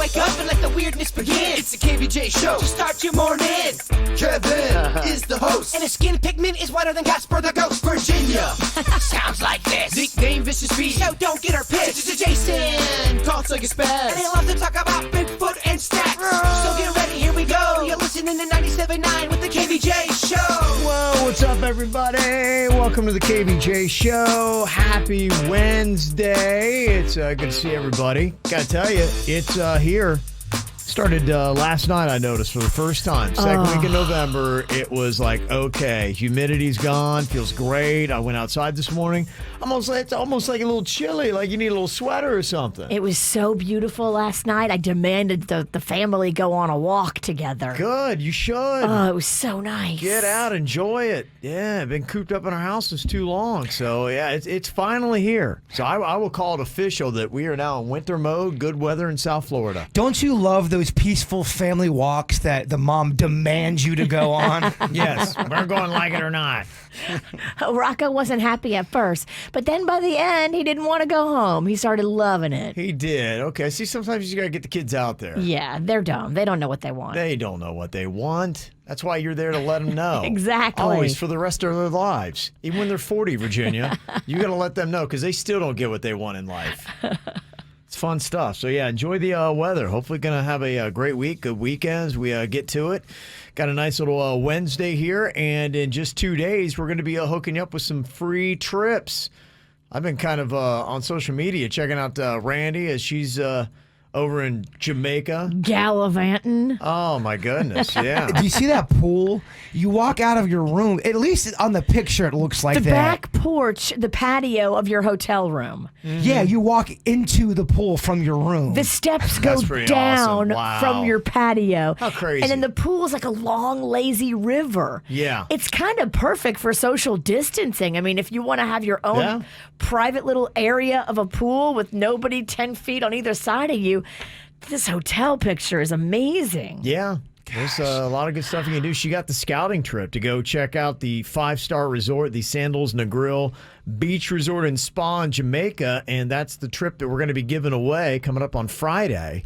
wake up and let the weirdness begin. It's the KVJ show to start your morning. Kevin is the host, and his skin pigment is whiter than Casper the Ghost. Virginia sounds like this. Nickname Vicious Beast, so don't get her pissed. It's Jason, talks like a spaz, and they love to talk about Bigfoot and stats. So get ready, here we go. You're listening to 97.9 with the KVJ show. Whoa, what's up, everybody? Welcome to the KVJ show. Happy Wednesday. It's good to see everybody. Gotta tell you, it's here. Started last night, I noticed, for the first time. Second week in November, it was like, okay, humidity's gone, feels great. I went outside this morning. It's almost like a little chilly, like you need a little sweater or something. It was so beautiful last night. I demanded the family go on a walk together. Good, you should. Oh, it was so nice. Get out, enjoy it. Yeah, I've been cooped up in our houses too long. So, yeah, it's finally here. So I will call it official that we are now in winter mode, good weather in South Florida. Don't you love those peaceful family walks that the mom demands you to go on? Yes, we're going like it or not. Rocco wasn't happy at first, but then by the end, he didn't want to go home. He started loving it. He did. Okay, see, sometimes you got to get the kids out there. Yeah, they're dumb. They don't know what they want. They don't know what they want. That's why you're there to let them know. Exactly. Always, for the rest of their lives. Even when they're 40, Virginia, you got to let them know because they still don't get what they want in life. It's fun stuff. So, yeah, enjoy the weather. Hopefully going to have a great week, good weekends. We get to it. Got a nice little Wednesday here, and in just 2 days, we're going to be hooking you up with some free trips. I've been kind of on social media checking out Randy as she's over in Jamaica. Gallivanting. Oh, my goodness, yeah. Do you see that pool? You walk out of your room, at least on the picture it looks like The that. back porch, the patio of your hotel room. Mm-hmm. Yeah, you walk into the pool from your room. The steps go pretty down awesome. Wow. from your patio. How crazy. And then the pool's like a long, lazy river. Yeah. It's kind of perfect for social distancing. I mean, if you want to have your own private little area of a pool with nobody 10 feet on either side of you, this hotel picture is amazing. Yeah. There's a lot of good stuff you can do. She got the scouting trip to go check out the 5-star resort, the Sandals Negril Beach Resort and Spa in Jamaica, and that's the trip that we're going to be giving away coming up on Friday.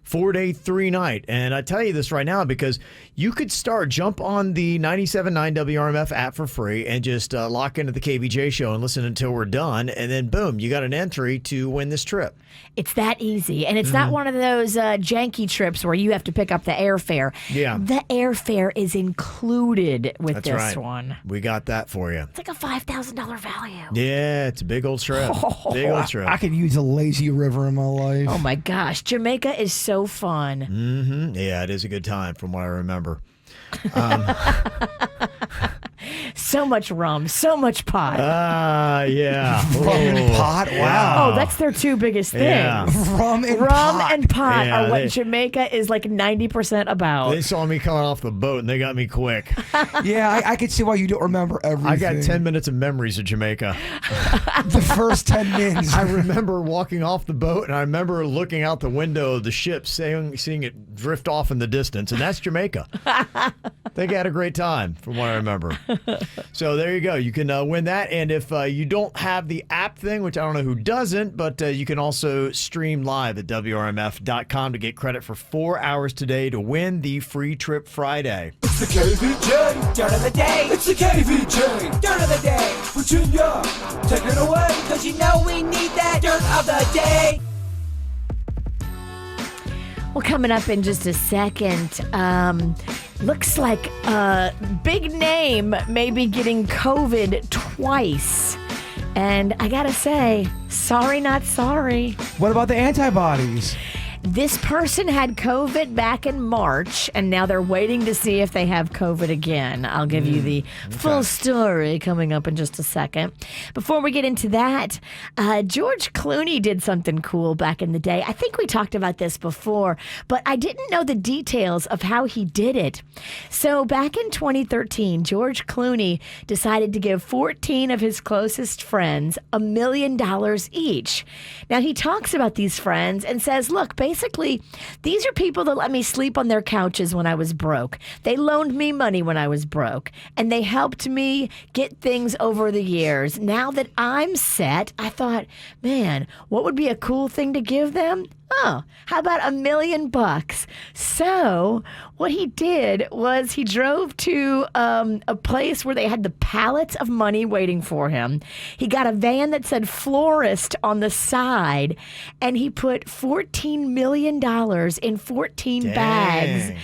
4-day, 3-night. And I tell you this right now because you could jump on the 97.9 WRMF app for free and just lock into the KVJ show and listen until we're done. And then, boom, you got an entry to win this trip. It's that easy. And it's not one of those janky trips where you have to pick up the airfare. Yeah. The airfare is included with That's this right. one. We got that for you. It's like a $5,000 value. Yeah, it's a big old trip. Big old trip. I could use a lazy river in my life. Oh, my gosh. Jamaica is so fun. Mm-hmm. Yeah, it is a good time from what I remember. So much rum, so much pot. Yeah. Rum and pot? Wow. Oh, that's their two biggest things. Yeah. Rum and Rum pot. and pot Yeah, are what Jamaica is like 90% about. They saw me coming off the boat and they got me quick. Yeah, I could see why you don't remember everything. I got 10 minutes of memories of Jamaica. The first 10 minutes. I remember walking off the boat, and I remember looking out the window of the ship, seeing it drift off in the distance, and that's Jamaica. They had a great time, from what I remember. So there you go. You can win that, and if you don't have the app thing, which I don't know who doesn't, but you can also stream live at WRMF.com to get credit for 4 hours today to win the free trip Friday. It's the KVJ dirt of the day. It's the KVJ dirt of the day. Virginia, take it away, cause you know we need that dirt of the day. Well, coming up in just a second, looks like a big name may be getting COVID twice. And I gotta say, sorry, not sorry. What about the antibodies? This person had COVID back in March, and now they're waiting to see if they have COVID again. I'll give you the full story coming up in just a second. Before we get into that, George Clooney did something cool back in the day. I think we talked about this before, but I didn't know the details of how he did it. So back in 2013, George Clooney decided to give 14 of his closest friends $1 million each. Now, he talks about these friends and says, look, basically, these are people that let me sleep on their couches when I was broke. They loaned me money when I was broke, and they helped me get things over the years. Now that I'm set, I thought, man, what would be a cool thing to give them? Oh, how about $1 million? So what he did was he drove to a place where they had the pallets of money waiting for him. He got a van that said florist on the side, and he put $14 million in 14 bags.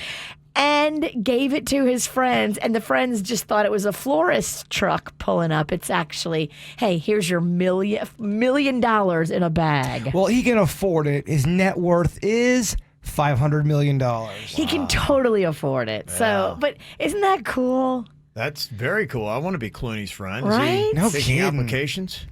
And gave it to his friends, and the friends just thought it was a florist truck pulling up. It's actually, hey, here's your $1 million in a bag. Well, he can afford it. His net worth is $500 million. He can totally afford it. Yeah. So, but isn't that cool? That's very cool. I want to be Clooney's friend. Right? Is he No taking kidding. applications?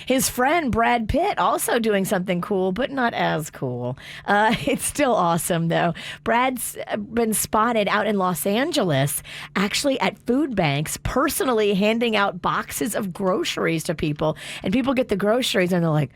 His friend Brad Pitt also doing something cool, but not as cool. It's still awesome, though. Brad's been spotted out in Los Angeles, actually at food banks, personally handing out boxes of groceries to people. And people get the groceries, and they're like,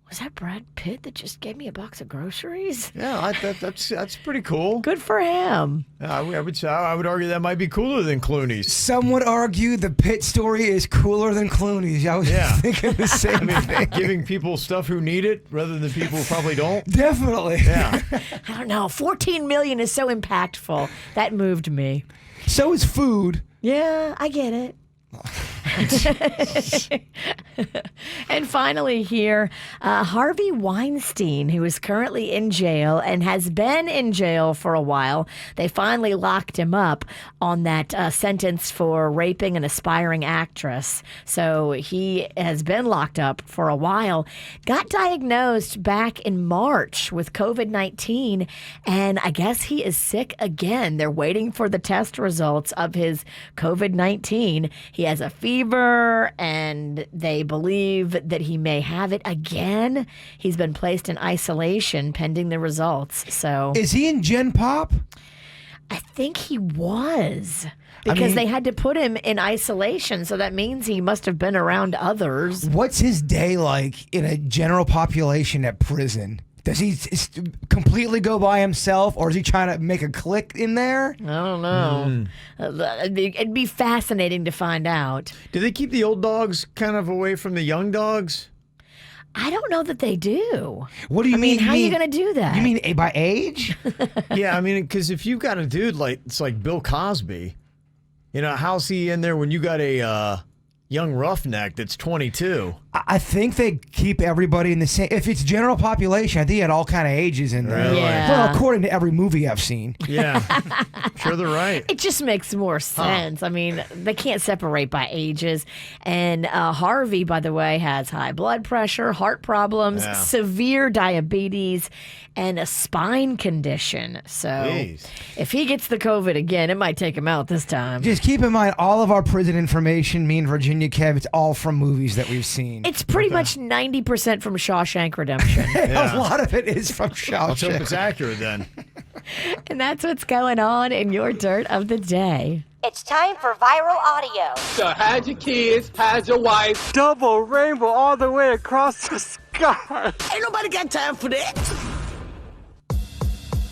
was that Brad Pitt that just gave me a box of groceries? Yeah, that's pretty cool. Good for him. I would argue that might be cooler than Clooney's. Some would argue the Pitt story is cooler than Clooney's. I was thinking the same thing. Giving people stuff who need it rather than people who probably don't. Definitely. Yeah. I don't know. 14 million is so impactful. That moved me. So is food. Yeah, I get it. And finally here, Harvey Weinstein, who is currently in jail and has been in jail for a while. They finally locked him up on that sentence for raping an aspiring actress. So he has been locked up for a while. Got diagnosed back in March with COVID-19, and I guess he is sick again. They're waiting for the test results of his COVID-19. He has a fever, and they believe that he may have it again. He's been placed in isolation pending the results. So Is he in Gen Pop? I think he was, because they had to put him in isolation. So that means he must have been around others. What's his day like in a general population at prison? Does he completely go by himself, or is he trying to make a clique in there? I don't know. It'd be fascinating to find out. Do they keep the old dogs kind of away from the young dogs? I don't know that they do. What do you mean? How are you going to do that? You mean by age? Yeah, I mean, because if you've got a dude it's like Bill Cosby, how's he in there when you got a young roughneck that's 22? I think they keep everybody in the same. If it's general population, I think you had all kind of ages in there. Really? Yeah. Well, according to every movie I've seen. Yeah, sure they're right. It just makes more sense. I mean, they can't separate by ages. And Harvey, by the way, has high blood pressure, heart problems, severe diabetes, and a spine condition. So Jeez. If he gets the COVID again, it might take him out this time. Just keep in mind, all of our prison information, me and Virginia Kev, it's all from movies that we've seen. It's pretty much 90% from Shawshank Redemption. A lot of it is from Let's hope Shawshank. it's accurate then. And that's what's going on in your dirt of the day. It's time for viral audio. So how's your kids? How's your wife? Double rainbow all the way across the sky. Ain't nobody got time for that.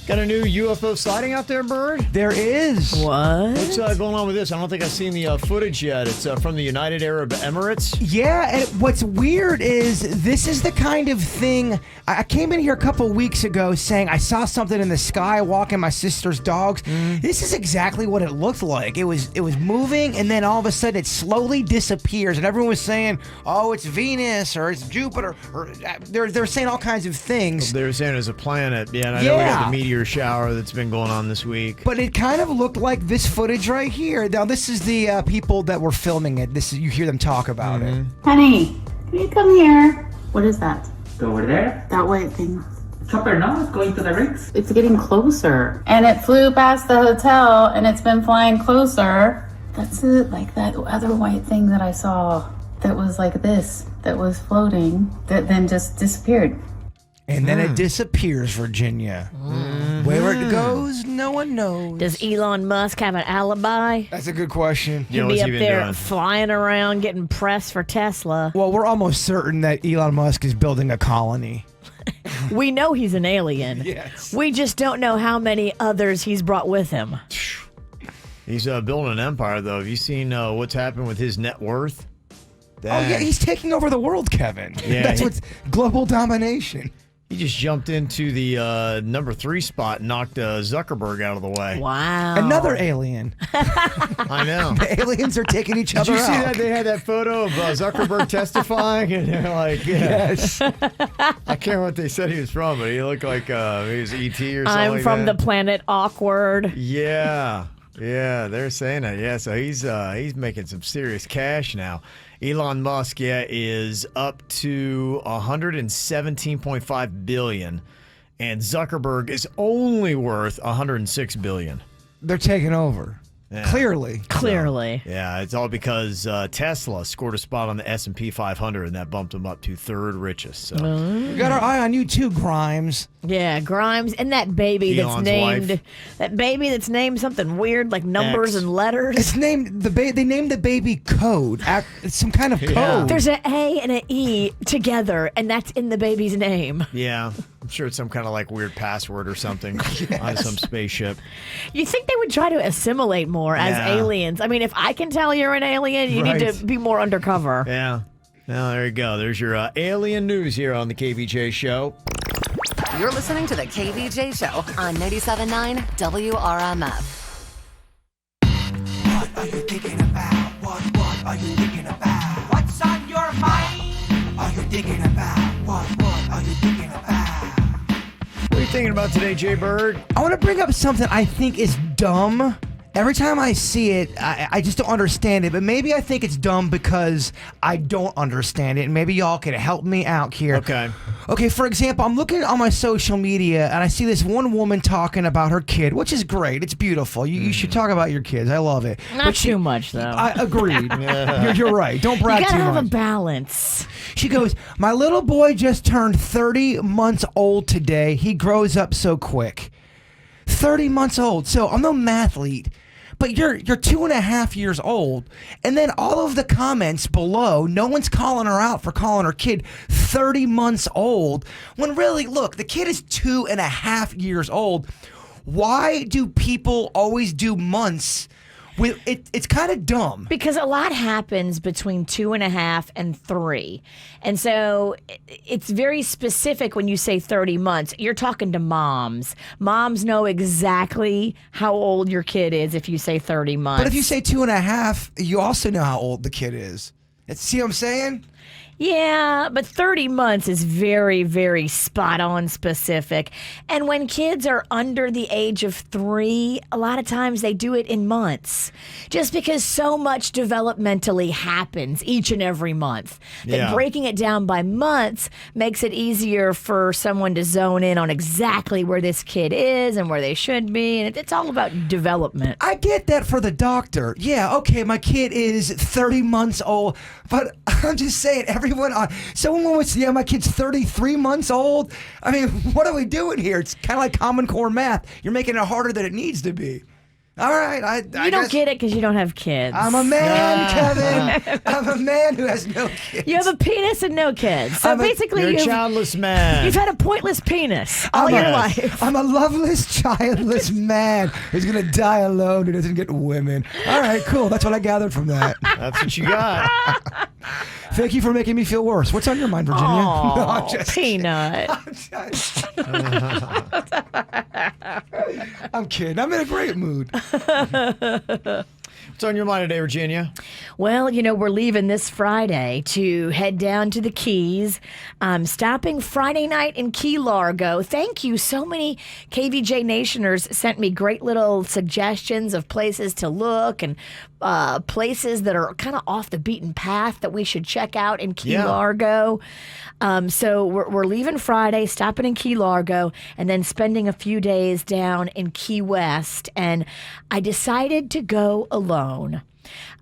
Got a new UFO sighting out there, Bird? There is. What? What's going on with this? I don't think I've seen the footage yet. It's from the United Arab Emirates. Yeah, and what's weird is this is the kind of thing. I came in here a couple weeks ago saying I saw something in the sky walking my sister's dogs. This is exactly what it looked like. It was moving, and then all of a sudden it slowly disappears, and everyone was saying, "Oh, it's Venus or it's Jupiter," or they're saying all kinds of things. They were saying it was a planet. Yeah, and I know we had the meteor shower that's been going on this week. But it kind of looked like this footage right here. Now, this is the people that were filming it. This is, you hear them talk about it. Honey, can you come here? What is that? Over there? That white thing. Chopper now is going to the rigs. It's getting closer. And it flew past the hotel and it's been flying closer. That's it, like that other white thing that I saw that was like this, that was floating, that then just disappeared. And then it disappears, Virginia. Where it goes, no one knows. Does Elon Musk have an alibi? That's a good question. He'll be up there flying around getting press for Tesla. Well, we're almost certain that Elon Musk is building a colony. We know he's an alien. Yes. We just don't know how many others he's brought with him. He's building an empire, though. Have you seen what's happened with his net worth? Oh, yeah, he's taking over the world, Kevin. Yeah, That's what's global domination. He just jumped into the number 3 spot and knocked Zuckerberg out of the way. Wow. Another alien. I know. The aliens are taking each other out. Did you see that? They had that photo of Zuckerberg testifying, and they're like, Yes. I can't remember what they said he was from, but he looked like he was E.T. or something I'm like from that. the planet Awkward. Yeah, they're saying that. Yeah, so he's making some serious cash now. Elon Musk, is up to $117.5 billion, and Zuckerberg is only worth $106 billion. They're taking over. Yeah. Clearly. Yeah, it's all because Tesla scored a spot on the S&P 500, and that bumped him up to 3rd richest. So. We got our eye on you too, Grimes. Yeah, Grimes, and that baby Elon's that's named something weird like numbers X. and letters. It's named they named the baby Code. It's some kind of code. There's an A and an E together, and that's in the baby's name. Yeah, I'm sure it's some kind of like weird password or something on some spaceship. You think they would try to assimilate more as aliens? I mean, if I can tell you're an alien, you need to be more undercover. Yeah. Well, there you go. There's your alien news here on the KVJ show. You're listening to the KVJ Show on 97.9 WRMF. What are you thinking about? What are you thinking about? What's on your mind? Are you thinking about? What are you thinking about? What are you thinking about today, Jay Bird? I want to bring up something I think is dumb. Every time I see it, I just don't understand it. But maybe I think it's dumb because I don't understand it. And maybe y'all can help me out here. Okay, for example, I'm looking on my social media and I see this one woman talking about her kid, which is great. It's beautiful. You should talk about your kids. I love it. Not too much, though. I agreed. You're right. Don't brag You too gotta much. have a balance. She goes, my little boy just turned 30 months old today. He grows up so quick. 30 months old. So I'm no mathlete. But you're 2.5 years old, and then all of the comments below, no one's calling her out for calling her kid 30 months old, when really, look, the kid is 2.5 years old. Why do people always do months? It's kind of dumb. Because a lot happens between 2.5 and 3. And so it's very specific when you say 30 months. You're talking to moms. Moms know exactly how old your kid is if you say 30 months. But if you say 2.5, you also know how old the kid is. See what I'm saying? Yeah, but 30 months is very, very spot on specific. And when kids are under the age of 3, a lot of times they do it in months. Just because so much developmentally happens each and every month. That breaking it down by months makes it easier for someone to zone in on exactly where this kid is and where they should be. And it's all about development. I get that for the doctor. Yeah, okay, my kid is 30 months old. But I'm just saying, someone would say, yeah, my kid's 33 months old. I mean, what are we doing here? It's kind of like Common Core math. You're making it harder than it needs to be. All right. You don't get it because you don't have kids. I'm a man, Kevin. I'm a man who has no kids. You have a penis and no kids. So basically, you're a childless man. You've had a pointless penis all your life. I'm a loveless, childless man who's going to die alone who doesn't get women. All right, cool. That's what I gathered from that. That's what you got. Thank you for making me feel worse. What's on your mind, Virginia? Oh, No, I'm just peanut. I'm kidding. I'm in a great mood. What's on your mind today, Virginia? Well, we're leaving this Friday to head down to the Keys. Stopping Friday night in Key Largo. Thank you. So many KVJ Nationers sent me great little suggestions of places to look and places that are kind of off the beaten path that we should check out in Key Largo. So we're leaving Friday, stopping in Key Largo, and then spending a few days down in Key West. And I decided to go alone.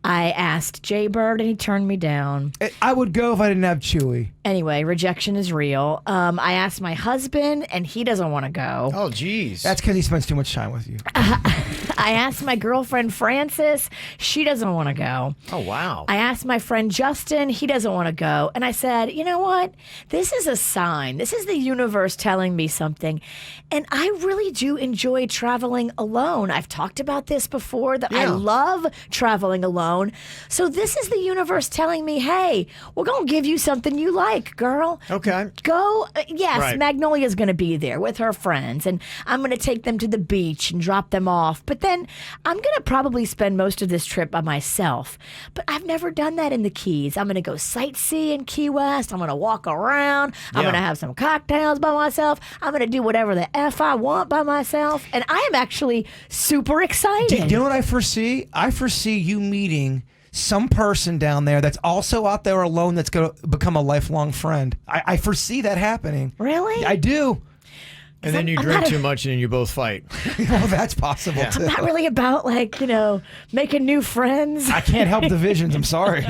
I asked Jay Bird, and he turned me down. I would go if I didn't have Chewy. Anyway, rejection is real. I asked my husband, and he doesn't want to go. Oh, geez. That's because he spends too much time with you. I asked my girlfriend, Frances. She doesn't want to go. Oh, wow. I asked my friend, Justin. He doesn't want to go. And I said, you know what? This is a sign. This is the universe telling me something. And I really do enjoy traveling alone. I've talked about this before, that I love traveling alone. alone. So this is the universe telling me, hey, we're going to give you something you like, girl. Okay. Go. Yes, Right. Magnolia's going to be there with her friends, and I'm going to take them to the beach and drop them off. But then I'm going to probably spend most of this trip by myself. But I've never done that in the Keys. I'm going to go sightsee in Key West. I'm going to walk around. I'm going to have some cocktails by myself. I'm going to do whatever the F I want by myself. And I am actually super excited. Do you know what I foresee? I foresee you meeting some person down there that's also out there alone that's going to become a lifelong friend. I foresee that happening. Really? I do. And then you drink too much and you both fight. Well, that's possible too. I'm not really about making new friends. I can't help the visions. I'm sorry.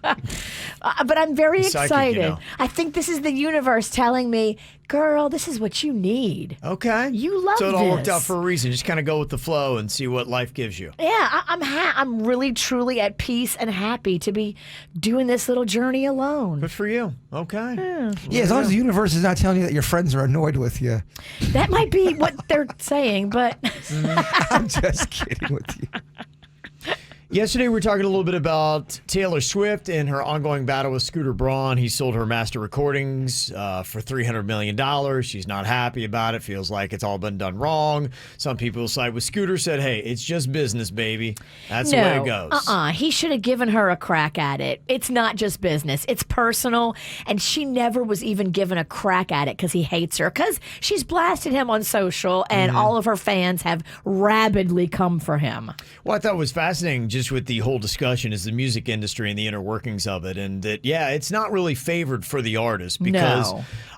But I'm very Psychic, excited. I think this is the universe telling me, girl, this is what you need. Okay. You love So it all worked this. out for a reason. Just kind of go with the flow and see what life gives you. Yeah, I'm really, truly at peace and happy to be doing this little journey alone. Good for you. Okay. Yeah, as long as the universe is not telling you that your friends are annoyed with you. That might be what they're saying, but I'm just kidding with you. Yesterday, we were talking a little bit about Taylor Swift and her ongoing battle with Scooter Braun. He sold her master recordings for $300 million. She's not happy about it, feels like it's all been done wrong. Some people side with Scooter, said, hey, it's just business, baby. That's the way it goes. He should have given her a crack at it. It's not just business. It's personal, and she never was even given a crack at it because he hates her, because she's blasted him on social, and all of her fans have rabidly come for him. What I thought was fascinating just with the whole discussion is the music industry and the inner workings of it. And that, yeah, it's not really favored for the artist, because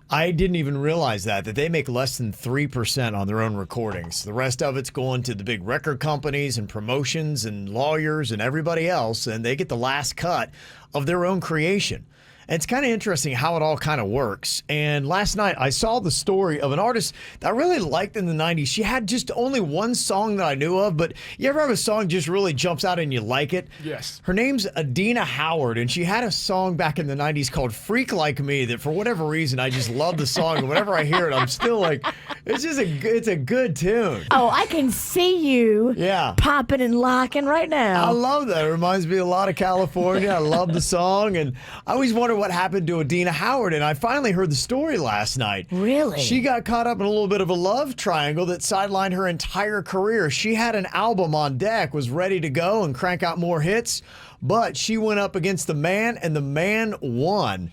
I didn't even realize that they make less than 3% on their own recordings. The rest of it's going to the big record companies and promotions and lawyers and everybody else, and they get the last cut of their own creation. And it's kind of interesting how it all kind of works. And last night I saw the story of an artist that I really liked in the 90s. She had just only one song that I knew of, but you ever have a song just really jumps out and you like it? Yes. Her name's Adina Howard, and she had a song back in the 90s called Freak Like Me that for whatever reason I just love the song. And whenever I hear it, I'm still like, it's a good tune. Oh, I can see you popping and locking right now. I love that. It reminds me a lot of California. I love the song, and I always wonder what happened to Adina Howard, and I finally heard the story last night. Really? She got caught up in a little bit of a love triangle that sidelined her entire career. She had an album on deck, was ready to go and crank out more hits, but she went up against the man, and the man won.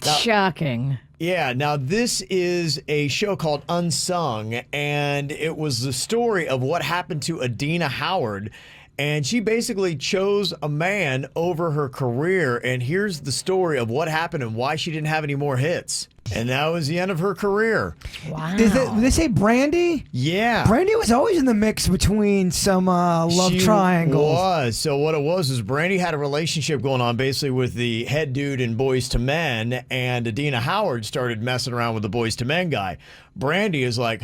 Shocking. Yeah, now this is a show called Unsung, and it was the story of what happened to Adina Howard. And she basically chose a man over her career. And here's the story of what happened and why she didn't have any more hits. And that was the end of her career. Wow. Did they say Brandy? Yeah. Brandy was always in the mix between some love triangles. Was. So what it was is Brandy had a relationship going on basically with the head dude in Boys to Men, and Adina Howard started messing around with the Boys to Men guy. Brandy is like,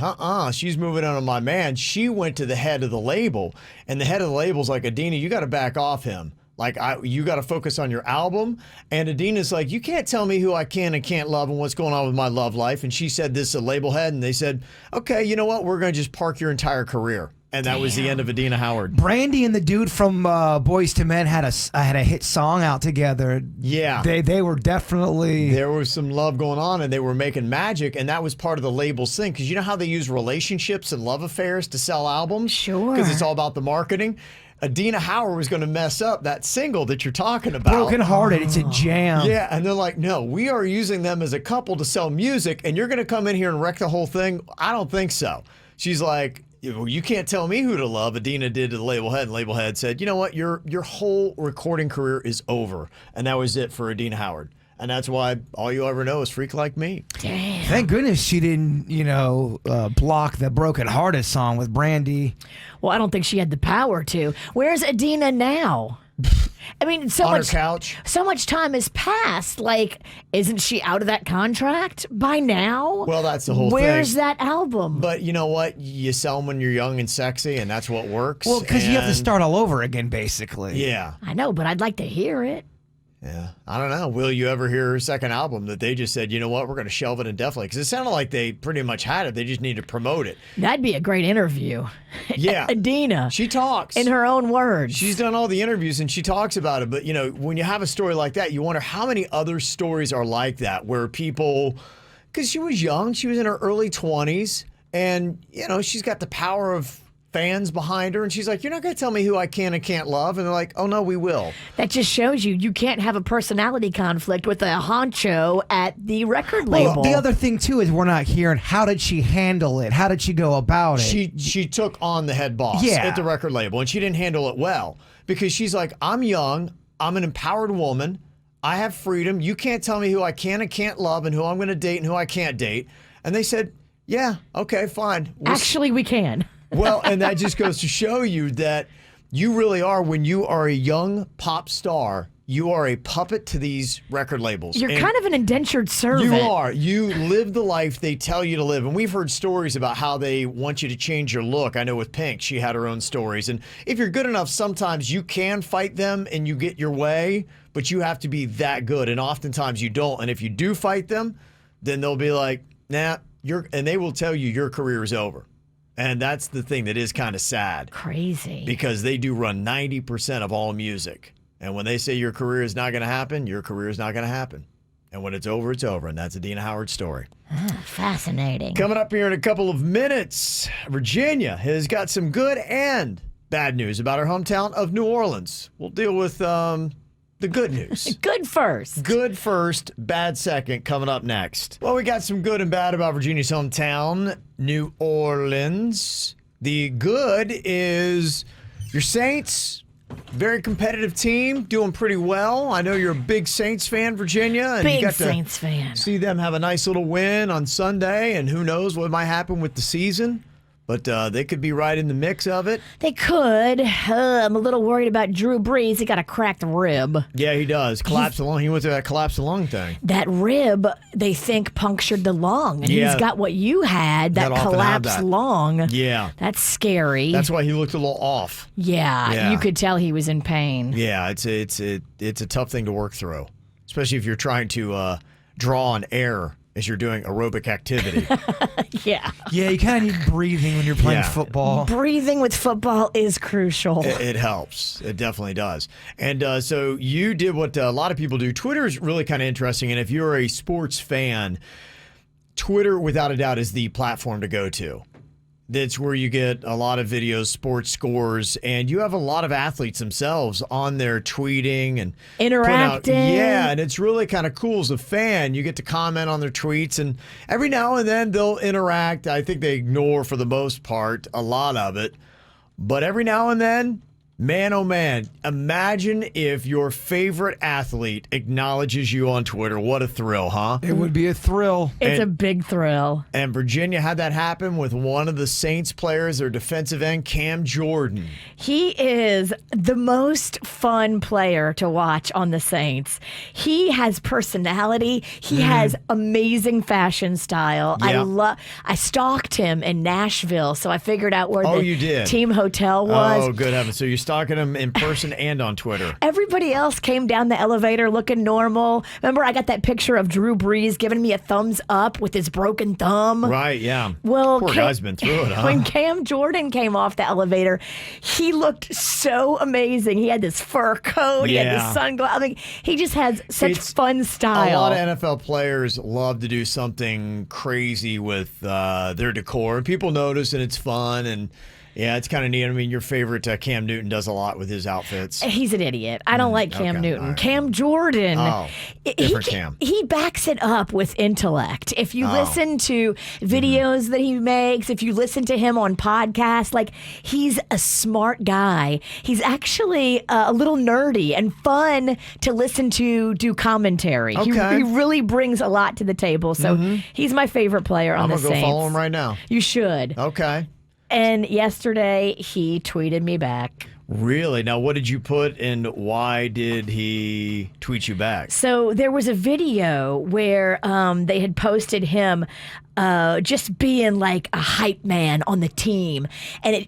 she's moving on to my man. She went to the head of the label, and the head of the label's like, Adina, you got to back off him. Like, you got to focus on your album. And Adina's like, you can't tell me who I can and can't love and what's going on with my love life. And she said this to label head, and they said, okay, you know what? We're going to just park your entire career. And that was the end of Adina Howard. Brandy and the dude from Boys to Men had a hit song out together. Yeah. They were definitely... There was some love going on, and they were making magic, and that was part of the label's thing. Because you know how they use relationships and love affairs to sell albums? Sure. Because it's all about the marketing. Adina Howard was going to mess up that single that you're talking about. Broken Hearted, it's a jam. Yeah, and they're like, no, we are using them as a couple to sell music, and you're going to come in here and wreck the whole thing? I don't think so. She's like, you can't tell me who to love. Adina did to the label head, and label head said, you know what, your whole recording career is over. And that was it for Adina Howard. And that's why all you ever know is Freak Like Me. Damn. Thank goodness she didn't, block the Broken Hearted song with Brandy. Well, I don't think she had the power to. Where's Adina now? I mean, so On much her couch. So much time has passed. Like, isn't she out of that contract by now? Well, that's the whole Where's thing. that album? But you know what? You sell them when you're young and sexy, and that's what works. Well, because you have to And- start all over again, basically. Yeah. I know, but I'd like to hear it. Yeah, I don't know. Will you ever hear her second album that they just said, you know what, we're going to shelve it indefinitely? Because it sounded like they pretty much had it. They just need to promote it. That'd be a great interview. Yeah. Adina. She talks. In her own words. She's done all the interviews and she talks about it. But, you know, when you have a story like that, you wonder how many other stories are like that where people, because she was young, she was in her early 20s, and, you know, she's got the power of fans behind her, and she's like, you're not going to tell me who I can and can't love. And they're like, oh, no, we will. That just shows you can't have a personality conflict with a honcho at the record label. Well, the other thing, too, is we're not hearing how did she handle it? How did she go about it? She took on the head boss at the record label, and she didn't handle it well because she's like, I'm young. I'm an empowered woman. I have freedom. You can't tell me who I can and can't love and who I'm going to date and who I can't date. And they said, yeah, okay, fine. Actually, we can. Well, and that just goes to show you that you really are, when you are a young pop star, you are a puppet to these record labels. You're kind of an indentured servant. You are. You live the life they tell you to live. And we've heard stories about how they want you to change your look. I know with Pink, she had her own stories. And if you're good enough, sometimes you can fight them and you get your way, but you have to be that good. And oftentimes you don't. And if you do fight them, then they'll be like, nah, and they will tell you your career is over. And that's the thing that is kind of sad. Crazy. Because they do run 90% of all music. And when they say your career is not going to happen, your career is not going to happen. And when it's over, it's over. And that's Adina Howard's story. Fascinating. Coming up here in a couple of minutes, Virginia has got some good and bad news about her hometown of New Orleans. We'll deal with the good news. Good first. Good first, bad second, coming up next. Well, we got some good and bad about Virginia's hometown, New Orleans. The good is your Saints, very competitive team, doing pretty well. I know you're a big Saints fan, Virginia. And big you got Saints fan. See them have a nice little win on Sunday, and who knows what might happen with the season. But they could be right in the mix of it. They could. I'm a little worried about Drew Brees. He got a cracked rib. Yeah, he does. Collapsed the lung. He went through that collapsed lung thing. That rib, they think, punctured the lung. And he's got what you had, that collapsed lung. Yeah. That's scary. That's why he looked a little off. Yeah. You could tell he was in pain. Yeah, it's a tough thing to work through, especially if you're trying to draw on air as you're doing aerobic activity. Yeah. Yeah, you kind of need breathing when you're playing football. Breathing with football is crucial. It helps. It definitely does. And so you did what a lot of people do. Twitter is really kind of interesting. And if you're a sports fan, Twitter, without a doubt, is the platform to go to. That's where you get a lot of videos, sports scores, and you have a lot of athletes themselves on there tweeting and interacting. Yeah, and it's really kind of cool as a fan. You get to comment on their tweets, and every now and then they'll interact. I think they ignore, for the most part, a lot of it. But every now and then, man, oh man, imagine if your favorite athlete acknowledges you on Twitter. What a thrill, huh? It would be a thrill. It's a big thrill. And Virginia had that happen with one of the Saints players, their defensive end, Cam Jordan. He is the most fun player to watch on the Saints. He has personality. He has amazing fashion style. Yeah. I stalked him in Nashville, so I figured out where you did. team hotel was. Oh, good heavens. So you're stalking him in person and on Twitter. Everybody else came down the elevator looking normal. Remember, I got that picture of Drew Brees giving me a thumbs up with his broken thumb? Right, yeah. Well, poor guy's been through it, huh? When Cam Jordan came off the elevator, he looked so amazing. He had this fur coat. He had this sunglasses. I mean, he just has such fun style. A lot of NFL players love to do something crazy with their decor. And people notice, and it's fun, and yeah, it's kind of neat. I mean, your favorite Cam Newton does a lot with his outfits. He's an idiot. I don't like Cam Newton. Right. Cam Jordan. Oh, different Cam. He backs it up with intellect. If you listen to videos that he makes, if you listen to him on podcasts, like, he's a smart guy. He's actually a little nerdy and fun to listen to do commentary. Okay. He really brings a lot to the table. So he's my favorite player on the Saints. I'm going to go follow him right now. You should. Okay. And yesterday, he tweeted me back. Really? Now, what did you put, and why did he tweet you back? So there was a video where they had posted him just being like a hype man on the team. And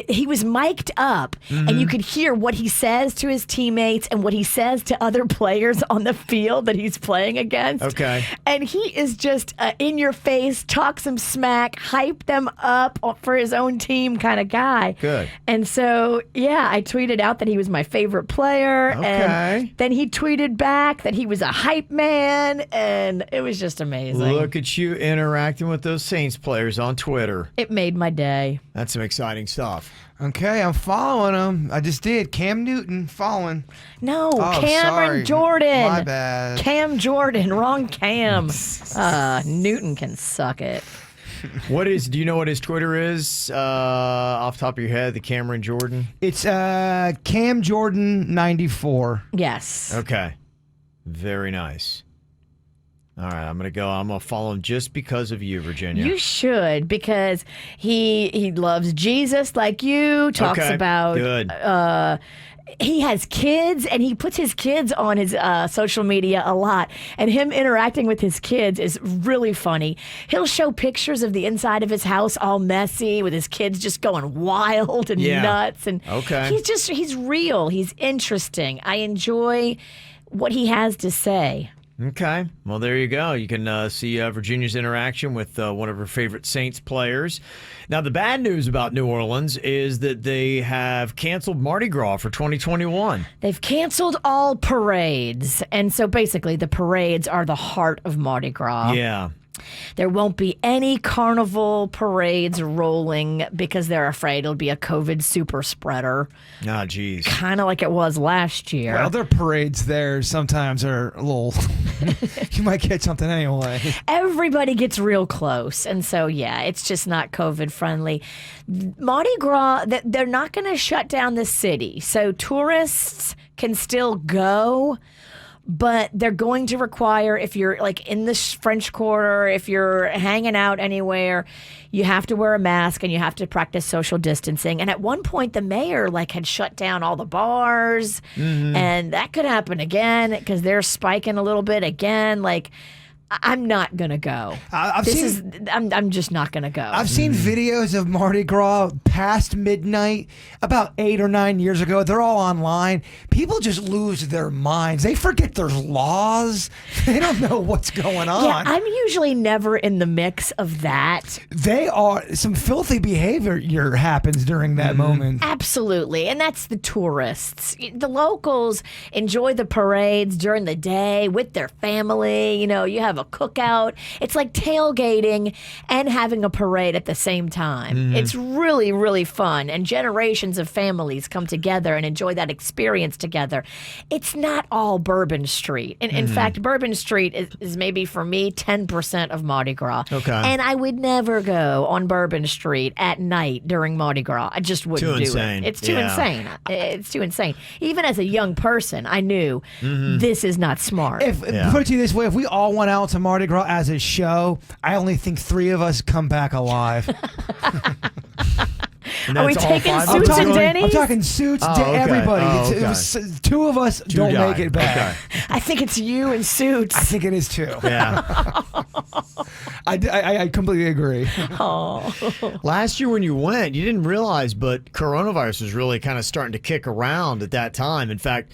he was mic'd up, and you could hear what he says to his teammates and what he says to other players on the field that he's playing against. Okay. And he is just in your face, talk some smack, hype them up for his own team kind of guy. Good. And so, yeah, I tweeted out that he was my favorite player. Okay. And then he tweeted back that he was a hype man, and it was just amazing. Look at you interacting with those Saints players on Twitter. It made my day. That's some exciting stuff. Okay, I'm following him. I just did. Cam Newton following. No, Oh, Cameron sorry. Jordan. My bad. Cam Jordan, wrong Cam. Newton can suck it. Do you know what his Twitter is off the top of your head, the Cameron Jordan? It's Cam Jordan 94. Yes. Okay. Very nice. All right, I'm going to follow him just because of you, Virginia. You should, because he loves Jesus like you, talks Okay, about good. He has kids, and he puts his kids on his social media a lot. And him interacting with his kids is really funny. He'll show pictures of the inside of his house all messy, with his kids just going wild and nuts. And he's real. He's interesting. I enjoy what he has to say. Okay. Well, there you go. You can see Virginia's interaction with one of her favorite Saints players. Now, the bad news about New Orleans is that they have canceled Mardi Gras for 2021. They've canceled all parades. And so basically the parades are the heart of Mardi Gras. Yeah. There won't be any carnival parades rolling because they're afraid it'll be a COVID super spreader. Ah, geez. Kind of like it was last year. Well, their parades there sometimes are a little... you might catch something anyway. Everybody gets real close. And so, yeah, it's just not COVID friendly. Mardi Gras, they're not going to shut down the city. So tourists can still go. But they're going to require, if you're like in the French Quarter, if you're hanging out anywhere, you have to wear a mask and you have to practice social distancing. And at one point, the mayor had shut down all the bars, and that could happen again because they're spiking a little bit again. I'm not gonna go. I'm just not gonna go. I've seen videos of Mardi Gras past midnight about 8 or 9 years ago. They're all online. People just lose their minds. They forget there's laws. They don't know what's going on. Yeah, I'm usually never in the mix of that. Some filthy behavior happens during that moment. Absolutely. And that's the tourists. The locals enjoy the parades during the day with their family. You know, you have a cookout. It's like tailgating and having a parade at the same time. It's really, really fun. And generations of families come together and enjoy that experience together. It's not all Bourbon Street. And in fact, Bourbon Street is maybe for me 10% of Mardi Gras. Okay. And I would never go on Bourbon Street at night during Mardi Gras. I just wouldn't do insane. it. It's too Yeah. insane. It's too insane. Even as a young person, I knew this is not smart. Put it to you this way, if we all went out to Mardi Gras as a show, I only think 3 of us come back alive. Are we that's all taking 5 suits of and us? Denny's? I'm talking suits, okay. everybody. Oh, It was 2 of us don't die. make it back. Okay. I think it's you in suits. I think it is too. Yeah. I completely agree. Last year when you went, you didn't realize, but coronavirus was really kind of starting to kick around at that time. In fact,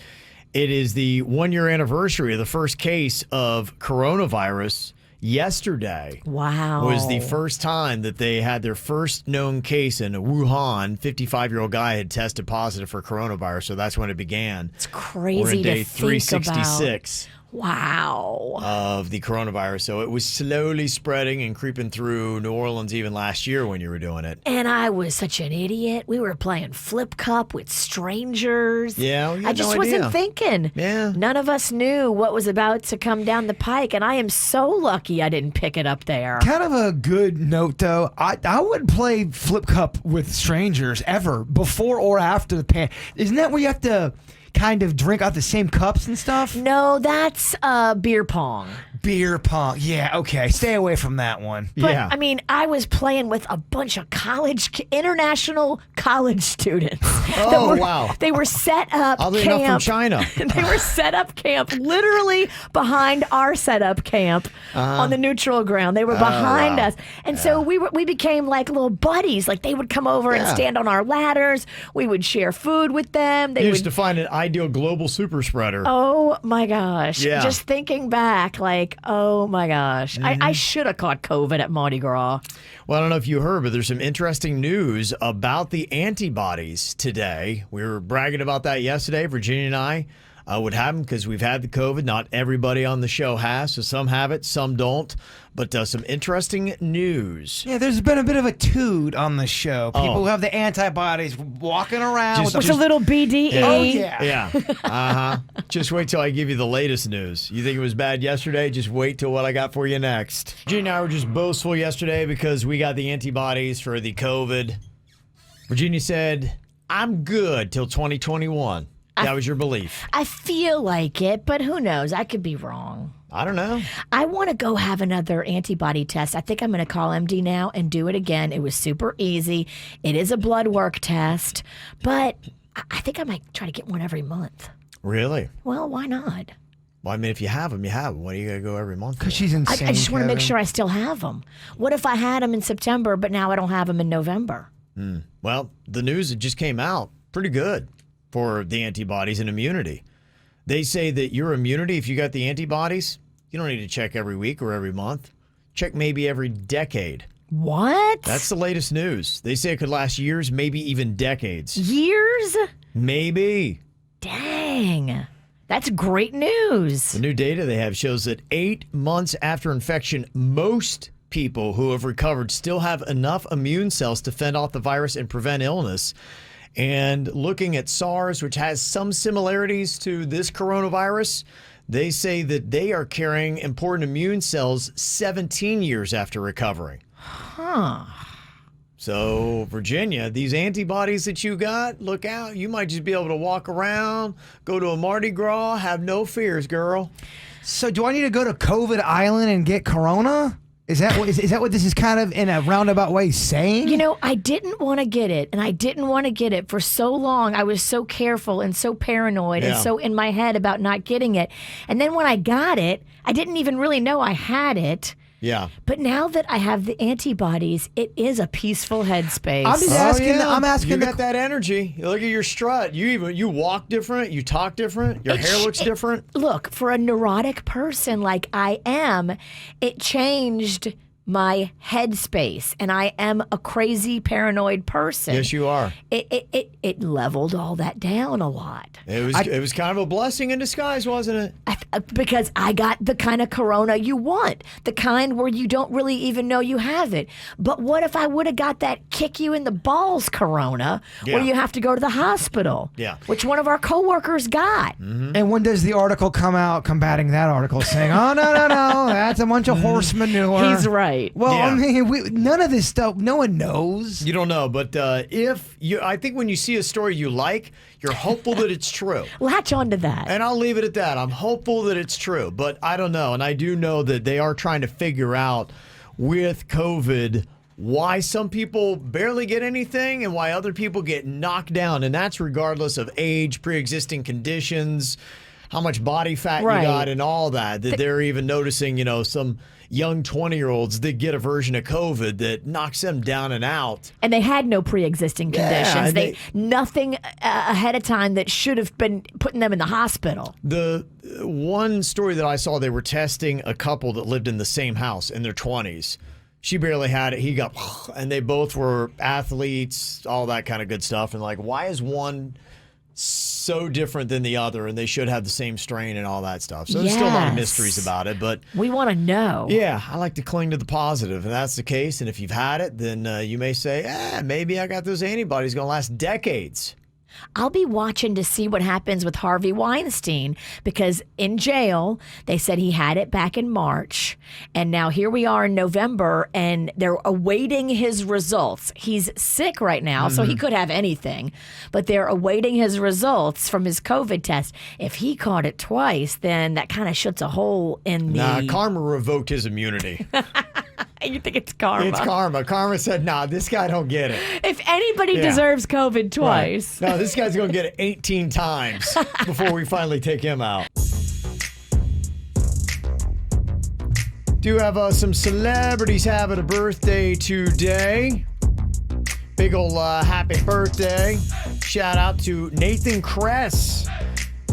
it is the 1-year anniversary of the first case of coronavirus. Yesterday was the first time that they had their first known case in Wuhan. 55-year-old guy had tested positive for coronavirus, so that's when it began. It's crazy We're in day to think 366 about. Wow. of the coronavirus. So it was slowly spreading and creeping through New Orleans even last year when you were doing it. And I was such an idiot. We were playing flip cup with strangers. Yeah, we had I just no wasn't idea. thinking. Yeah. None of us knew what was about to come down the pike, and I am so lucky I didn't pick it up there. Kind of a good note, though. I wouldn't play flip cup with strangers ever, before or after the pan. Isn't that where you have to kind of drink out the same cups and stuff? No, that's beer pong. Beer pong. Yeah, okay. Stay away from that one. But, Yeah. I mean, I was playing with a bunch of international college students. Oh, wow. They were set up Oddly enough, from camp. China. They were set up camp literally behind our setup camp on the neutral ground. They were behind us. And so we became like little buddies. Like they would come over and stand on our ladders. We would share food with them. They You would used to find an ideal global super spreader. Oh my gosh. Yeah. Just thinking back, like, oh my gosh. I should have caught COVID at Mardi Gras. Well, I don't know if you heard, but there's some interesting news about the antibodies today. We were bragging about that yesterday. Virginia and I would have them because we've had the COVID. Not everybody on the show has, so some have it, some don't. But some interesting news. Yeah, there's been a bit of a toot on the show. People who have the antibodies walking around With a little BDE. Oh, yeah. Yeah. Uh-huh. Just wait till I give you the latest news. You think it was bad yesterday? Just wait till what I got for you next. Virginia and I were just boastful yesterday because we got the antibodies for the COVID. Virginia said, I'm good till 2021. That was your belief. I feel like it, but who knows? I could be wrong. I don't know. I want to go have another antibody test. I think I'm going to call MD now and do it again. It was super easy. It is a blood work test, but I think I might try to get one every month. Really? Well, why not? Well, I mean, if you have them, you have them. Why do you got to go every month? Because she's insane. I just want to make Kevin. sure I still have them. What if I had them in September, but now I don't have them in November? Well, the news that just came out, pretty good for the antibodies and immunity. They say that your immunity, if you got the antibodies, you don't need to check every week or every month. Check maybe every decade. What? That's the latest news. They say it could last years, maybe even decades. Years? Maybe. Dang. That's great news. The new data they have shows that 8 months after infection, most people who have recovered still have enough immune cells to fend off the virus and prevent illness. And looking at SARS, which has some similarities to this coronavirus, they say that they are carrying important immune cells 17 years after recovering. Huh. So, Virginia, these antibodies that you got, look out. You might just be able to walk around, go to a Mardi Gras, have no fears, girl. So do I need to go to COVID Island and get corona? Is that what this is kind of in a roundabout way saying? You know, I didn't want to get it, and I didn't want to get it for so long. I was so careful and so paranoid and so in my head about not getting it. And then when I got it, I didn't even really know I had it. Yeah. But now that I have the antibodies, it is a peaceful headspace. I'm just asking. I'm asking. You got that energy. Look at your strut. You walk different. You talk different. Your hair looks different. Look, for a neurotic person like I am, it changed my headspace, and I am a crazy paranoid person. Yes, you are. It leveled all that down a lot. It was kind of a blessing in disguise, wasn't it? Because I got the kind of corona you want, the kind where you don't really even know you have it. But what if I would have got that kick you in the balls corona where you have to go to the hospital? Yeah. Which one of our coworkers got. Mm-hmm. And when does the article come out combating that article saying, oh, no, that's a bunch of horse manure? He's right. Well, I mean, none of this stuff, no one knows. You don't know, but I think when you see a story you like, you're hopeful that it's true. Latch on to that. And I'll leave it at that. I'm hopeful that it's true, but I don't know. And I do know that they are trying to figure out with COVID why some people barely get anything and why other people get knocked down. And that's regardless of age, pre-existing conditions, how much body fat you got, and all that. That they're even noticing, some young 20-year-olds that get a version of COVID that knocks them down and out. And they had no pre-existing conditions. Yeah, nothing ahead of time that should have been putting them in the hospital. The one story that I saw, they were testing a couple that lived in the same house in their 20s. She barely had it. He got, and they both were athletes, all that kind of good stuff. And like, why is one so different than the other, and they should have the same strain and all that stuff. So there's still a lot of mysteries about it, but we want to know. Yeah, I like to cling to the positive, and that's the case. And if you've had it, then you may say, maybe I got those antibodies going to last decades. I'll be watching to see what happens with Harvey Weinstein because in jail, they said he had it back in March. And now here we are in November and they're awaiting his results. He's sick right now, so he could have anything. But they're awaiting his results from his COVID test. If he caught it twice, then that kind of shuts a hole in the... Nah, karma revoked his immunity. You think it's karma? It's karma. Karma said, nah, this guy don't get it. If anybody deserves COVID twice. Right. No, this guy's going to get it 18 times before we finally take him out. Do have some celebrities having a birthday today. Big ol' happy birthday. Shout out to Nathan Kress.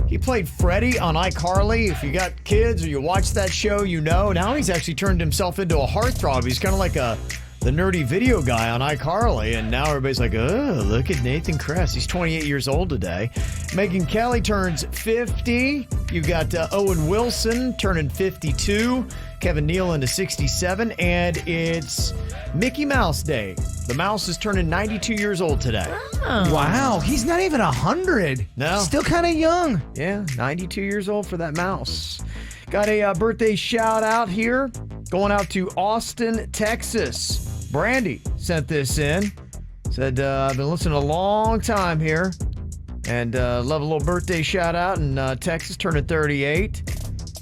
He played Freddie on iCarly. If you got kids or you watch that show, you know. Now he's actually turned himself into a heartthrob. He's kind of like the nerdy video guy on iCarly. And now everybody's like, oh, look at Nathan Kress. He's 28 years old today. Megyn Kelly turns 50. You got Owen Wilson turning 52. Kevin Nealon is 67. And it's Mickey Mouse Day. The mouse is turning 92 years old today. Oh. Wow, he's not even 100. No. Still kind of young. Yeah, 92 years old for that mouse. Got a birthday shout out here. Going out to Austin, Texas. Brandy sent this in. Said, I've been listening a long time here. And love a little birthday shout out in Texas, turning 38.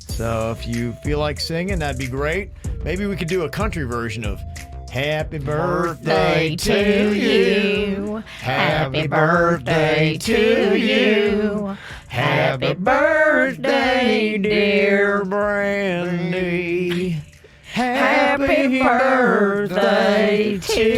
So if you feel like singing, that'd be great. Maybe we could do a country version of Happy birthday to you. Happy birthday to you. Happy birthday, dear Brandy. Happy birthday to you.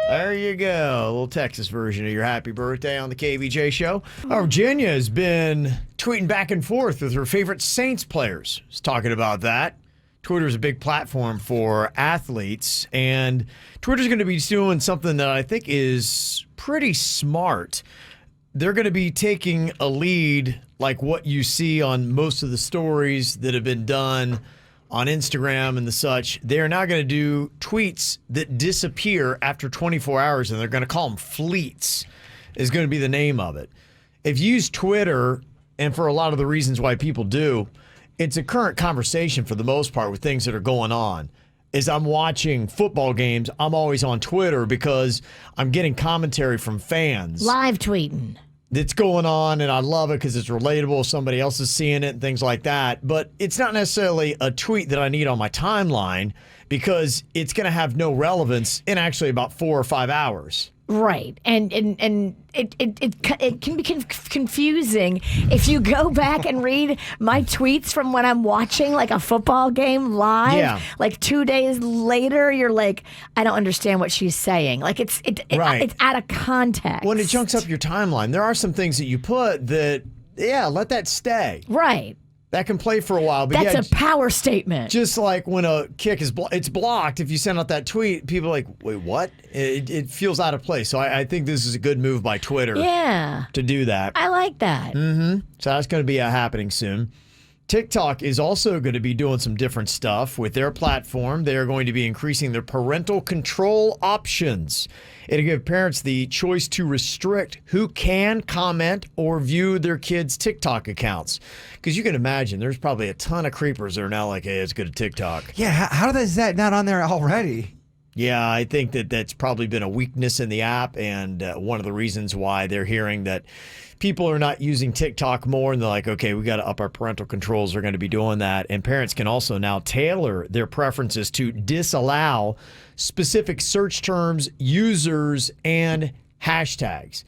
There you go. A little Texas version of your happy birthday on the KVJ show. Virginia has been tweeting back and forth with her favorite Saints players. She's talking about that. Twitter is a big platform for athletes, and Twitter's going to be doing something that I think is pretty smart. They're going to be taking a lead like what you see on most of the stories that have been done on Instagram and the such. They're now going to do tweets that disappear after 24 hours, and they're going to call them fleets, is going to be the name of it. If you use Twitter, and for a lot of the reasons why people do, it's a current conversation for the most part with things that are going on. As I'm watching football games, I'm always on Twitter because I'm getting commentary from fans. Live tweeting. That's going on, and I love it because it's relatable. Somebody else is seeing it and things like that. But it's not necessarily a tweet that I need on my timeline because it's going to have no relevance in actually about 4 or 5 hours. Right. And it can be confusing if you go back and read my tweets from when I'm watching like a football game live. Yeah. Like 2 days later, you're like, I don't understand what she's saying. Like it's out of context. When it chunks up your timeline, there are some things that you put that, let that stay. Right. That can play for a while. But that's a power statement. Just like when a kick is it's blocked, if you send out that tweet, people are like, wait, what? It feels out of place. So I think this is a good move by Twitter to do that. I like that. Mm-hmm. So that's going to be happening soon. TikTok is also going to be doing some different stuff with their platform. They are going to be increasing their parental control options. It'll give parents the choice to restrict who can comment or view their kids' TikTok accounts. Because you can imagine there's probably a ton of creepers that are now like, hey, let's go to TikTok. Yeah, how is that not on there already? Yeah, I think that's probably been a weakness in the app, and one of the reasons why they're hearing that people are not using TikTok more, and they're like, okay, we got to up our parental controls. They're going to be doing that, and parents can also now tailor their preferences to disallow specific search terms, users, and hashtags.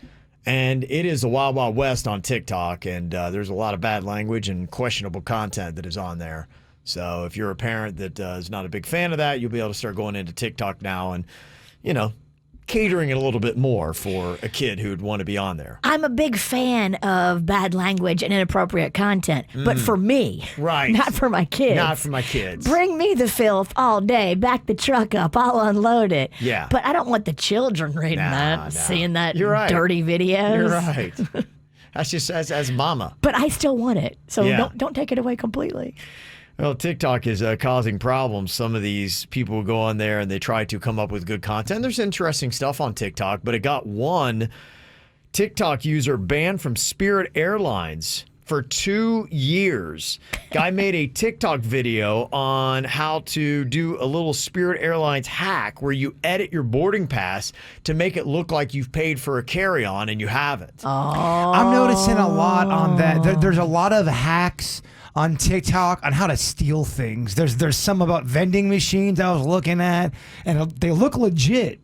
And it is a wild, wild west on TikTok, and there's a lot of bad language and questionable content that is on there. So if you're a parent that is not a big fan of that, you'll be able to start going into TikTok now and, catering it a little bit more for a kid who'd want to be on there. I'm a big fan of bad language and inappropriate content, but for me. Right. Not for my kids. Not for my kids. Bring me the filth all day. Back the truck up. I'll unload it. Yeah. But I don't want the children reading that, seeing that dirty videos. You're right. That's just as mama. But I still want it. So don't take it away completely. Well, TikTok is causing problems. Some of these people go on there and they try to come up with good content. There's interesting stuff on TikTok, but it got one TikTok user banned from Spirit Airlines for 2 years. Guy made a TikTok video on how to do a little Spirit Airlines hack where you edit your boarding pass to make it look like you've paid for a carry-on and you haven't. Oh. I'm noticing a lot on that. There's a lot of hacks on TikTok on how to steal things. There's some about vending machines I was looking at, and they look legit.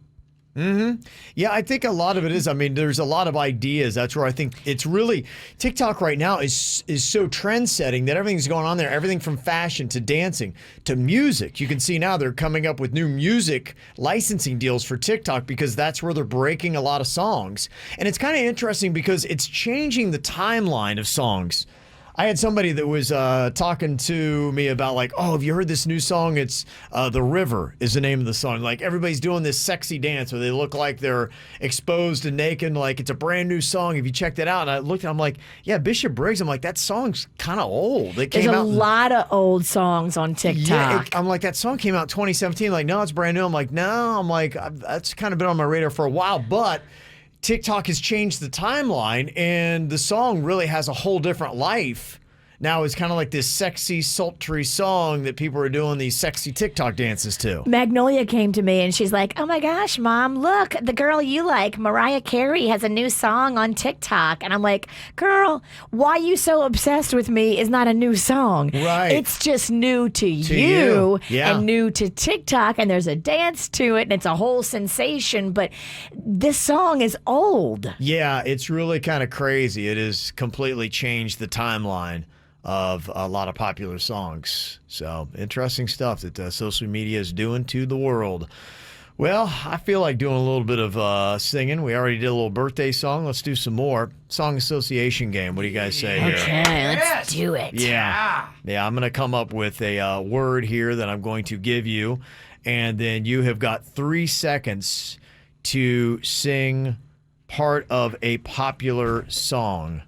Mm-hmm. Yeah, I think a lot of it is. I mean, there's a lot of ideas. That's where I think it's really TikTok right now is so trend-setting that everything's going on there. Everything from fashion to dancing to music. You can see now they're coming up with new music licensing deals for TikTok because that's where they're breaking a lot of songs. And it's kind of interesting because it's changing the timeline of songs. I had somebody that was talking to me about like, oh, have you heard this new song? It's The River is the name of the song. Like everybody's doing this sexy dance where they look like they're exposed and naked. Like it's a brand new song. Have you checked it out? And I looked, I'm like, yeah, Bishop Briggs. I'm like, that song's kind of old. It There's came a out lot of old songs on TikTok. Yeah, I'm like, that song came out in 2017. Like, no, it's brand new. I'm like, no. I'm like, that's kind of been on my radar for a while, but TikTok has changed the timeline, and the song really has a whole different life. Now it's kind of like this sexy, sultry song that people are doing these sexy TikTok dances to. Magnolia came to me and she's like, oh my gosh, Mom, look, the girl you like, Mariah Carey, has a new song on TikTok. And I'm like, girl, why you so obsessed with me is not a new song. Right. It's just new to you. Yeah. And new to TikTok. And there's a dance to it and it's a whole sensation. But this song is old. Yeah, it's really kind of crazy. It has completely changed the timeline of a lot of popular songs. So interesting stuff that social media is doing to the world. Well, I feel like doing a little bit of singing. We already did a little birthday song. Let's do some more. Song association game. What do you guys say here? Okay, let's do it. Yeah, I'm going to come up with a word here that I'm going to give you, and then you have got 3 seconds to sing part of a popular song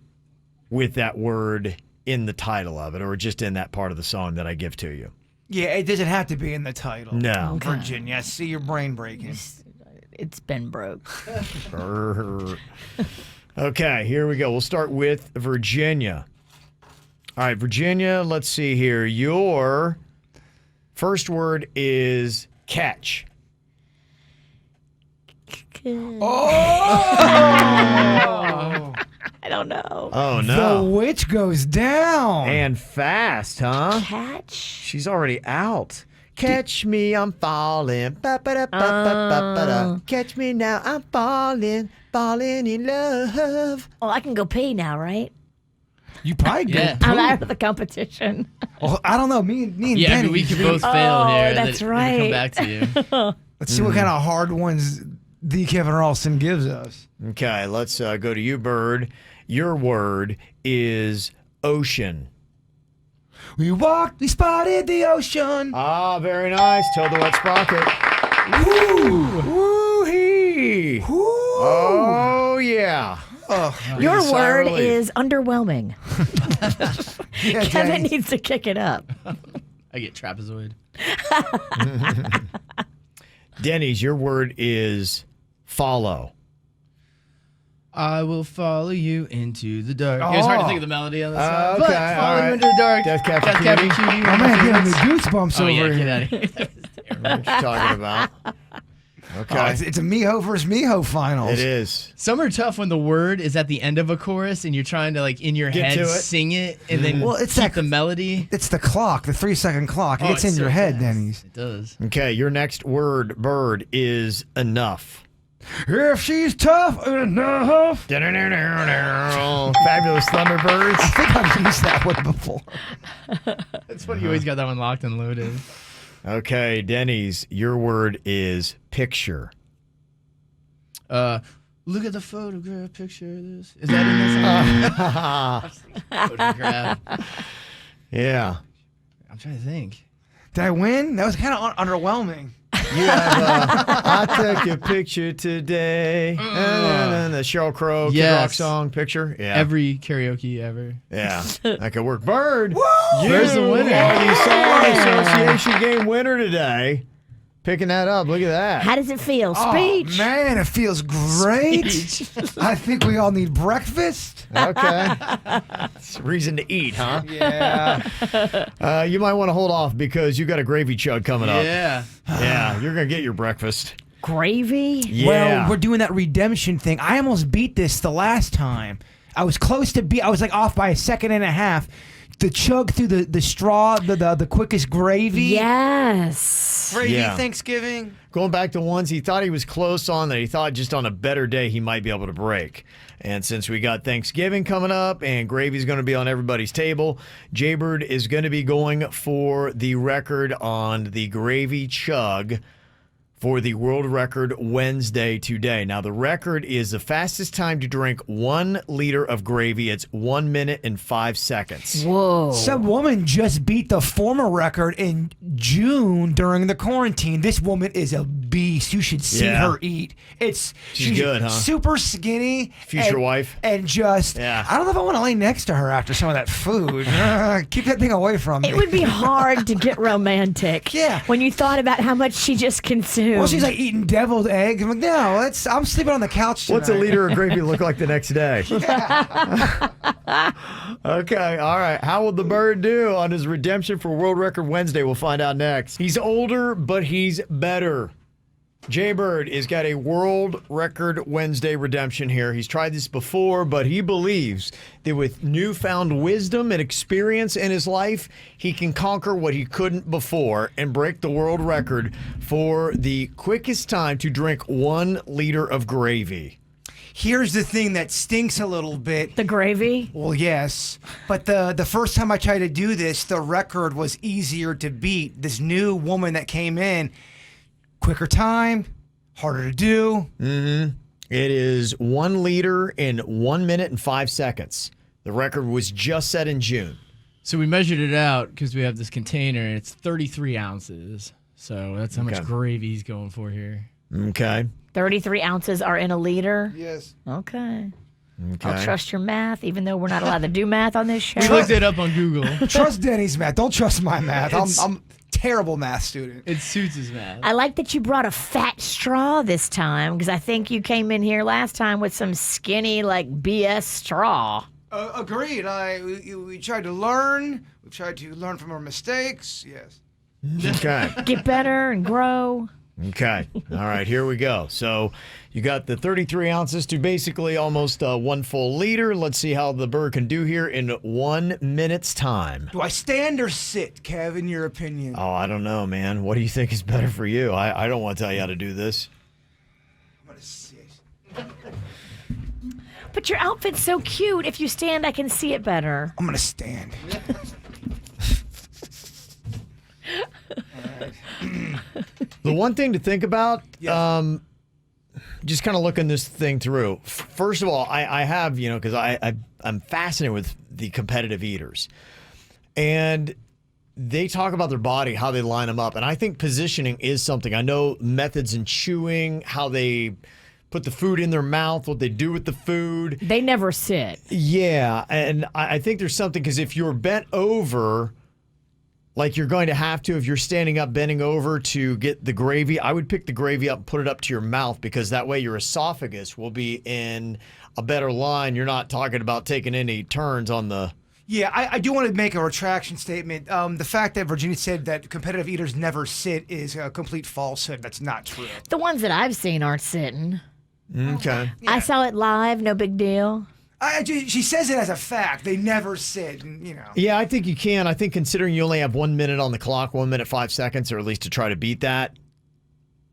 with that word in the title of it, or just in that part of the song that I give to you. Yeah, it doesn't have to be in the title. No. Okay. Virginia, I see your brain breaking. It's been broke. Okay, here we go. We'll start with Virginia. All right, Virginia, let's see here. Your first word is catch. Oh! I don't know. Oh, no. The witch goes down. And fast, huh? Catch? She's already out. Catch me, I'm falling. Ba-ba-da-ba-ba-ba-ba-da. Catch me now, I'm falling in love. Well, I can go pee now, right? You probably go. I'm out of the competition. Well, I don't know. Me and Yeah, Denny. we could both fail here. and that's then right. Come back to you. Let's see what kind of hard ones D. Kevin Ralston gives us. Okay, let's go to you, Bird. Your word is ocean. We walked, we spotted the ocean. Ah, very nice. Toad the Wet Sprocket. Woo! Woo-hee. Woo! Oh, yeah. Your Sigh of word relief. is underwhelming. Yeah, Kevin Denny. needs to kick it up. I get trapezoid. Denny's, your word is follow. I will follow you into the dark. It was hard to think of the melody on this song. Okay, But all follow you right. into the dark. Death Cab for Death Cab for Cutie. Cutie. Oh man, giving me goosebumps Oh over yeah, here. get out of here. What you talking about? Okay. Oh, it's a Miho versus Miho finals. It is. Some are tough when the word is at the end of a chorus and you're trying to like in your Get head to it. sing it and then Well, it's keep that- the melody. It's the clock, the 3-second clock. It gets in it's your so head, fast. Denny's. It does. Okay, your next word, Bird, is enough. If she's tough enough. Fabulous Thunderbirds. I think I've used that one before. That's funny. You always got that one locked and loaded. Okay, Denny's, your word is picture. Look at the photograph picture of this. Is that in this song? Photograph. Yeah. I'm trying to think. Did I win? That was kind of underwhelming. You have I Took Your Picture Today. And the Sheryl Crow Kid Rock song picture. Yeah. Every karaoke ever. Yeah. That could work. Bird, Where's the winner? are the Song Association game winner today. Picking that up. Look at that. How does it feel? Speech. Oh, man, it feels great. I think we all need breakfast. Okay. It's a reason to eat, huh? Yeah. You might want to hold off because you got a gravy chug coming up. Yeah. Yeah, you're going to get your breakfast. Gravy? Yeah. Well, we're doing that redemption thing. I almost beat this the last time. I was close to I was like off by a second and a half. The chug through the straw, the quickest gravy. Yes. Gravy Thanksgiving. Going back to ones he thought he was close on that he thought just on a better day he might be able to break. And since we got Thanksgiving coming up and gravy's going to be on everybody's table, Jaybird is going to be going for the record on the gravy chug for the world record Wednesday today. Now, the record is the fastest time to drink 1 liter of gravy. It's 1 minute and 5 seconds. Whoa. Some woman just beat the former record in June during the quarantine. This woman is a beast. You should see her eat. She's good, huh? Super skinny. Future wife. And just, I don't know if I want to lay next to her after some of that food. Keep that thing away from me. It would be hard to get romantic. Yeah. When you thought about how much she just consumed. Well, she's like eating deviled eggs. I'm like, no, I'm sleeping on the couch tonight. What's a liter of gravy look like the next day? Okay, all right. How will the bird do on his redemption for World Record Wednesday? We'll find out next. He's older, but he's better. Jaybird has got a World Record Wednesday redemption here. He's tried this before, but he believes that with newfound wisdom and experience in his life, he can conquer what he couldn't before and break the world record for the quickest time to drink 1 liter of gravy. Here's the thing that stinks a little bit. The gravy? Well, yes. But the first time I tried to do this, the record was easier to beat. This new woman that came in, quicker time, harder to do. Mm-hmm. It is 1 liter in 1 minute and 5 seconds. The record was just set in June. So we measured it out because we have this container, and it's 33 ounces. So that's how much gravy he's going for here. Okay. 33 ounces are in a liter? Yes. Okay. I'll trust your math, even though we're not allowed to do math on this show. We looked it up on Google. Trust Denny's math. Don't trust my math. I'm terrible math student. It suits his math. I like that you brought a fat straw this time because I think you came in here last time with some skinny, like, BS straw. Agreed. We tried to learn. We tried to learn from our mistakes. Yes. Okay. Get better and grow. Okay. All right, here we go. So you got the 33 ounces to basically almost 1 full liter. Let's see how the bird can do here in 1 minute's time. Do I stand or sit, Kev, in your opinion? Oh, I don't know, man. What do you think is better for you? I don't want to tell you how to do this. I'm going to sit. But your outfit's so cute. If you stand, I can see it better. I'm going to stand. The one thing to think about, just kind of looking this thing through. First of all, I have, because I'm fascinated with the competitive eaters. And they talk about their body, how they line them up. And I think positioning is something. I know methods in chewing, how they put the food in their mouth, what they do with the food. They never sit. Yeah, and I think there's something, because if you're bent over, like you're going to have to, if you're standing up, bending over to get the gravy, I would pick the gravy up and put it up to your mouth, because that way your esophagus will be in a better line. You're not talking about taking any turns on the... Yeah, I do want to make a retraction statement. The fact that Virginia said that competitive eaters never sit is a complete falsehood. That's not true. The ones that I've seen aren't sitting. Okay. I saw it live, no big deal. She says it as a fact. They never sit, Yeah, I think you can. I think considering you only have 1 minute on the clock, 1 minute, 5 seconds, or at least to try to beat that,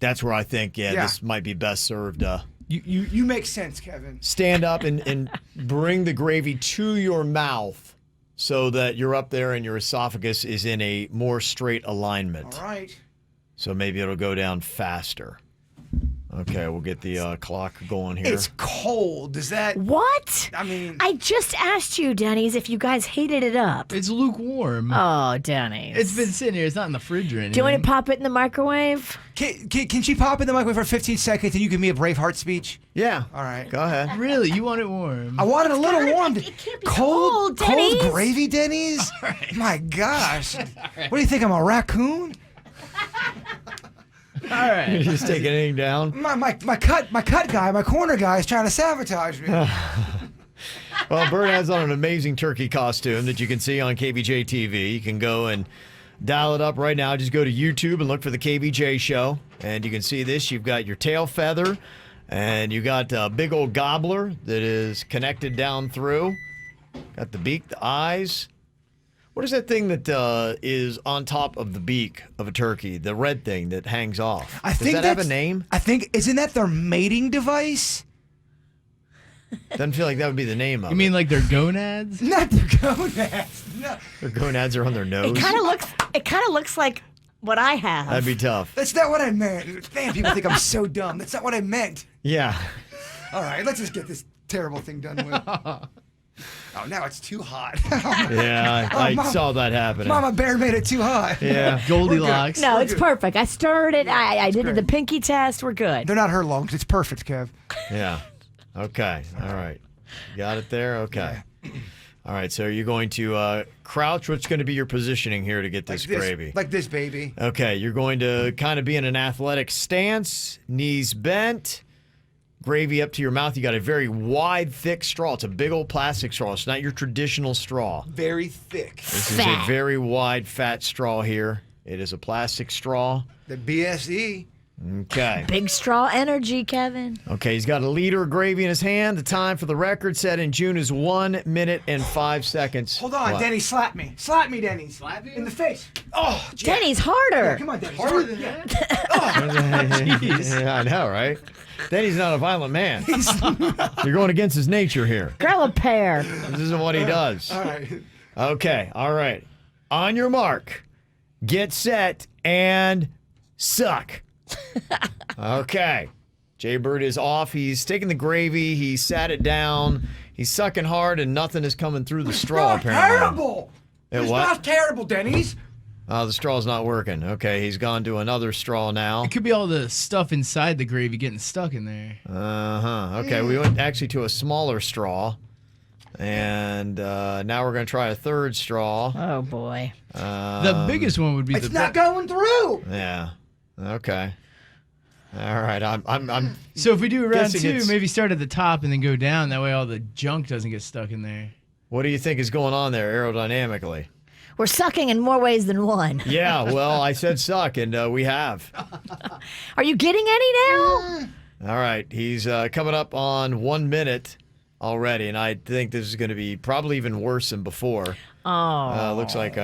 that's where I think, this might be best served. You make sense, Kevin. Stand up and bring the gravy to your mouth so that you're up there and your esophagus is in a more straight alignment. All right. So maybe it'll go down faster. Okay, we'll get the clock going here. It's cold. Does that... What? I mean... I just asked you, Denny's, if you guys heated it up. It's lukewarm. Oh, Denny's. It's been sitting here. It's not in the fridge or anything. Do you want to pop it in the microwave? Can she pop in the microwave for 15 seconds and you give me a Braveheart speech? Yeah. All right. Go ahead. Really? You want it warm? I want it a little warm. It can't be Cold Denny's. gravy, Denny's? right. My gosh. What do you think, I'm a raccoon? All right. You're just taking anything down? My cut guy, my corner guy is trying to sabotage me. Well, Bert has on an amazing turkey costume that you can see on KVJ TV. You can go and dial it up right now. Just go to YouTube and look for the KVJ show. And you can see this. You've got your tail feather. And you got a big old gobbler that is connected down through. Got the beak, the eyes. What is that thing that is on top of the beak of a turkey? The red thing that hangs off. Does that have a name? I think, isn't that their mating device? Doesn't feel like that would be the name of it. You mean like their gonads? Not their gonads. No. Their gonads are on their nose? It kind of looks like what I have. That'd be tough. That's not what I meant. Damn, people think I'm so dumb. That's not what I meant. Yeah. All right, let's just get this terrible thing done with. Oh, now it's too hot. Yeah, I saw that happening. Mama Bear made it too hot. Yeah. Goldilocks. No, it's perfect. I stirred it. I did the pinky test. We're good. They're not her lungs. It's perfect, Kev. Yeah. Okay. All right. Got it there? Okay. All right. So you're going to crouch. What's going to be your positioning here to get this gravy? Like this, baby. Okay. You're going to kind of be in an athletic stance, knees bent, gravy up to your mouth. You got a very wide, thick straw. It's a big old plastic straw. It's not your traditional straw. Very thick. This is a very wide, fat straw here. It is a plastic straw. The BSE. Okay. Big straw energy, Kevin. Okay, he's got a liter of gravy in his hand. The time for the record set in June is 1 minute and 5 seconds. Hold on, What? Denny, slap me. Slap me, Denny. Slap you? In the face. Oh, Jack. Denny's harder. Yeah, come on, Denny. Harder than that. Yeah, I know, right? Then he's not a violent man. You're going against his nature here. Grab a pear. This isn't what he does. All right. Okay, all right. On your mark, get set, and suck. Okay. Jay Bird is off. He's taking the gravy. He sat it down. He's sucking hard, and nothing is coming through the straw, apparently. Terrible. What? Not terrible, Denny's. Oh, the straw's not working. Okay, he's gone to another straw now. It could be all the stuff inside the gravy getting stuck in there. Uh-huh. Okay, we went actually to a smaller straw. And now we're going to try a third straw. Oh, boy. The biggest one would be It's not going through. Yeah. Okay. All right. I'm So if we do round guessing two, it's- maybe start at the top and then go down. That way all the junk doesn't get stuck in there. What do you think is going on there aerodynamically? We're sucking in more ways than one. Yeah, well, I said suck, and we have. Are you getting any now? All right. He's coming up on 1 minute already, and I think this is going to be probably even worse than before. Oh. Looks like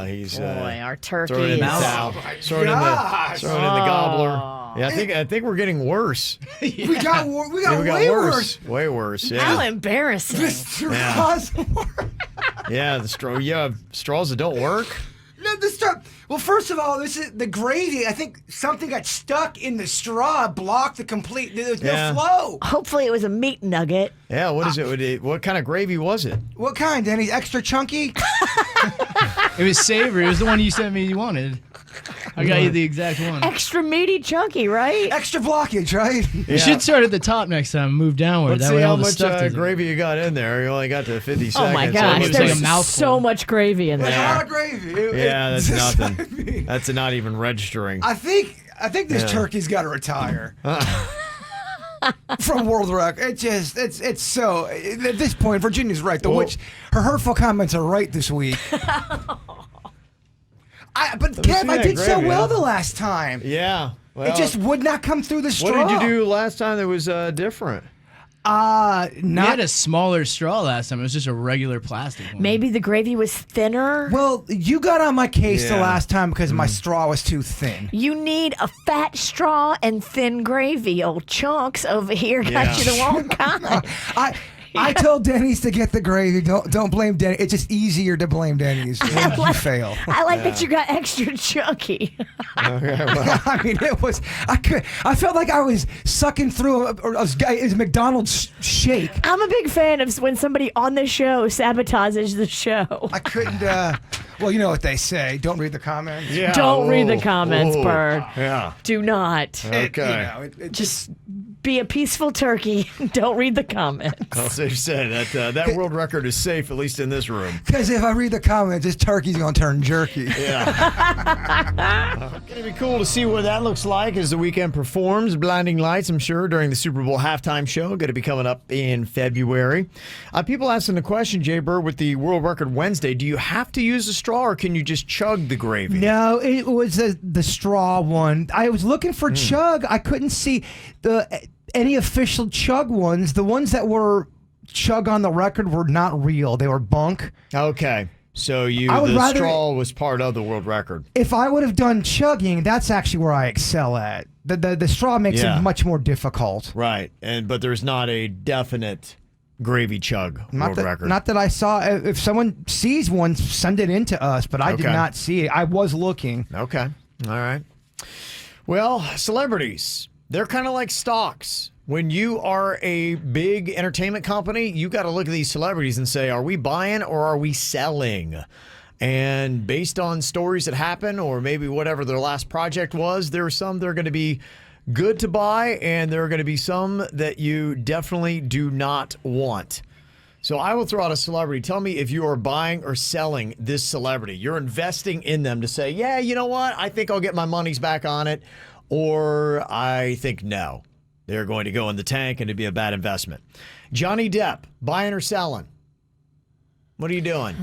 he's Boy, our turkey throwing in the is- towel, throwing in the gobbler. Yeah, I think we're getting worse. We got way worse. Way worse. Yeah. How embarrassing. Yeah, the straw. Yeah, straws that don't work. No, the straw. Well, first of all, this is the gravy. I think something got stuck in the straw, blocked the complete. There's no flow. Hopefully, it was a meat nugget. Yeah, what is it? What kind of gravy was it? What kind, Denny? Extra chunky? It was savory. It was the one you sent me you wanted. I got you the exact one. Extra meaty chunky, right? Extra blockage, right? We should start at the top next time and move downward. Let's that see way how all the much stuff doesn't- gravy you got in there. You only got to 50 seconds. Oh my so it gosh, looks there's like- so much gravy in There's a there. lot of gravy. Yeah, that's Just- nothing. That's not even registering. I think this turkey's got to retire. From World Rock. It's so, at this point, Virginia's right. Her hurtful comments are right this week. But Kev, I did so well the last time. Yeah. Well, It just would not come through the straw. What did you do last time that was different? We had a smaller straw last time. It was just a regular plastic one. Maybe the gravy was thinner. Well, you got on my case the Yeah. last time because my straw was too thin. You need a fat straw and thin gravy. Old chunks over here got Yeah. you the wrong kind. I told Denny's to get the gravy. Don't blame Denny. It's just easier to blame Denny's when you fail. I like that you got extra chunky. Okay, well. I mean, it was. I felt like I was sucking through a McDonald's shake. I'm a big fan of when somebody on the show sabotages the show. I couldn't. Well, you know what they say. Don't read the comments. Yeah. Don't read the comments, Bird. Yeah. Do not. Okay. Just be a peaceful turkey. Don't read the comments. I'll say that world record is safe, at least in this room. Because if I read the comments, this turkey's going to turn jerky. Yeah. It's going to be cool to see what that looks like as the weekend performs. Blinding lights, I'm sure, during the Super Bowl halftime show. Going to be coming up in February. People asking the question, Jay Bird, with the World Record Wednesday, do you have to use a straw or can you just chug the gravy? No, it was the straw one. I was looking for chug. I couldn't see any official chug ones. The ones that were chug on the record were not real. They were bunk. Okay. So straw was part of the world record. If I would have done chugging, that's actually where I excel at. The straw makes it much more difficult. Right. But there's not a definite gravy chug world record. Not that I saw. If someone sees one, send it in to us, but I did not see it. I was looking. Okay. All right. Well, celebrities, they're kind of like stocks. When you are a big entertainment company, you got to look at these celebrities and say, are we buying or are we selling? And based on stories that happen or maybe whatever their last project was, there are some that are going to be good to buy and there are going to be some that you definitely do not want. So I will throw out a celebrity. Tell me if you are buying or selling this celebrity. You're investing in them to say, yeah, you know what? I think I'll get my money's back on it. Or I think no. They're going to go in the tank and it'd be a bad investment. Johnny Depp, buying or selling? What are you doing?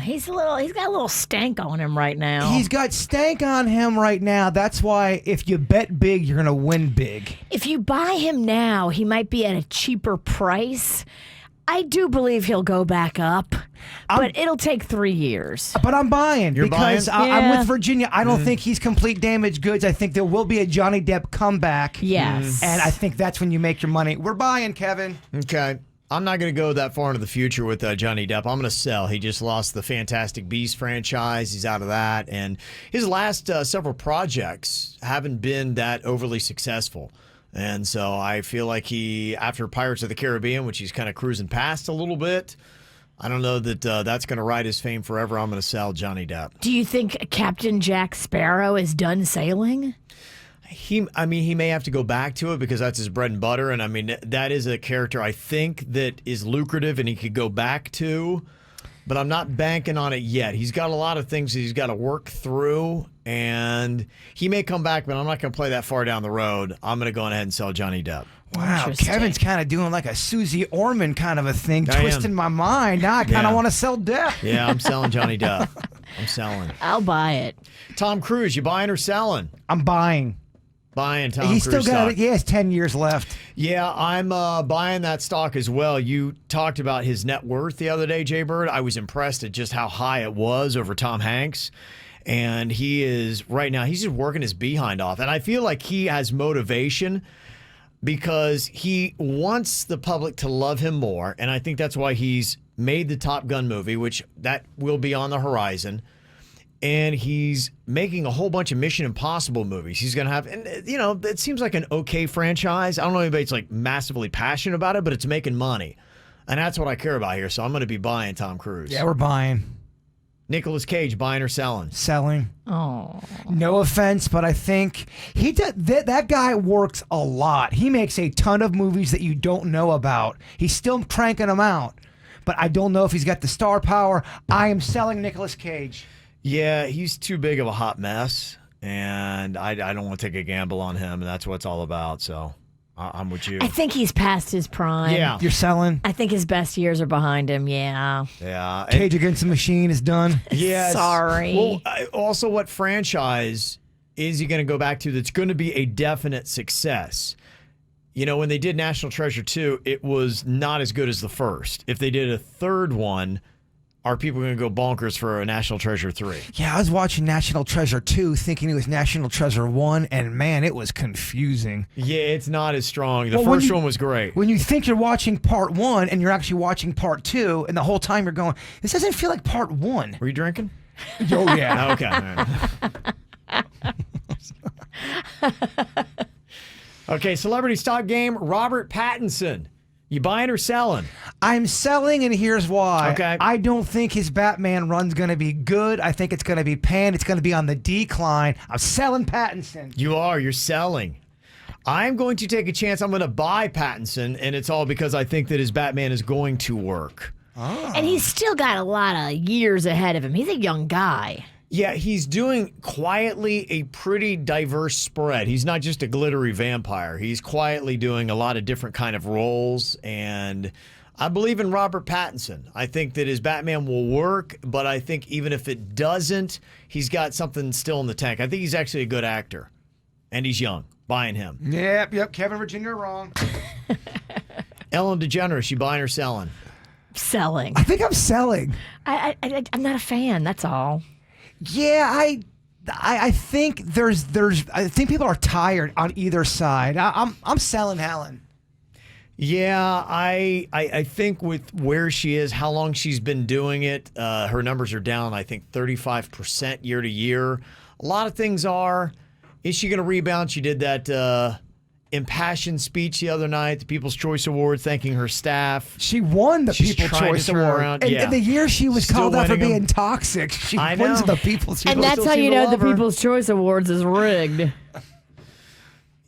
He's got a little stank on him right now. He's got stank on him right now. That's why if you bet big, you're going to win big. If you buy him now, he might be at a cheaper price. I do believe he'll go back up, but it'll take 3 years. But I'm buying because buying? I'm with Virginia. I don't think he's complete damaged goods. I think there will be a Johnny Depp comeback. Yes. And I think that's when you make your money. We're buying, Kevin. Okay. I'm not going to go that far into the future with Johnny Depp. I'm going to sell. He just lost the Fantastic Beasts franchise. He's out of that. And his last several projects haven't been that overly successful. And so I feel like after Pirates of the Caribbean, which he's kind of cruising past a little bit, I don't know that that's going to ride his fame forever. I'm going to sell Johnny Depp. Do you think Captain Jack Sparrow is done sailing? He may have to go back to it because that's his bread and butter. And I mean, that is a character I think that is lucrative and he could go back to, but I'm not banking on it yet. He's got a lot of things that he's got to work through and he may come back, but I'm not going to play that far down the road. I'm going to go ahead and sell Johnny Depp. Wow, Kevin's kind of doing like a Susie Orman kind of a thing, twisting my mind. Now I kind of want to sell Depp. Yeah, I'm selling Johnny Depp. I'm selling. I'll buy it. Tom Cruise, you buying or selling? I'm buying. Buying Tom He's Cruise still got stock. He has 10 years left. Yeah, I'm buying that stock as well. You talked about his net worth the other day, Jay Bird. I was impressed at just how high it was over Tom Hanks. And he is, right now, he's just working his behind off. And I feel like he has motivation because he wants the public to love him more. And I think that's why he's made the Top Gun movie, which that will be on the horizon. And he's making a whole bunch of Mission Impossible movies. He's going to have, and you know, it seems like an okay franchise. I don't know if anybody's like massively passionate about it, but it's making money. And that's what I care about here. So I'm going to be buying Tom Cruise. Yeah, we're buying. Nicolas Cage, buying or selling? Selling. Oh. No offense, but I think that guy works a lot. He makes a ton of movies that you don't know about. He's still cranking them out. But I don't know if he's got the star power. I am selling Nicolas Cage. Yeah, he's too big of a hot mess, and I don't want to take a gamble on him, and that's what it's all about, so I'm with you. I think he's past his prime. Yeah. You're selling? I think his best years are behind him, yeah. Yeah. Cage Against the Machine is done? Yes. Sorry. Well, also, what franchise is he going to go back to that's going to be a definite success? You know, when they did National Treasure 2, it was not as good as the first. If they did a third one, are people going to go bonkers for a National Treasure 3? Yeah, I was watching National Treasure 2 thinking it was National Treasure 1, and man, it was confusing. Yeah, it's not as strong. The first one was great. When you think you're watching part 1 and you're actually watching part 2, and the whole time you're going, this doesn't feel like part 1. Were you drinking? Oh, yeah. Okay. Okay, celebrity stock game, Robert Pattinson. You buying or selling? I'm selling, and here's why. Okay. I don't think his Batman run's going to be good. I think it's going to be panned. It's going to be on the decline. I'm selling Pattinson. You're selling. I'm going to take a chance. I'm going to buy Pattinson, and it's all because I think that his Batman is going to work. Oh. And he's still got a lot of years ahead of him. He's a young guy. Yeah, he's doing quietly a pretty diverse spread. He's not just a glittery vampire. He's quietly doing a lot of different kind of roles, and I believe in Robert Pattinson. I think that his Batman will work, but I think even if it doesn't, he's got something still in the tank. I think he's actually a good actor, and he's young. Buying him. Yep. Kevin Virginia wrong. Ellen DeGeneres, you buying or selling? Selling. I think I'm selling. I'm not a fan, that's all. Yeah, I think I think people are tired on either side. I'm selling Helen. Yeah, I think with where she is, how long she's been doing it, her numbers are down, I think, 35% year to year. A lot of things are. Is she going to rebound? She did that impassioned speech the other night, the People's Choice Award, thanking her staff. She won the People's Choice Award. And the year she was called out for being toxic, she wins the People's Choice Award. And that's how you know the People's Choice Awards is rigged.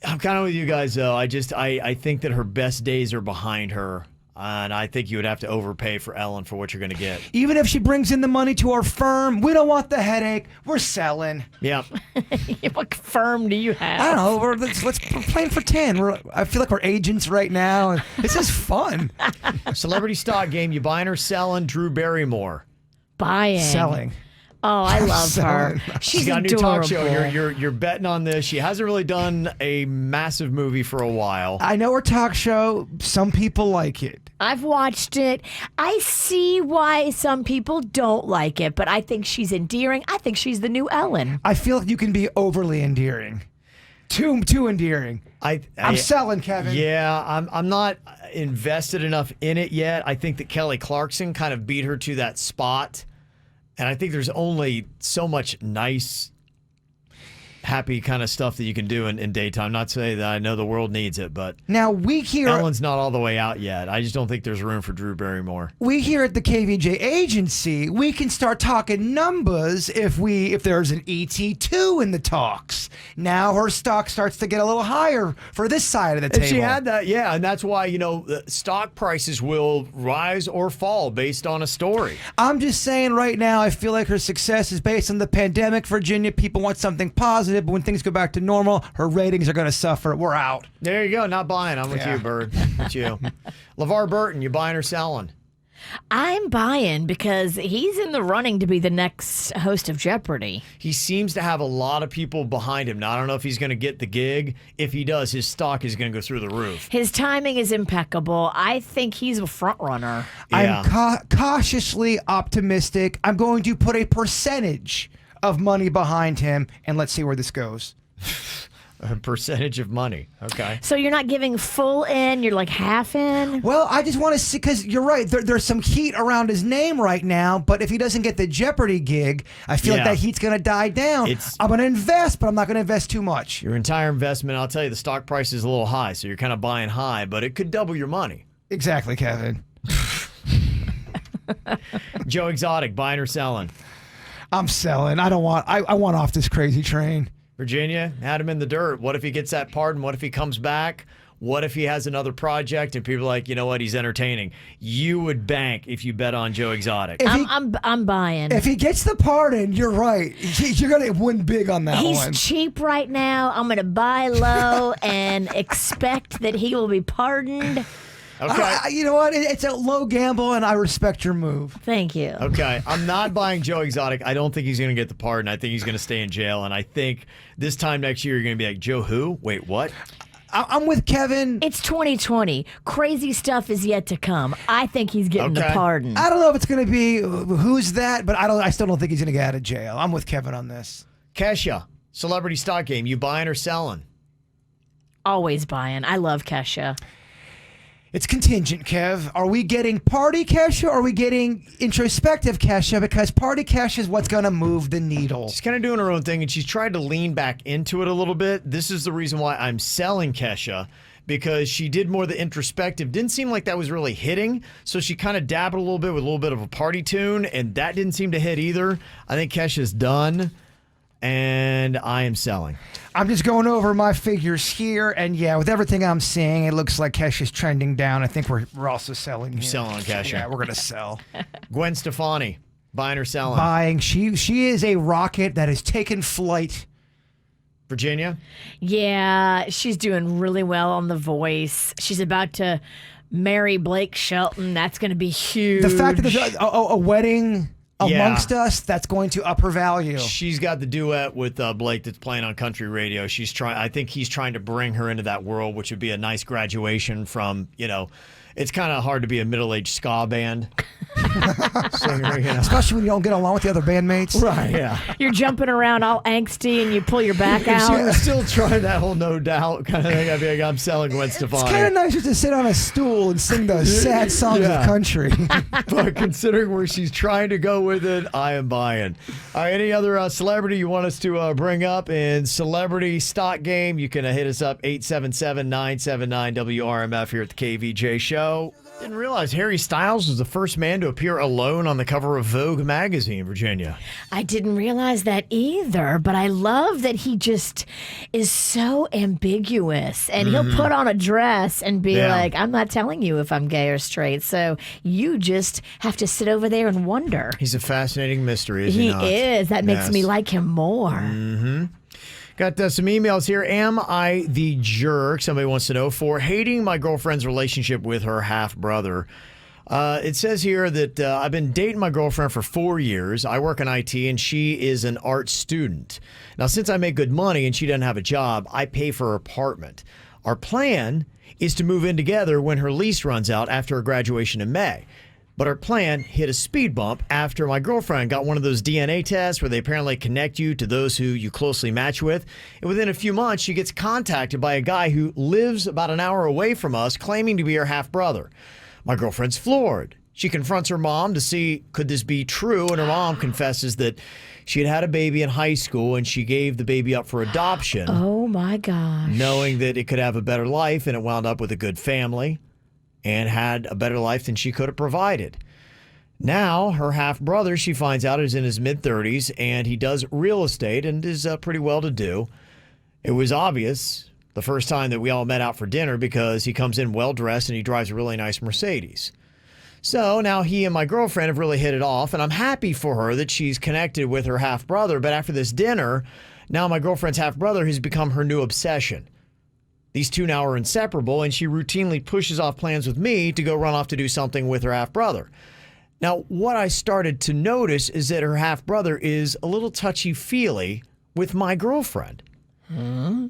I'm kind of with you guys, though. I think that her best days are behind her. And I think you would have to overpay for Ellen for what you're going to get. Even if she brings in the money to our firm, we don't want the headache. We're selling. Yeah. What firm do you have? I don't know. We're playing for 10. I feel like we're agents right now. And it's just fun. Celebrity stock game. You buying or selling? Drew Barrymore. Buying. Selling. Oh, I love her. She's got a new adorable. talk show. You're betting on this. She hasn't really done a massive movie for a while. I know her talk show. Some people like it. I've watched it. I see why some people don't like it, but I think she's endearing. I think she's the new Ellen. I feel like you can be overly endearing. Too endearing. I'm selling, Kevin. Yeah, I'm not invested enough in it yet. I think that Kelly Clarkson kind of beat her to that spot. And I think there's only so much nice, happy kind of stuff that you can do in daytime. Not to say that I know the world needs it, but now we hear Ellen's not all the way out yet. I just don't think there's room for Drew Barrymore. We here at the KVJ agency, we can start talking numbers if there's an ET2 in the talks. Now her stock starts to get a little higher for this side of the table. If she had that, yeah, and that's why, stock prices will rise or fall based on a story. I'm just saying right now, I feel like her success is based on the pandemic. Virginia, people want something positive, but when things go back to normal, her ratings are going to suffer. We're out. There you go. Not buying. I'm with you, Bird. With you. LeVar Burton, you buying or selling? I'm buying because he's in the running to be the next host of Jeopardy. He seems to have a lot of people behind him. Now, I don't know if he's going to get the gig. If he does, his stock is going to go through the roof. His timing is impeccable. I think he's a front runner. Yeah. I'm cautiously optimistic. I'm going to put a percentage of money behind him, and let's see where this goes. A percentage of money. Okay. So you're not giving full in, you're like half in? Well, I just want to see, because you're right, there's some heat around his name right now, but if he doesn't get the Jeopardy gig, I feel like that heat's going to die down. I'm going to invest, but I'm not going to invest too much. Your entire investment, I'll tell you, the stock price is a little high, so you're kind of buying high, but it could double your money. Exactly, Kevin. Joe Exotic, buying or selling? I'm selling. I want off this crazy train. Virginia, had him in the dirt. What if he gets that pardon? What if he comes back? What if he has another project and people are like, you know what, he's entertaining? You would bank if you bet on Joe Exotic. I'm buying. If he gets the pardon, you're right. You're going to win big on that one. He's cheap right now. I'm going to buy low and expect that he will be pardoned. Okay. You know what? It's a low gamble, and I respect your move. Thank you. Okay. I'm not buying Joe Exotic. I don't think he's going to get the pardon. I think he's going to stay in jail. And I think this time next year, you're going to be like, Joe who? Wait, what? I'm with Kevin. It's 2020. Crazy stuff is yet to come. I think he's getting the pardon. I don't know if it's going to be who's that, but I still don't think he's going to get out of jail. I'm with Kevin on this. Kesha, celebrity stock game. You buying or selling? Always buying. I love Kesha. It's contingent, Kev. Are we getting party Kesha or are we getting introspective Kesha? Because party Kesha is what's going to move the needle. She's kind of doing her own thing, and she's tried to lean back into it a little bit. This is the reason why I'm selling Kesha, because she did more the introspective. Didn't seem like that was really hitting, so she kind of dabbled a little bit with a little bit of a party tune, and that didn't seem to hit either. I think Kesha's done, and I am selling. I'm just going over my figures here, and yeah, with everything I'm seeing, it looks like Kesha's trending down. I think we're also selling. You're selling on Kesha. Yeah, we're going to sell. Gwen Stefani, buying or selling? Buying. She is a rocket that has taken flight. Virginia? Yeah, she's doing really well on The Voice. She's about to marry Blake Shelton. That's going to be huge. The fact that there's a wedding amongst us, that's going to up her value. She's got the duet with Blake that's playing on country radio. I think he's trying to bring her into that world, which would be a nice graduation from, it's kind of hard to be a middle-aged ska band singer, especially when you don't get along with the other bandmates. Right, yeah. You're jumping around all angsty and you pull your back out. She's still trying that whole No Doubt kind of thing. I mean, I'm selling Gwen Stefani. It's kind of nice just to sit on a stool and sing those sad songs of country. But considering where she's trying to go with it, I am buying. All right, any other celebrity you want us to bring up in Celebrity Stock Game? You can hit us up 877-979-WRMF here at the KVJ Show. Didn't realize Harry Styles was the first man to appear alone on the cover of Vogue magazine, Virginia. I didn't realize that either, but I love that he just is so ambiguous. And he'll put on a dress and be like, I'm not telling you if I'm gay or straight. So you just have to sit over there and wonder. He's a fascinating mystery, is he not? He is. That makes me like him more. Mm-hmm. Got some emails here. Am I the jerk, somebody wants to know, for hating my girlfriend's relationship with her half-brother? It says here that I've been dating my girlfriend for 4 years. I work in IT, and she is an art student. Now, since I make good money and she doesn't have a job, I pay for her apartment. Our plan is to move in together when her lease runs out after her graduation in May. But our plan hit a speed bump after my girlfriend got one of those DNA tests where they apparently connect you to those who you closely match with. And within a few months, she gets contacted by a guy who lives about an hour away from us, claiming to be her half-brother. My girlfriend's floored. She confronts her mom to see, could this be true? And her mom confesses that she had had a baby in high school and she gave the baby up for adoption. Oh, my gosh. Knowing that it could have a better life, and it wound up with a good family and had a better life than she could have provided. Now, her half-brother, she finds out, is in his mid-30s, and he does real estate and is pretty well-to-do. It was obvious the first time that we all met out for dinner because he comes in well-dressed and he drives a really nice Mercedes. So now he and my girlfriend have really hit it off, and I'm happy for her that she's connected with her half-brother, but after this dinner, now my girlfriend's half-brother has become her new obsession. These two now are inseparable, and she routinely pushes off plans with me to go run off to do something with her half-brother. Now, what I started to notice is that her half-brother is a little touchy-feely with my girlfriend.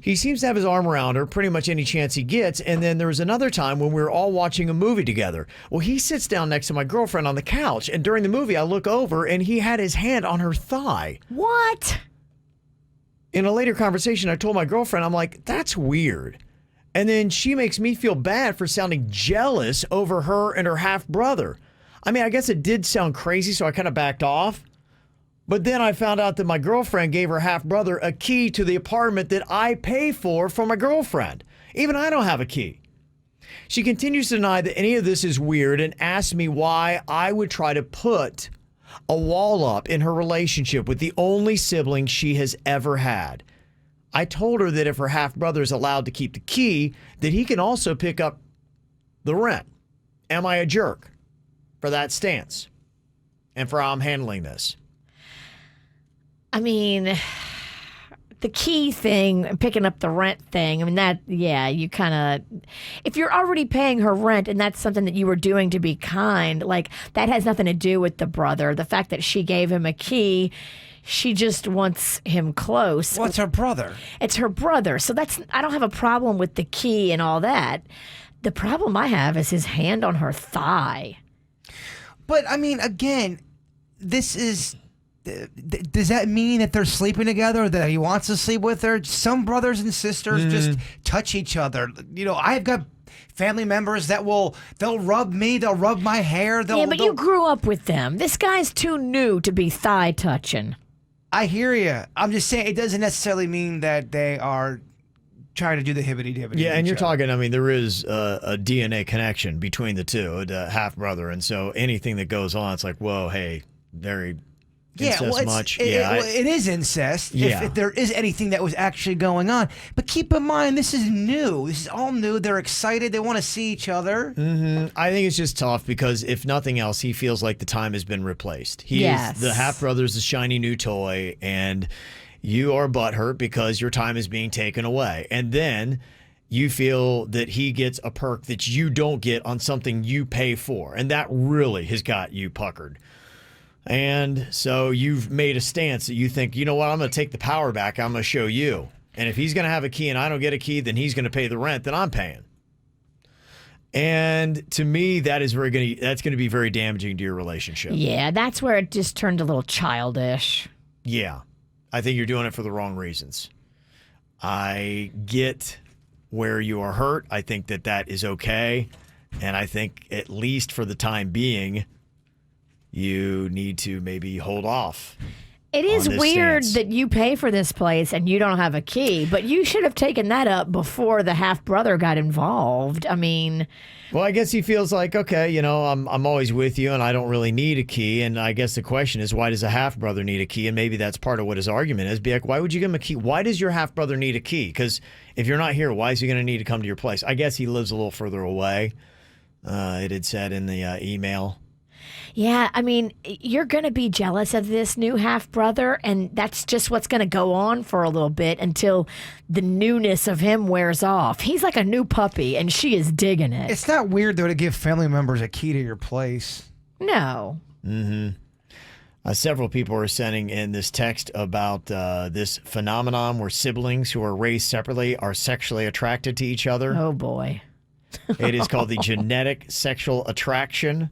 He seems to have his arm around her pretty much any chance he gets, and then there was another time when we were all watching a movie together. Well, he sits down next to my girlfriend on the couch, and during the movie, I look over, and he had his hand on her thigh. What? In a later conversation, I told my girlfriend, I'm like, that's weird. And then she makes me feel bad for sounding jealous over her and her half-brother. I mean, I guess it did sound crazy, so I kind of backed off. But then I found out that my girlfriend gave her half-brother a key to the apartment that I pay for my girlfriend. Even I don't have a key. She continues to deny that any of this is weird and asks me why I would try to put a wall up in her relationship with the only sibling she has ever had. I told her that if her half-brother is allowed to keep the key, that he can also pick up the rent. Am I a jerk for that stance and for how I'm handling this? I mean, the key thing, picking up the rent thing, I mean, that, yeah, you kind of, if you're already paying her rent and that's something that you were doing to be kind, like, that has nothing to do with the brother. The fact that she gave him a key, She just wants him close. Well, it's her brother. It's her brother. So I don't have a problem with the key and all that. The problem I have is his hand on her thigh. But, I mean, again, this is... Does that mean that they're sleeping together or that he wants to sleep with her? Some brothers and sisters just touch each other. You know, I've got family members that they'll rub me, they'll rub my hair. But you grew up with them. This guy's too new to be thigh touching. I hear you. I'm just saying it doesn't necessarily mean that they are trying to do the hibbity-dibbity. Yeah, and you're talking, I mean, there is a DNA connection between the two, the half-brother, and so anything that goes on, it's like, whoa, hey, very... It is incest if there is anything that was actually going on. But keep in mind, this is new. This is all new. They're excited. They want to see each other. I think it's just tough because if nothing else, he feels like the time has been replaced. The half-brother's a shiny new toy, and you are butthurt because your time is being taken away. And then you feel that he gets a perk that you don't get on something you pay for. And that really has got you puckered. And so you've made a stance that you think, you know what, I'm going to take the power back. I'm going to show you. And if he's going to have a key and I don't get a key, then he's going to pay the rent that I'm paying. And to me, that's going to be very damaging to your relationship. Yeah, that's where it just turned a little childish. Yeah. I think you're doing it for the wrong reasons. I get where you are hurt. I think that is okay. And I think at least for the time being, you need to maybe hold off. It is weird that you pay for this place and you don't have a key, but you should have taken that up before the half-brother got involved. I mean... Well, I guess he feels like, okay, you know, I'm always with you and I don't really need a key. And I guess the question is, why does a half-brother need a key? And maybe that's part of what his argument is. Be like, why would you give him a key? Why does your half-brother need a key? Because if you're not here, why is he going to need to come to your place? I guess he lives a little further away. It had said in the email. Yeah, I mean, you're going to be jealous of this new half-brother, and that's just what's going to go on for a little bit until the newness of him wears off. He's like a new puppy, and she is digging it. It's not weird, though, to give family members a key to your place. No. Several people are sending in this text about this phenomenon where siblings who are raised separately are sexually attracted to each other. Oh, boy. It is called the genetic sexual attraction.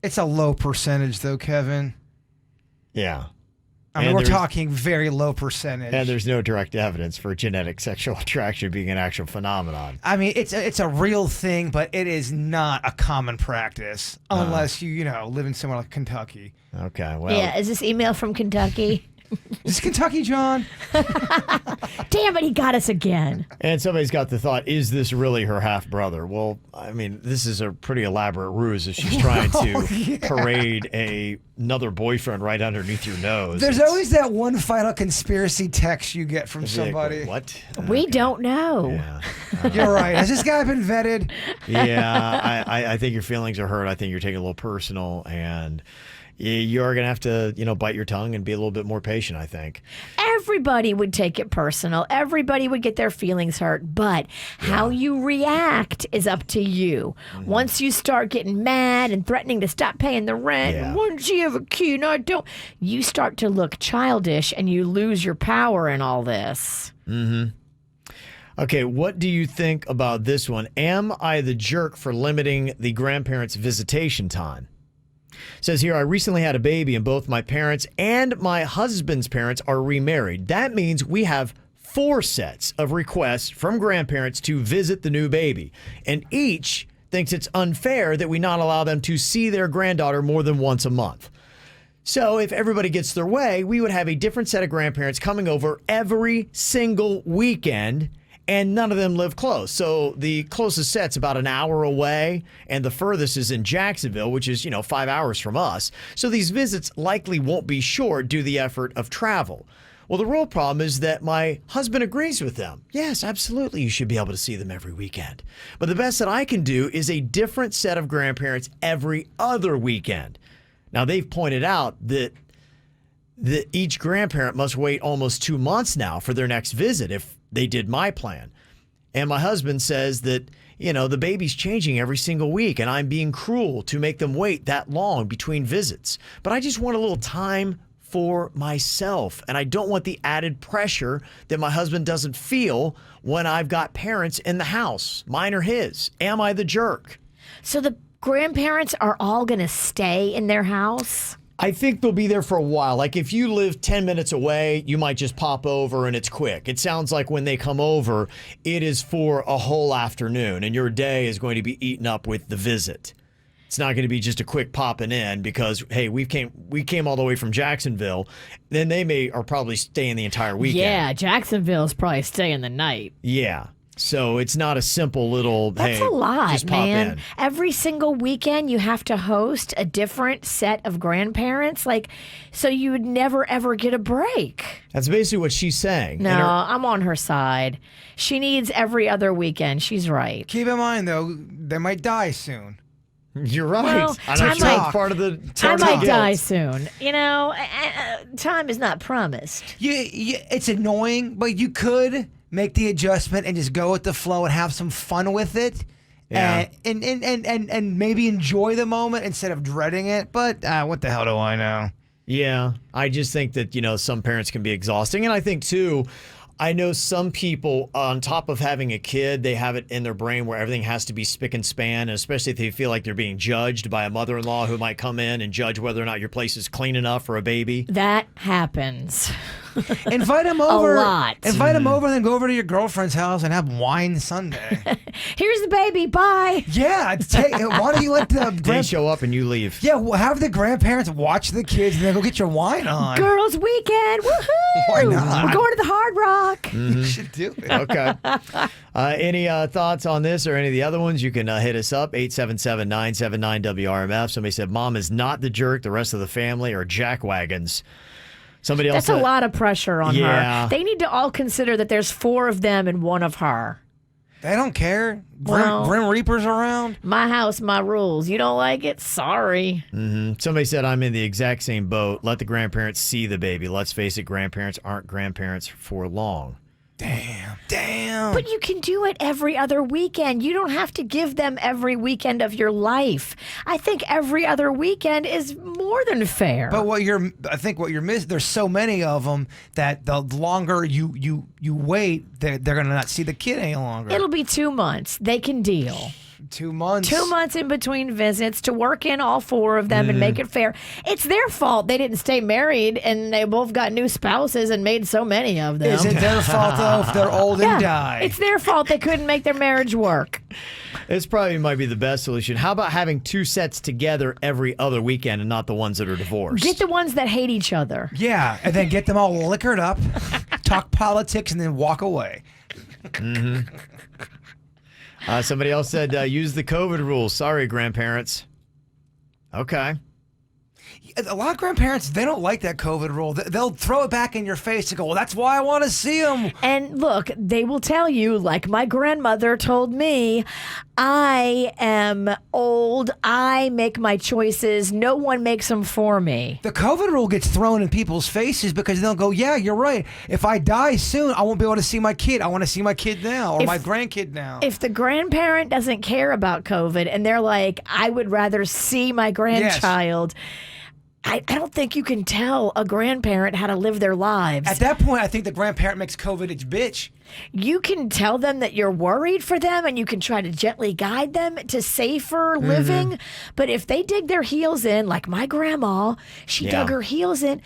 It's a low percentage, though, Kevin. Yeah. I mean, we're talking very low percentage. And there's no direct evidence for genetic sexual attraction being an actual phenomenon. I mean, it's a real thing, but it is not a common practice unless you live in somewhere like Kentucky. Okay, well. Yeah, is this email from Kentucky? Is this Kentucky, John? Damn it, he got us again. And somebody's got the thought, is this really her half-brother? Well, I mean, this is a pretty elaborate ruse if she's trying to parade another boyfriend right underneath your nose. There's always that one final conspiracy text you get from somebody. What? We don't know. Yeah. You're right. Has this guy been vetted? Yeah, I think your feelings are hurt. I think you're taking a little personal, and you're going to have to, bite your tongue and be a little bit more patient, I think. Everybody would take it personal. Everybody would get their feelings hurt. But how you react is up to you. Once you start getting mad and threatening to stop paying the rent, why don't you have a key? No, I don't. You start to look childish and you lose your power in all this. Okay, what do you think about this one? Am I the jerk for limiting the grandparents' visitation time? Says here, I recently had a baby and both my parents and my husband's parents are remarried. That means we have 4 sets of requests from grandparents to visit the new baby. And each thinks it's unfair that we not allow them to see their granddaughter more than once a month. So if everybody gets their way, we would have a different set of grandparents coming over every single weekend, and none of them live close. So the closest set's about an hour away, and the furthest is in Jacksonville, which is, 5 hours from us. So these visits likely won't be short due to the effort of travel. Well, the real problem is that my husband agrees with them. Yes, absolutely, you should be able to see them every weekend. But the best that I can do is a different set of grandparents every other weekend. Now, they've pointed out that each grandparent must wait almost 2 months now for their next visit if they did my plan. And my husband says that, the baby's changing every single week and I'm being cruel to make them wait that long between visits. But I just want a little time for myself. And I don't want the added pressure that my husband doesn't feel when I've got parents in the house. Mine or his. Am I the jerk? So the grandparents are all going to stay in their house? I think they'll be there for a while. Like if you live 10 minutes away, you might just pop over and it's quick. It sounds like when they come over, it is for a whole afternoon and your day is going to be eaten up with the visit. It's not going to be just a quick popping in because, hey, we came all the way from Jacksonville. Then they are probably staying the entire weekend. Yeah, Jacksonville's probably staying the night. Yeah. So it's not a simple little, That's hey, a lot, just pop man. in. Every single weekend you have to host a different set of grandparents. Like, so you would never, ever get a break. That's basically what she's saying. No, I'm on her side. She needs every other weekend. She's right. Keep in mind, though, they might die soon. You're right. Well, I might, part of the I might guilt. die soon. You know, time is not promised. It's annoying, but you could make the adjustment and just go with the flow and have some fun with it. Yeah. And maybe enjoy the moment instead of dreading it. But what the hell do I know? Yeah, I just think that, some parents can be exhausting. And I think, too, I know some people, on top of having a kid, they have it in their brain where everything has to be spick and span, and especially if they feel like they're being judged by a mother-in-law who might come in and judge whether or not your place is clean enough for a baby. That happens. Invite them over. A lot. Invite them over and then go over to your girlfriend's house and have wine Sunday. Here's the baby. Bye. Yeah. Why don't you let the They show up and you leave. Yeah, well, have the grandparents watch the kids and then go get your wine on. Girls' weekend. Woohoo. Why not? We're going to the Hard Rock. You should do it. Okay. Any thoughts on this or any of the other ones? You can hit us up, 877-979-WRMF. Somebody said, Mom is not the jerk. The rest of the family are jackwagons. Somebody else That's said, a lot of pressure on Yeah. her. They need to all consider that there's 4 of them and 1 of her. They don't care. Well, Grim Reaper's around. My house, my rules. You don't like it? Sorry. Somebody said, I'm in the exact same boat. Let the grandparents see the baby. Let's face it, grandparents aren't grandparents for long. Damn. But you can do it every other weekend. You don't have to give them every weekend of your life. I think every other weekend is more than fair. But I think what you're missing, there's so many of them that the longer you wait, they're going to not see the kid any longer. It'll be 2 months. They can deal. 2 months. 2 months in between visits to work in all 4 of them and make it fair. It's their fault they didn't stay married and they both got new spouses and made so many of them. Is it their fault, though, if they're old and die? It's their fault they couldn't make their marriage work. This probably might be the best solution. How about having 2 sets together every other weekend and not the ones that are divorced? Get the ones that hate each other. Yeah, and then get them all liquored up, talk politics, and then walk away. Somebody else said, use the COVID rules. Sorry, grandparents. Okay. A lot of grandparents, they don't like that COVID rule. They'll throw it back in your face and go, well, that's why I want to see them. And look, they will tell you, like my grandmother told me, I am old. I make my choices. No one makes them for me. The COVID rule gets thrown in people's faces because they'll go, yeah, you're right. If I die soon, I won't be able to see my kid. I want to see my kid now or my grandkid now. If the grandparent doesn't care about COVID and they're like, I would rather see my grandchild. Yes. I don't think you can tell a grandparent how to live their lives. At that point, I think the grandparent makes COVID its bitch. You can tell them that you're worried for them and you can try to gently guide them to safer living. But if they dig their heels in, like my grandma, she dug her heels in.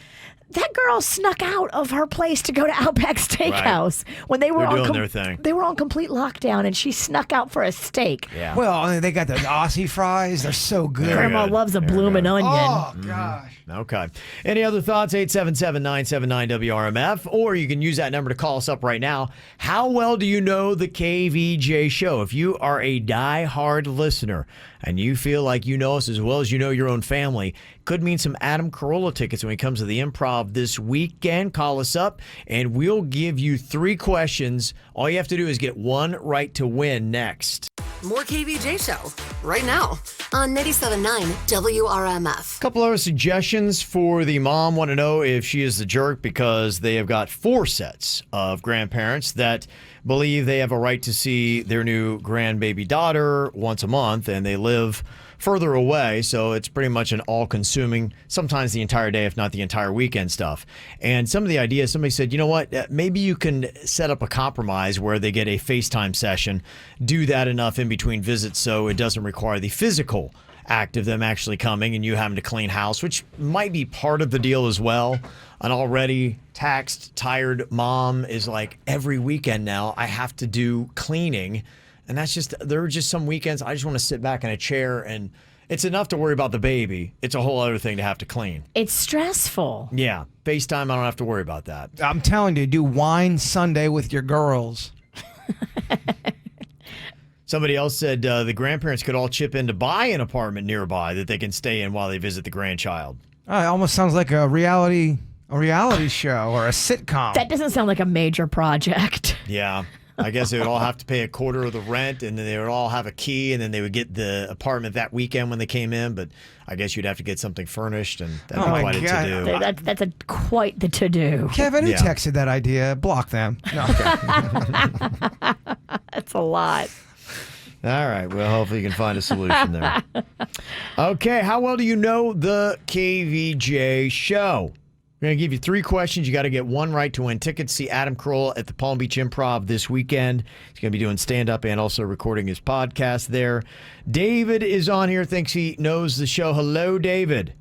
That girl snuck out of her place to go to Outback Steakhouse when they were doing their thing. They were on complete lockdown, and she snuck out for a steak. Yeah. Well, they got the Aussie fries. They're so good. Grandma loves a bloomin' onion. Oh, gosh. Okay. Any other thoughts? 877-979-WRMF, or you can use that number to call us up right now. How well do you know the KVJ show? If you are a die-hard listener and you feel like you know us as well as you know your own family, could mean some Adam Carolla tickets when it comes to the Improv this weekend. Call us up and we'll give you 3 questions. All you have to do is get 1 right to win next. More KVJ show right now on 97.9 WRMF. A couple other suggestions for the mom. Want to know if she is the jerk because they have got 4 sets of grandparents that believe they have a right to see their new grandbaby daughter once a month, and they live further away, so it's pretty much an all-consuming, sometimes the entire day, if not the entire weekend stuff. And some of the ideas, somebody said, you know what, maybe you can set up a compromise where they get a FaceTime session, do that enough in between visits so it doesn't require the physical act of them actually coming and you having to clean house, which might be part of the deal as well. An already taxed, tired mom is like, every weekend now I have to do cleaning. And there are just some weekends I just want to sit back in a chair, and it's enough to worry about the baby. It's a whole other thing to have to clean. It's stressful. Yeah. FaceTime, I don't have to worry about that. I'm telling you, do wine Sunday with your girls. Somebody else said the grandparents could all chip in to buy an apartment nearby that they can stay in while they visit the grandchild. It almost sounds like a reality show or a sitcom. That doesn't sound like a major project. Yeah. I guess they would all have to pay a quarter of the rent, and then they would all have a key, and then they would get the apartment that weekend when they came in. But I guess you'd have to get something furnished, and that'd be quite a to-do. That's quite the to-do. Kevin, who texted that idea? Block them. No. That's a lot. All right. Well, hopefully you can find a solution there. Okay. How well do you know the KVJ show? We're going to give you 3 questions. You got to get one right to win tickets to see Adam Carolla at the Palm Beach Improv this weekend. He's going to be doing stand-up and also recording his podcast there. David is on here, thinks he knows the show. Hello, David.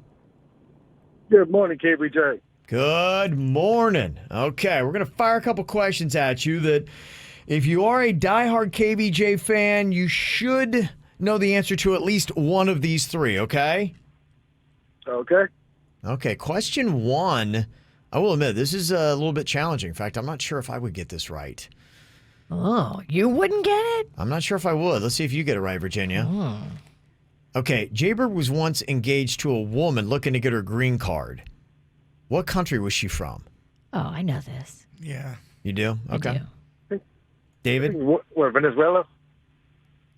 Good morning, KVJ. Good morning. Okay, we're going to fire a couple questions at you that if you are a diehard KVJ fan, you should know the answer to at least one of these 3, okay? Okay. Okay, question 1. I will admit, this is a little bit challenging. In fact, I'm not sure if I would get this right. Oh, you wouldn't get it? I'm not sure if I would. Let's see if you get it right, Virginia. Oh. Okay, Jaybird was once engaged to a woman looking to get her green card. What country was she from? Oh, I know this. Yeah. You do? Okay. I do. David? What, Venezuela?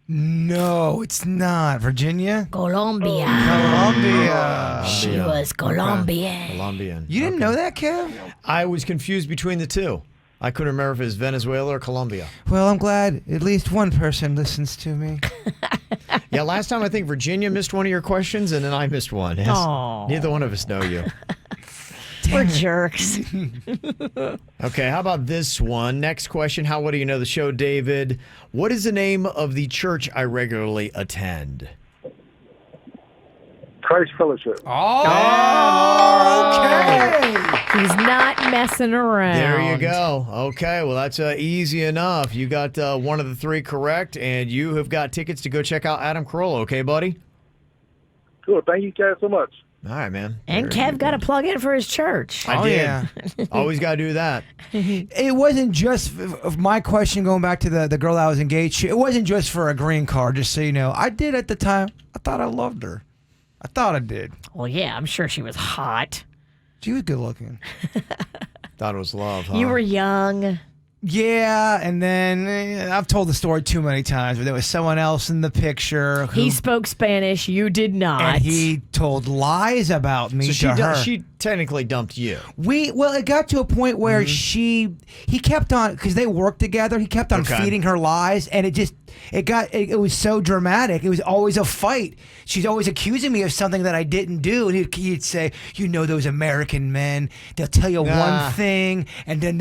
No, it's not. Virginia? Colombia. Colombia. She was Colombian. Okay. Colombian. You didn't know that, Kev? I was confused between the 2. I couldn't remember if it was Venezuela or Colombia. Well, I'm glad at least one person listens to me. Yeah, last time I think Virginia missed one of your questions, and then I missed one. Yes. Neither one of us know you. We're jerks. Okay, how about this one? Next question. How well do you know the show, David? What is the name of the church I regularly attend? Christ Fellowship. Oh, okay. He's not messing around. There you go. Okay, well, that's easy enough. You got one of the 3 correct, and you have got tickets to go check out Adam Carolla. Okay, buddy? Cool. Thank you guys so much. All right, man. And Kev got to plug in for his church. I did. Yeah. Always got to do that. It wasn't just of my question going back to the girl I was engaged to. It wasn't just for a green card, just so you know. I did at the time. I thought I loved her. I thought I did. Well, yeah, I'm sure she was hot. She was good looking. Thought it was love, huh? You were young. Yeah, and then I've told the story too many times, but there was someone else in the picture. He spoke Spanish. You did not. And he told lies about me So to her. she technically dumped you. Well, it got to a point where he kept on, because they worked together, he kept on feeding her lies, and it was so dramatic. It was always a fight. She's always accusing me of something that I didn't do, and he'd say, you know those American men, they'll tell you one thing, and then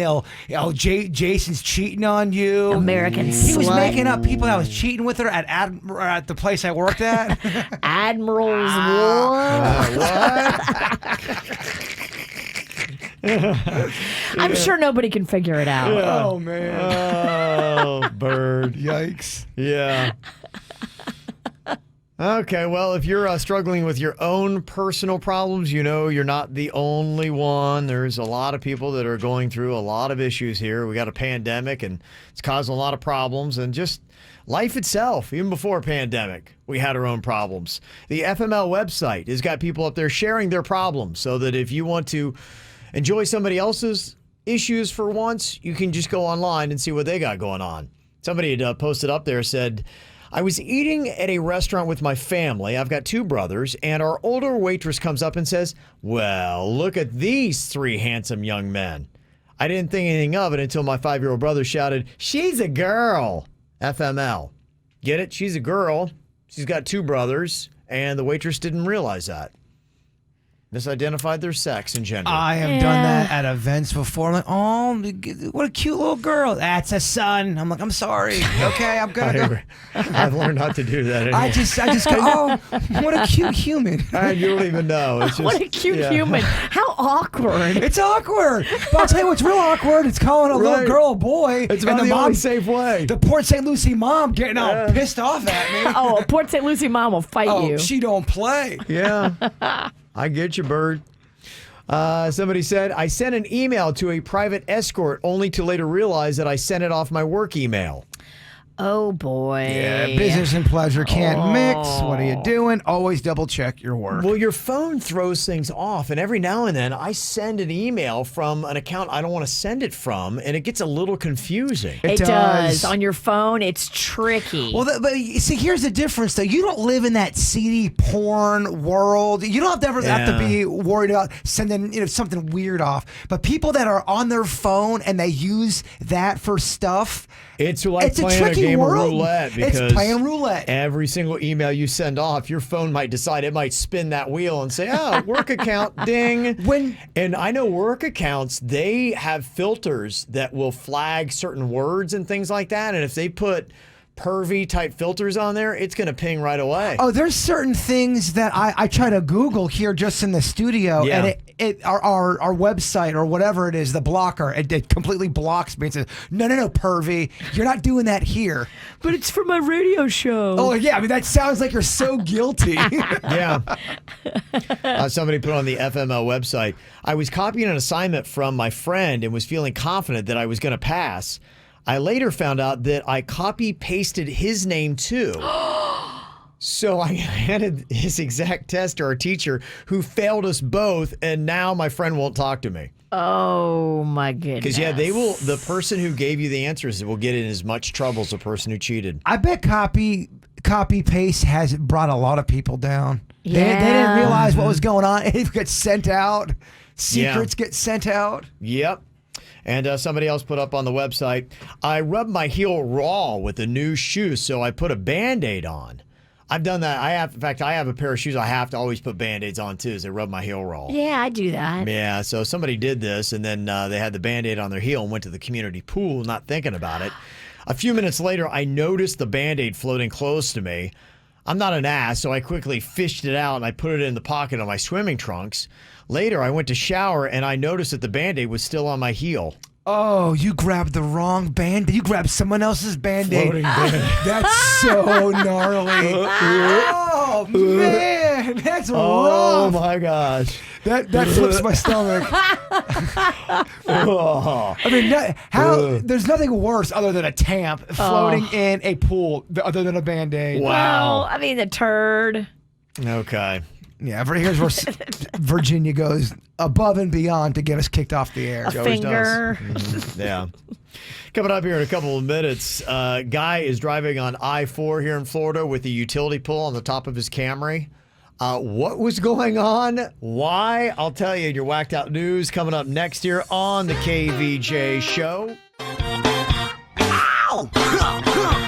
Jason's cheating on you. American He was slut. making up people that was cheating with her at the place I worked at. Admiral's What? I'm sure nobody can figure it out. Oh, man. Oh, bird. Yikes. Yeah. Okay, well, if you're struggling with your own personal problems, you know you're not the only one. There's a lot of people that are going through a lot of issues here. We got a pandemic, and it's causing a lot of problems, and just life itself. Even before pandemic, we had our own problems. The FML website has got people up there sharing their problems, so that if you want to enjoy somebody else's issues for once, you can just go online and see what they got going on. Somebody had posted up there, said, I was eating at a restaurant with my family. I've got 2 brothers, and our older waitress comes up and says, well, look at these 3 handsome young men. I didn't think anything of it until my 5-year-old brother shouted, she's a girl. FML. Get it? She's a girl. She's got 2 brothers, and the waitress didn't realize that. Misidentified their sex and gender. I have done that at events before. I'm like, oh, what a cute little girl. That's a son. I'm like, I'm sorry. Okay, I'm gonna go. I've learned not to do that anymore. I just go, oh, what a cute human. You don't even know. It's just, what a cute human. How awkward. It's awkward. But I'll tell you what's real awkward. It's calling a little girl a boy. It's about the only safe way. The Port St Lucie mom getting all pissed off at me. Oh, a Port St Lucie mom will fight you. She don't play. Yeah. I get you, bird. Somebody said, I sent an email to a private escort only to later realize that I sent it off my work email. Oh, boy. Yeah, business and pleasure can't mix. What are you doing? Always double check your work. Well, your phone throws things off, and every now and then I send an email from an account I don't want to send it from, and it gets a little confusing. It does. On your phone, it's tricky. Well, but see, here's the difference, though. You don't live in that seedy porn world. You don't have to be worried about sending something weird off. But people that are on their phone and they use that for stuff, it's like playing a game of roulette, because it's playing roulette. Every single email you send off, your phone might decide, it might spin that wheel and say, oh, work account, ding. And I know work accounts, they have filters that will flag certain words and things like that. And if they put pervy type filters on there, it's going to ping right away. Oh, there's certain things that I try to Google here just in the studio, and our website or whatever it is, the blocker, it completely blocks me and says, no, pervy, you're not doing that here. But it's for my radio show. Oh, yeah, I mean, that sounds like you're so guilty. Yeah. Somebody put on the FML website, I was copying an assignment from my friend and was feeling confident that I was going to pass. I later found out that I copy-pasted his name too. So I handed his exact test to our teacher, who failed us both, and now my friend won't talk to me. Oh, my goodness. Because, the person who gave you the answers will get in as much trouble as the person who cheated. I bet copy-paste has brought a lot of people down. Yeah. They didn't realize what was going on. It gets sent out. Secrets get sent out. Yep. And somebody else put up on the website, I rubbed my heel raw with a new shoe, so I put a Band-Aid on. I've done that. In fact, I have a pair of shoes I have to always put Band-Aids on, too, as I rub my heel raw. Yeah, I do that. Yeah, so somebody did this, and then they had the Band-Aid on their heel and went to the community pool, not thinking about it. A few minutes later, I noticed the Band-Aid floating close to me. I'm not an ass, so I quickly fished it out, and I put it in the pocket of my swimming trunks. Later, I went to shower, and I noticed that the Band-Aid was still on my heel. Oh, you grabbed the wrong Band-Aid. You grabbed someone else's Band-Aid. That's so gnarly. Oh, man. That's rough. Oh, my gosh. That flips my stomach. I mean, there's nothing worse other than a tamp floating in a pool other than a Band-Aid. Wow. Well, I mean, the turd. Okay. Yeah, here's where Virginia goes above and beyond to get us kicked off the air. A finger. Yeah. Coming up here in a couple of minutes, guy is driving on I-4 here in Florida with a utility pole on the top of his Camry. What was going on? Why? I'll tell you in your whacked out news coming up next here on the KVJ show. Ow!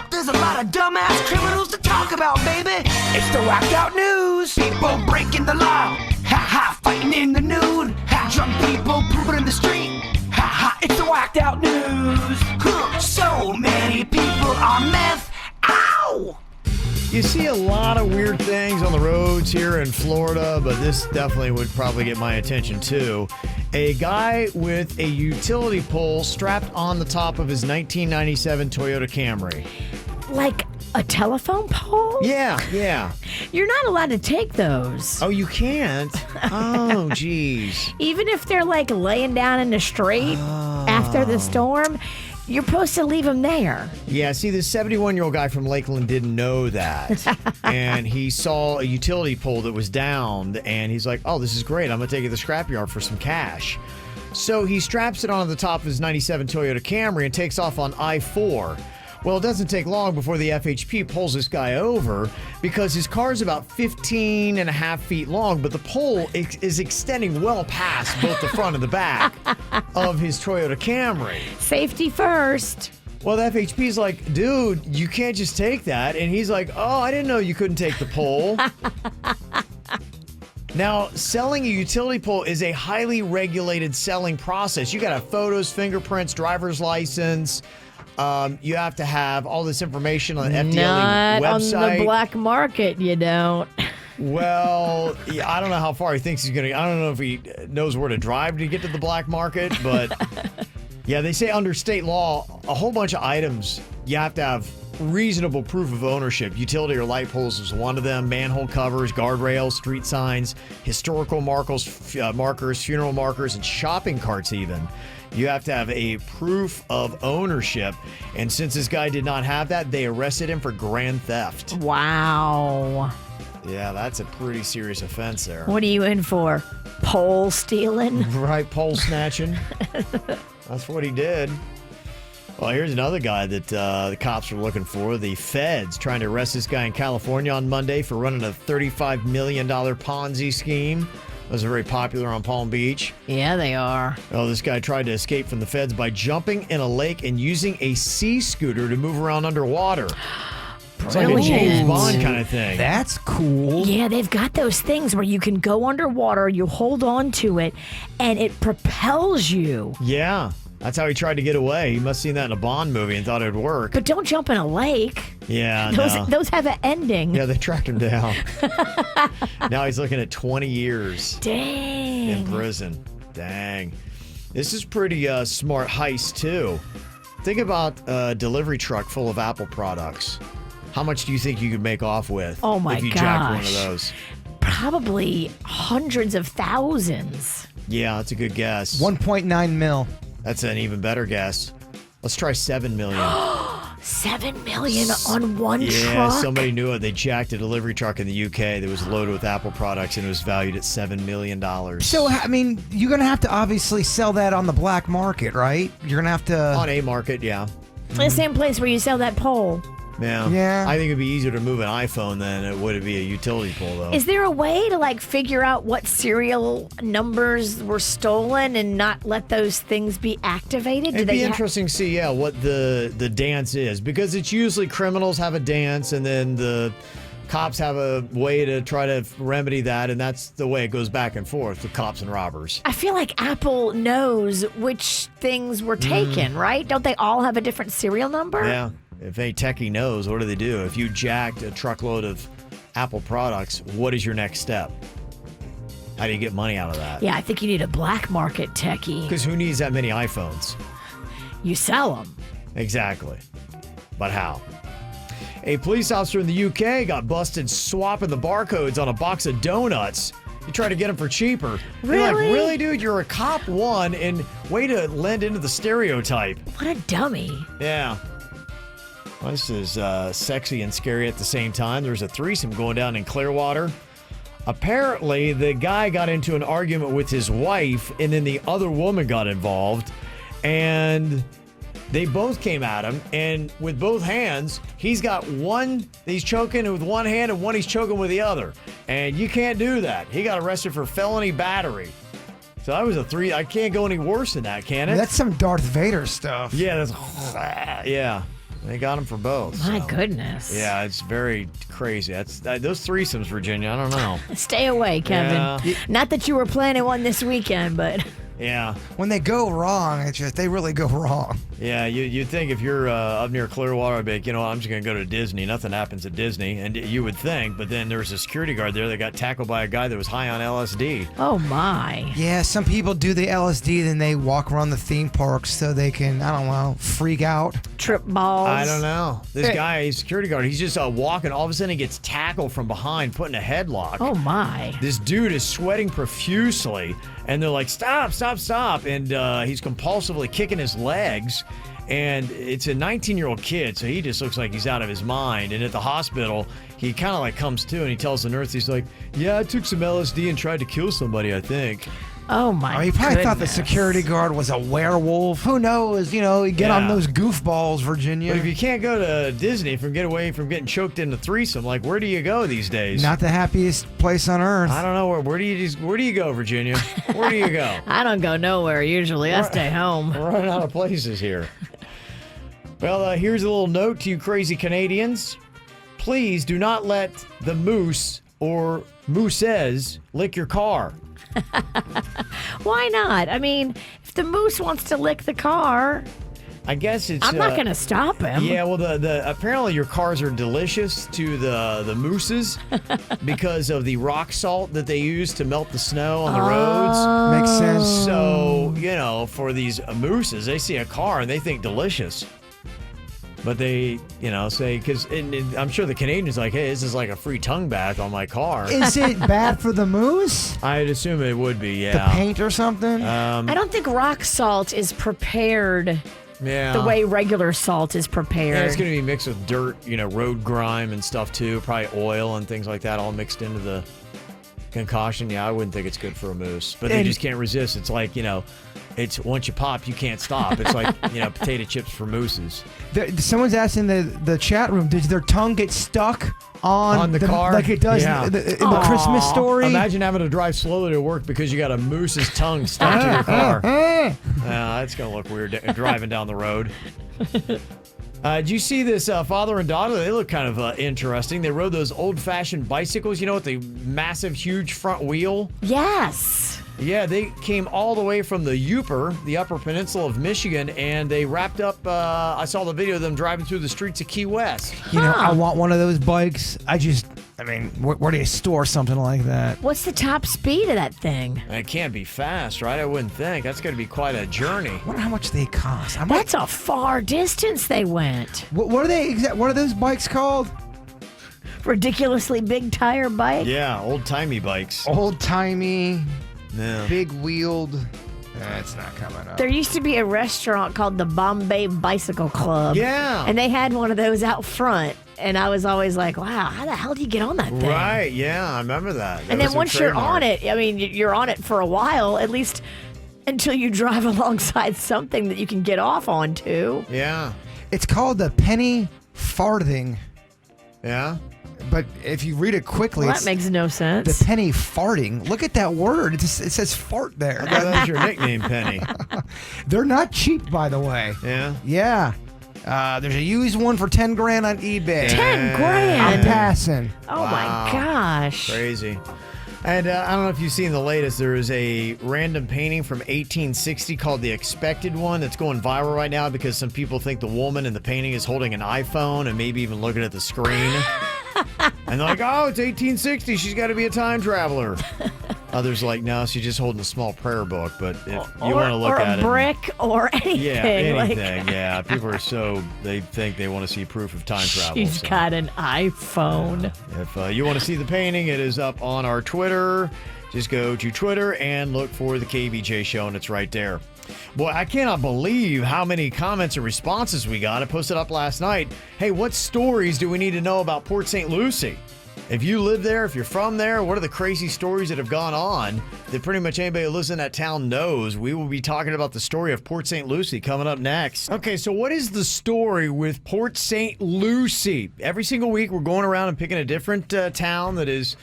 There's a lot of dumbass criminals to talk about, baby. It's the whacked out news. People breaking the law. Ha, fighting in the nude. Ha, drunk people pooping in the street. Ha, it's the whacked out news. So many people on meth. Ow! You see a lot of weird things on the roads here in Florida, but this definitely would probably get my attention too. A guy with a utility pole strapped on the top of his 1997 Toyota Camry. Like a telephone pole? Yeah. You're not allowed to take those. Oh, you can't? Oh, geez. Even if they're like laying down in the street after the storm, you're supposed to leave them there. Yeah, see, this 71-year-old guy from Lakeland didn't know that. And he saw a utility pole that was downed, and he's like, oh, this is great. I'm going to take it to the scrapyard for some cash. So he straps it onto the top of his 97 Toyota Camry and takes off on I-4. Well, it doesn't take long before the FHP pulls this guy over because his car is about 15 and a half feet long, but the pole is extending well past both the front and the back of his Toyota Camry. Safety first. Well, the FHP's like, dude, you can't just take that. And he's like, oh, I didn't know you couldn't take the pole. Now, selling a utility pole is a highly regulated selling process. You got to have photos, fingerprints, driver's license. You have to have all this information on an FDLE Not website. on the black market, you don't. Well, yeah, I don't know how far he thinks he's going to. I don't know if he knows where to drive to get to the black market, but yeah, they say under state law, a whole bunch of items you have to have reasonable proof of ownership. Utility or light poles is one of them. Manhole covers, guardrails, street signs, historical markers, funeral markers, and shopping carts even. You have to have a proof of ownership. And since this guy did not have that, they arrested him for grand theft. Wow. Yeah, that's a pretty serious offense there. What are you in for? Pole stealing? Right, pole snatching. That's what he did. Well, here's another guy that the cops are looking for. The feds trying to arrest this guy in California on Monday for running a $35 million Ponzi scheme. Those are very popular on Palm Beach. Yeah, they are. Oh, this guy tried to escape from the feds by jumping in a lake and using a sea scooter to move around underwater. It's like a James Bond kind of thing. That's cool. Yeah, they've got those things where you can go underwater, you hold on to it, and it propels you. Yeah, that's how he tried to get away. He must have seen that in a Bond movie and thought it would work. But don't jump in a lake. Yeah, Those have an ending. Yeah, they tracked him down. Now he's looking at 20 years. Dang. In prison. Dang. This is pretty smart heist, too. Think about a delivery truck full of Apple products. How much do you think you could make off with if you jacked one of those? Probably hundreds of thousands. Yeah, that's a good guess. 1.9 mil. That's an even better guess. Let's try 7 million. 7 million on one truck? Yeah, somebody knew it. They jacked a delivery truck in the UK that was loaded with Apple products and it was valued at $7 million. So, I mean, you're going to have to obviously sell that on the black market, right? You're going to have to... On a market, yeah. The same place where you sell that pole. Yeah. I think it'd be easier to move an iPhone than it would be a utility pole, though. Is there a way to figure out what serial numbers were stolen and not let those things be activated? It'd be interesting to see, what the dance is, because it's usually criminals have a dance and then the cops have a way to try to remedy that, and that's the way it goes back and forth with cops and robbers. I feel like Apple knows which things were taken, right? Don't they all have a different serial number? Yeah. If any techie knows, what do? If you jacked a truckload of Apple products, what is your next step? How do you get money out of that? Yeah, I think you need a black market techie. Because who needs that many iPhones? You sell them. Exactly. But how? A police officer in the UK got busted swapping the barcodes on a box of donuts. He tried to get them for cheaper. Really? You're like, really, dude? You're a cop, one, and way to lend into the stereotype. What a dummy. Yeah. Well, this is sexy and scary at the same time. There's a threesome going down in Clearwater. Apparently, the guy got into an argument with his wife, and then the other woman got involved, and they both came at him, and with both hands, he's got one he's choking with one hand and one he's choking with the other. And you can't do that. He got arrested for felony battery. So that was a 3. I can't go any worse than that, can it? That's some Darth Vader stuff. Yeah, yeah. They got him for both. My goodness. Yeah, it's very crazy. Those threesomes, Virginia, I don't know. Stay away, Kevin. Yeah. Not that you were planning one this weekend, but... Yeah. When they go wrong, they really go wrong. Yeah, you'd think if you're up near Clearwater, I'd be like, I'm just going to go to Disney. Nothing happens at Disney. And you would think, but then there was a security guard there that got tackled by a guy that was high on LSD. Oh, my. Yeah, some people do the LSD, then they walk around the theme parks so they can, I don't know, freak out. Trip balls. I don't know. This guy, he's a security guard, he's just walking. All of a sudden, he gets tackled from behind, put in a headlock. Oh, my. This dude is sweating profusely. And they're like, stop. And he's compulsively kicking his legs. And it's a 19-year-old kid, so he just looks like he's out of his mind. And at the hospital, he kind of comes to and he tells the nurse, he's like, yeah, I took some LSD and tried to kill somebody, I think. Oh, my He probably thought the security guard was a werewolf. Who knows? Get on those goofballs, Virginia. But if you can't go to Disney get away from getting choked in the threesome, where do you go these days? Not the happiest place on earth. I don't know. Where do you go, Virginia? Where do you go? I don't go nowhere usually. I stay home. We're running out of places here. Well, here's a little note to you crazy Canadians. Please do not let the moose or mooses lick your car. Why not? I mean, if the moose wants to lick the car, I guess it's. I'm not going to stop him. Yeah, well, the apparently your cars are delicious to the mooses because of the rock salt that they use to melt the snow on the roads. Makes sense. So, for these mooses, they see a car and they think delicious. But they, say, because I'm sure the Canadians like, hey, this is like a free tongue bath on my car. Is it bad for the moose? I'd assume it would be, yeah. The paint or something? I don't think rock salt is prepared the way regular salt is prepared. Yeah, it's going to be mixed with dirt, road grime and stuff too. Probably oil and things like that all mixed into the concoction. Yeah, I wouldn't think it's good for a moose. But they just can't resist. It's like, it's once you pop, you can't stop. It's like, potato chips for mooses. Someone's asking the chat room, does their tongue get stuck on the car? Like it does in the Christmas Story? Imagine having to drive slowly to work because you got a moose's tongue stuck to your car. That's going to look weird driving down the road. Did you see this father and daughter? They look kind of interesting. They rode those old-fashioned bicycles, with the massive, huge front wheel. Yes. Yeah, they came all the way from the the Upper Peninsula of Michigan, and they wrapped up, I saw the video of them driving through the streets of Key West. I want one of those bikes. Where do you store something like that? What's the top speed of that thing? It can't be fast, right? I wouldn't think. That's going to be quite a journey. I wonder how much they cost. That's a far distance they went. What are they? What are those bikes called? Ridiculously big tire bike? Yeah, old-timey bikes. Old-timey, yeah. big-wheeled. That's not coming up. There used to be a restaurant called the Bombay Bicycle Club. Yeah. And they had one of those out front. And I was always like, wow, how the hell do you get on that thing? Right, yeah, I remember that. And then once you're on it, you're on it for a while, at least until you drive alongside something that you can get off onto. Yeah. It's called the penny farthing. Yeah? But if you read it quickly, that makes no sense. The penny farting. Look at that word. It says fart there. I thought that was your nickname, Penny. They're not cheap, by the way. Yeah? Yeah. There's a used one for 10 grand on eBay. 10 grand? I'm passing. Oh, my gosh. Crazy. And I don't know if you've seen the latest. There is a random painting from 1860 called The Expected One that's going viral right now because some people think the woman in the painting is holding an iPhone and maybe even looking at the screen. And they're like, oh, it's 1860. She's got to be a time traveler. Others like, no, she's just holding a small prayer book. But if you want to look at it. Or a brick or anything. Yeah, anything. Yeah, people are they think they want to see proof of time travel. She's got an iPhone. If you want to see the painting, it is up on our Twitter. Just go to Twitter and look for the KVJ Show, and it's right there. Boy, I cannot believe how many comments and responses we got. I posted up last night. Hey, what stories do we need to know about Port St. Lucie? If you live there, if you're from there, what are the crazy stories that have gone on that pretty much anybody who lives in that town knows? We will be talking about the story of Port St. Lucie coming up next. Okay, so what is the story with Port St. Lucie? Every single week, we're going around and picking a different town that is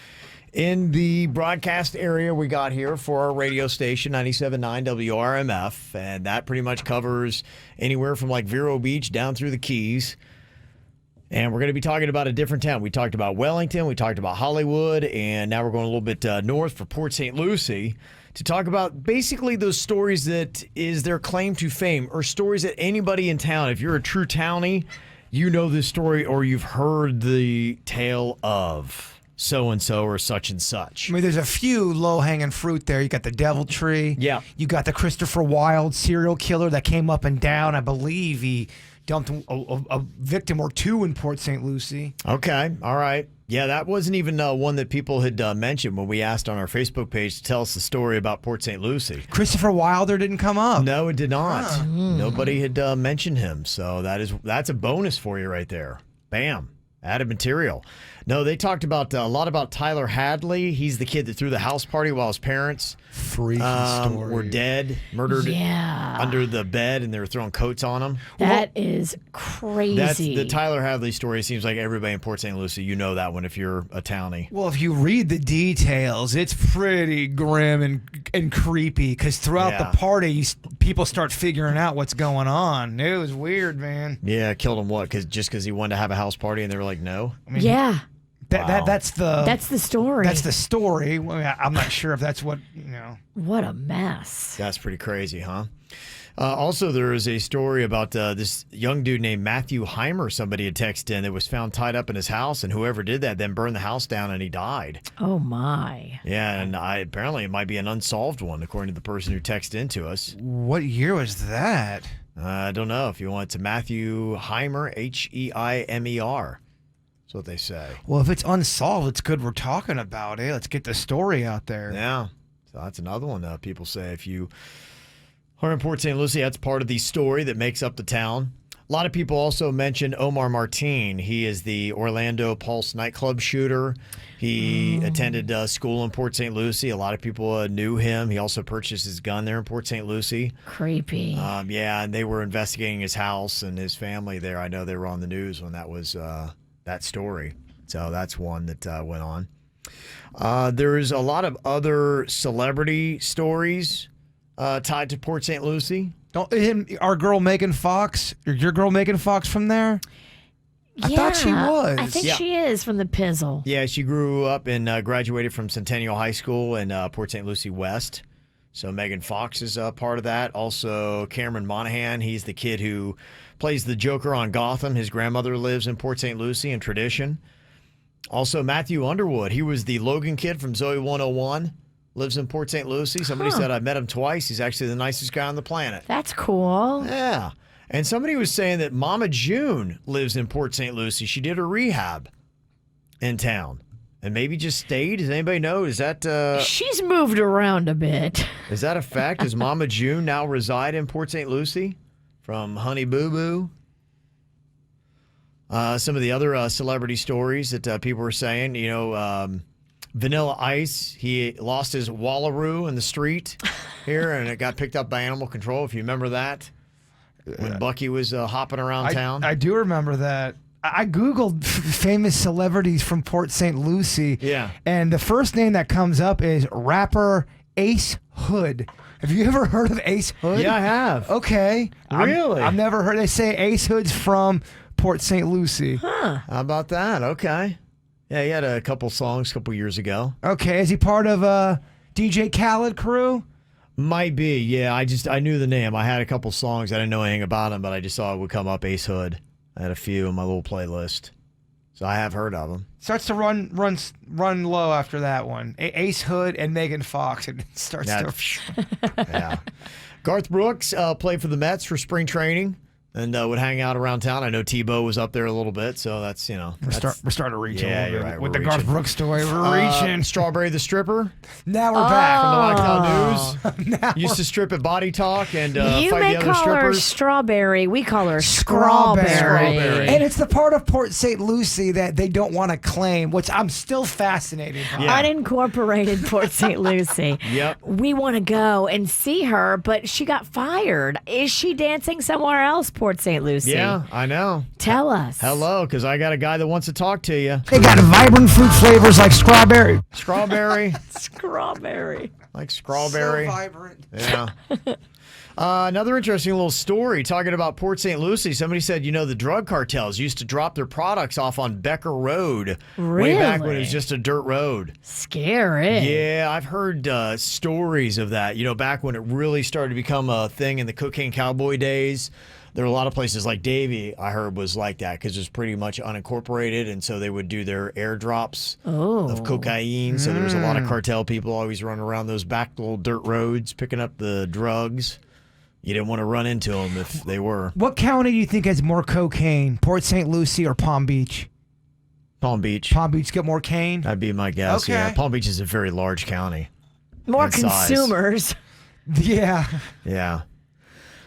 in the broadcast area we got here for our radio station, 97.9 WRMF, and that pretty much covers anywhere from like Vero Beach down through the Keys. And we're going to be talking about a different town. We talked about Wellington, we talked about Hollywood, and now we're going a little bit north for Port St. Lucie to talk about basically those stories that is their claim to fame, or stories that anybody in town, if you're a true townie, you know this story or you've heard the tale of so-and-so or such and such. I mean, there's a few low-hanging fruit there. You got the Devil Tree. Yeah. You got the Christopher Wilde serial killer that came up and down. I believe he dumped a victim or two in Port St. Lucie. Okay. All right. Yeah, that wasn't even one that people had mentioned when we asked on our Facebook page to tell us the story about Port St. Lucie. Christopher Wilder didn't come up. No, it did not. Nobody had mentioned him. So that's a bonus for you right there. Bam. Added material. No, they talked about a lot about Tyler Hadley. He's the kid that threw the house party while his parents were dead, murdered under the bed, and they were throwing coats on him. That is crazy. That's the Tyler Hadley story. It seems like everybody in Port St. Lucie, you know that one if you're a townie. Well, if you read the details, it's pretty grim and creepy because throughout the party, people start figuring out what's going on. It was weird, man. Yeah, killed him what? Just because he wanted to have a house party and they were like, no? I mean, wow. That's the story. That's the story. I'm not sure if that's what, What a mess. That's pretty crazy, huh? Also, there is a story about this young dude named Matthew Heimer. Somebody had texted in that was found tied up in his house, and whoever did that then burned the house down, and he died. Oh, my. Yeah, and apparently it might be an unsolved one, according to the person who texted into us. What year was that? I don't know. If you want to Matthew Heimer, Heimer. That's what they say. Well, if it's unsolved, it's good we're talking about it. Let's get the story out there. Yeah. So that's another one people say. If you are in Port St. Lucie, that's part of the story that makes up the town. A lot of people also mention Omar Martin. He is the Orlando Pulse nightclub shooter. He attended school in Port St. Lucie. A lot of people knew him. He also purchased his gun there in Port St. Lucie. Creepy. Yeah, and they were investigating his house and his family there. I know they were on the news when that was that story. So that's one that went on. There's a lot of other celebrity stories tied to Port St. Lucie. Our girl Megan Fox, or your girl Megan Fox from there? I thought she was. I think she is from the Pizzle. Yeah, she grew up and graduated from Centennial High School in Port St. Lucie West. So Megan Fox is part of that. Also, Cameron Monaghan, he's the kid who plays the Joker on Gotham. His grandmother lives in Port St. Lucie in tradition. Also, Matthew Underwood, he was the Logan kid from Zoe 101. Lives in Port St. Lucie. Somebody said, I met him twice. He's actually the nicest guy on the planet. That's cool. Yeah. And somebody was saying that Mama June lives in Port St. Lucie. She did a rehab in town and maybe just stayed. Does anybody know? Is that... She's moved around a bit. Is that a fact? Does Mama June now reside in Port St. Lucie from Honey Boo Boo? Some of the other celebrity stories that people were saying, Vanilla Ice, he lost his wallaroo in the street here, and it got picked up by animal control, if you remember that, when Bucky was hopping around town. I do remember that. I Googled famous celebrities from Port St. Lucie, and the first name that comes up is rapper Ace Hood. Have you ever heard of Ace Hood? Yeah, I have. Okay. Really? I've never heard. They say Ace Hood's from Port St. Lucie. Huh. How about that? Okay. Yeah, he had a couple songs a couple years ago. Okay, is he part of DJ Khaled crew? Might be, yeah. I knew the name. I had a couple songs. I didn't know anything about him, but I just saw it would come up, Ace Hood. I had a few in my little playlist. So I have heard of him. Starts to run low after that one. Ace Hood and Megan Fox. It starts to... Yeah. Garth Brooks played for the Mets for spring training. And would hang out around town. I know Tebow was up there a little bit, so that's, We're starting to reach a little bit. Right, with the Garth Brooks story. We're reaching. Strawberry the Stripper. Now we're back. From the Lockdown News. Used to strip at Body Talk and you fight may the other call her strippers. Strawberry. We call her Strawberry. And it's the part of Port St. Lucie that they don't want to claim, which I'm still fascinated by. Yeah. Unincorporated Port St. Lucie. Yep. We want to go and see her, but she got fired. Is she dancing somewhere else, Port St. Lucie? Yeah, I know. Tell us. Hello, because I got a guy that wants to talk to you. They got vibrant fruit flavors like strawberry. Strawberry. Strawberry. Like strawberry. So vibrant. Yeah. Another interesting little story talking about Port St. Lucie. Somebody said, the drug cartels used to drop their products off on Becker Road. Really? Way back when it was just a dirt road. Scary. Yeah, I've heard stories of that. Back when it really started to become a thing in the cocaine cowboy days. There were a lot of places like Davie, I heard, was like that because it was pretty much unincorporated, and so they would do their airdrops of cocaine. So there was a lot of cartel people always running around those back little dirt roads picking up the drugs. You didn't want to run into them if they were. What county do you think has more cocaine, Port St. Lucie or Palm Beach? Palm Beach. Palm Beach get more cane? That'd be my guess, Okay. yeah. Palm Beach is a very large county. More in size. consumers. Yeah. Yeah.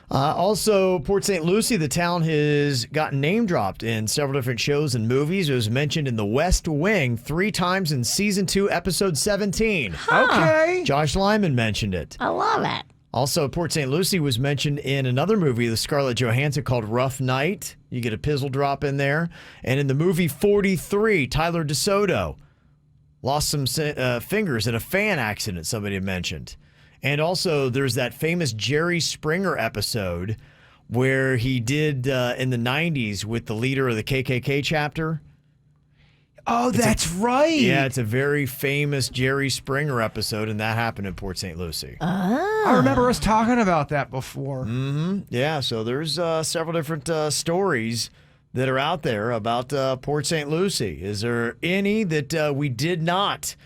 Also, Port St. Lucie, the town has gotten name dropped in several different shows and movies. It was mentioned in The West Wing 3 times in Season 2, Episode 17. Okay. Josh Lyman mentioned it. I love it. Also, Port St. Lucie was mentioned in another movie, the Scarlett Johansson, called Rough Night. You get a pizzle drop in there. And in the movie 43, Tyler DeSoto lost some fingers in a fan accident, somebody had mentioned. And also, there's that famous Jerry Springer episode where he did in the 90s with the leader of the KKK chapter. Oh, that's right. Yeah, it's a very famous Jerry Springer episode, and that happened in Port St. Lucie. I remember us talking about that before. Mm-hmm. Yeah, so there's several different stories that are out there about Port St. Lucie. Is there any that we did not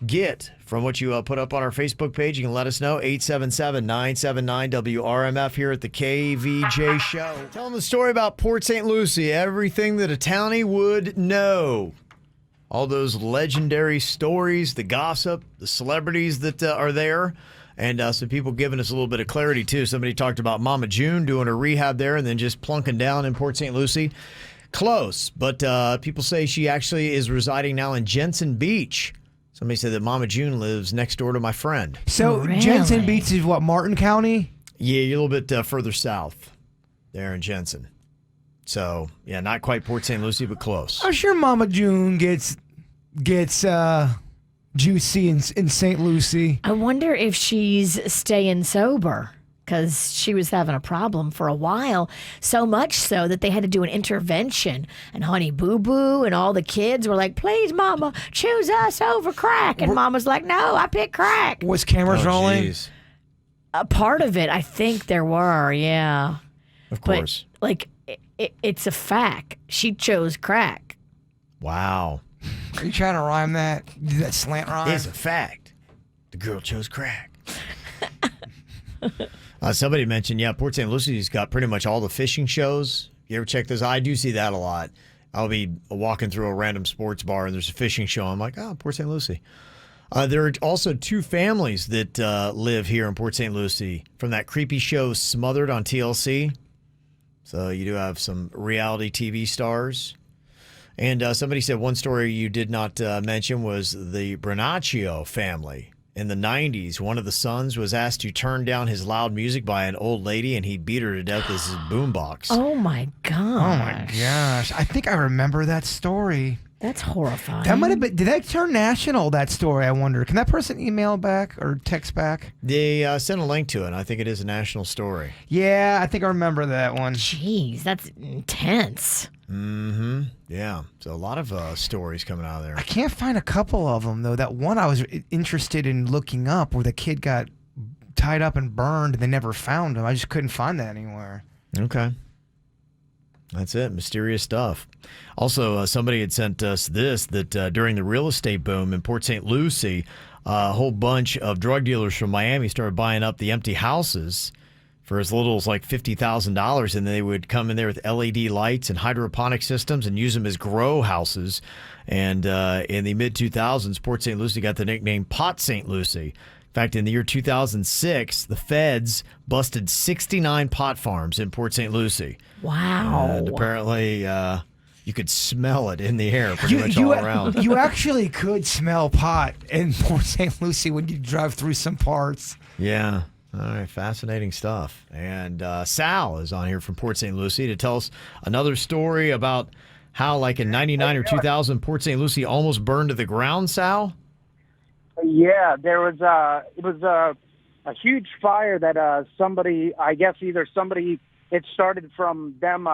get from what you put up on our Facebook page? You can let us know. 877-979-WRMF here at the KVJ Show. Telling the story about Port St. Lucie, everything that a townie would know. All those legendary stories, the gossip, the celebrities that are there, and some people giving us a little bit of clarity, too. Somebody talked about Mama June doing a rehab there and then just plunking down in Port St. Lucie. Close, but people say she actually is residing now in Jensen Beach. Somebody said that Mama June lives next door to my friend. So Really? Jensen Beach is what, Martin County? Yeah, you're a little bit further south there in Jensen. So, yeah, not quite Port St. Lucie, but close. I'm sure Mama June gets juicy in St. Lucie. I wonder if she's staying sober because she was having a problem for a while, so much so that they had to do an intervention. And Honey Boo Boo and all the kids were like, please, Mama, choose us over crack. And Mama's like, no, I pick crack. Was cameras rolling? Geez. A part of it, I think there were, yeah. Of course. But, like, it's a fact. She chose crack. Wow. Are you trying to rhyme that? Do that slant rhyme? It's a fact. The girl chose crack. Somebody mentioned, Port St. Lucie's got pretty much all the fishing shows. You ever check those? I do see that a lot. I'll be walking through a random sports bar and there's a fishing show. I'm like, oh, Port St. Lucie. There are also 2 families that live here in Port St. Lucie from that creepy show Smothered on TLC. So you do have some reality TV stars. And somebody said one story you did not mention was the Bernaccio family. In the 90s, one of the sons was asked to turn down his loud music by an old lady, and he beat her to death with his boombox. Oh, my gosh. Oh, my gosh. I think I remember that story. That's horrifying. That might have been. Did that turn national, that story, I wonder? Can that person email back or text back? They sent a link to it, and I think it is a national story. Yeah, I think I remember that one. Jeez, that's intense. Mm-hmm. Yeah. So a lot of stories coming out of there. I can't find a couple of them, though. That one I was interested in looking up where the kid got tied up and burned and they never found him. I just couldn't find that anywhere. Okay. That's it. Mysterious stuff. Also, somebody had sent us this, that during the real estate boom in Port St. Lucie, a whole bunch of drug dealers from Miami started buying up the empty houses for as little as like $50,000, and they would come in there with LED lights and hydroponic systems and use them as grow houses. And in the mid-2000s, Port St. Lucie got the nickname Pot St. Lucie. In fact, in the year 2006, the feds busted 69 pot farms in Port St. Lucie. Wow. And apparently, you could smell it in the air pretty much all around. You actually could smell pot in Port St. Lucie when you drive through some parts. Yeah. All right, fascinating stuff. And Sal is on here from Port St. Lucie to tell us another story about how, like in 99 or 2000, Port St. Lucie almost burned to the ground, Sal? Yeah, there was it was a huge fire that somebody, I guess it started from them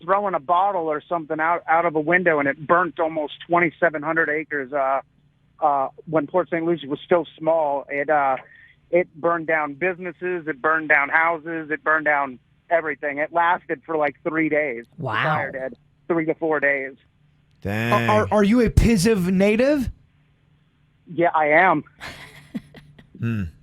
throwing a bottle or something out of a window, and it burnt almost 2,700 acres when Port St. Lucie was still small. It burned down businesses, it burned down houses, it burned down everything. It lasted for like 3 days. Wow. The fire did. 3 to 4 days. Dang. Are you a Piziv native? Yeah, I am.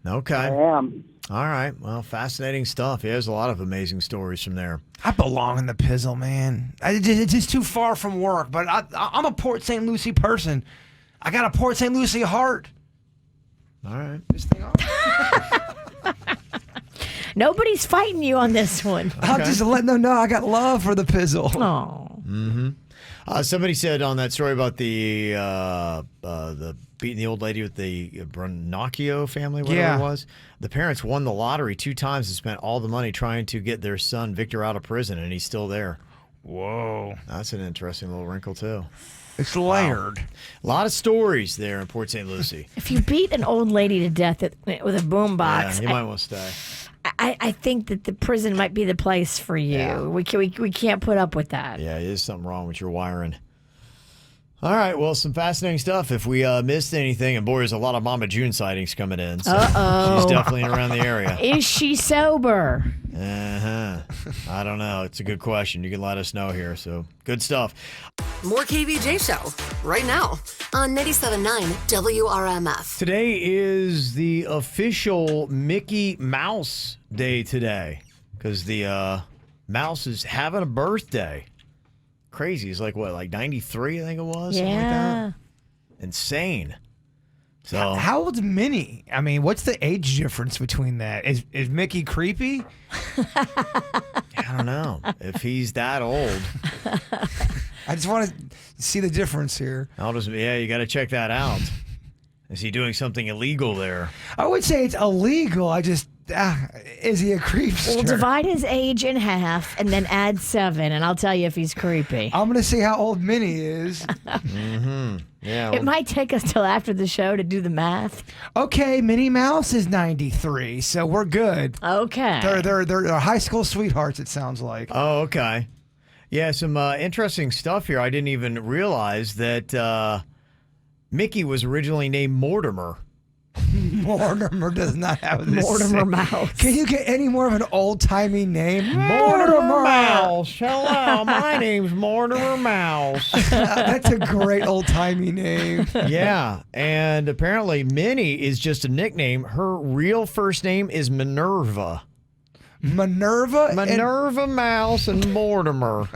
Okay. I am. All right. Well, fascinating stuff. Yeah, there's a lot of amazing stories from there. I belong in the Pizzle, man. It's just too far from work, but I'm a Port St. Lucie person. I got a Port St. Lucie heart. All right. This thing on. Nobody's fighting you on this one. I'm just letting them know I got love for the pizzle. Oh. Somebody said on that story about the beating the old lady with the Brunacchio family, whatever it was. The parents won the lottery 2 times and spent all the money trying to get their son Victor out of prison, and he's still there. Whoa. That's an interesting little wrinkle, too. It's layered. A lot of stories there in Port St. Lucie. If you beat an old lady to death with a boombox, You might want to stay. I think that the prison might be the place for you. Yeah. We can't put up with that. Yeah, there's something wrong with your wiring. All right, well, some fascinating stuff. If we missed anything, and boy, there's a lot of Mama June sightings coming in. So Uh-oh. she's definitely around the area. Is she sober? I don't know. It's a good question. You can let us know here. So good stuff. More KVJ Show right now on 97.9 WRMF. Today is the official Mickey Mouse Day today because the mouse is having a birthday. Crazy. He's like, what, like 93, I think it was? Something like that. Insane. So How old's Minnie? I mean, what's the age difference between that? Is Mickey creepy? I don't know if he's that old. I just want to see the difference here. You got to check that out. Is he doing something illegal there? I would say it's illegal. Is he a creepster? We'll divide his age in half and then add 7, and I'll tell you if he's creepy. I'm going to see how old Minnie is. Yeah. It might take us till after the show to do the math. Okay, Minnie Mouse is 93, so we're good. Okay. They're high school sweethearts, it sounds like. Oh, okay. Yeah, some interesting stuff here. I didn't even realize that Mickey was originally named Mortimer. Mortimer does not have this. Mortimer Mouse. Can you get any more of an old-timey name? Mortimer Mouse. Hello, my name's Mortimer Mouse. That's a great old-timey name. Yeah, and apparently Minnie is just a nickname. Her real first name is Minerva. Minerva Mouse and Mortimer.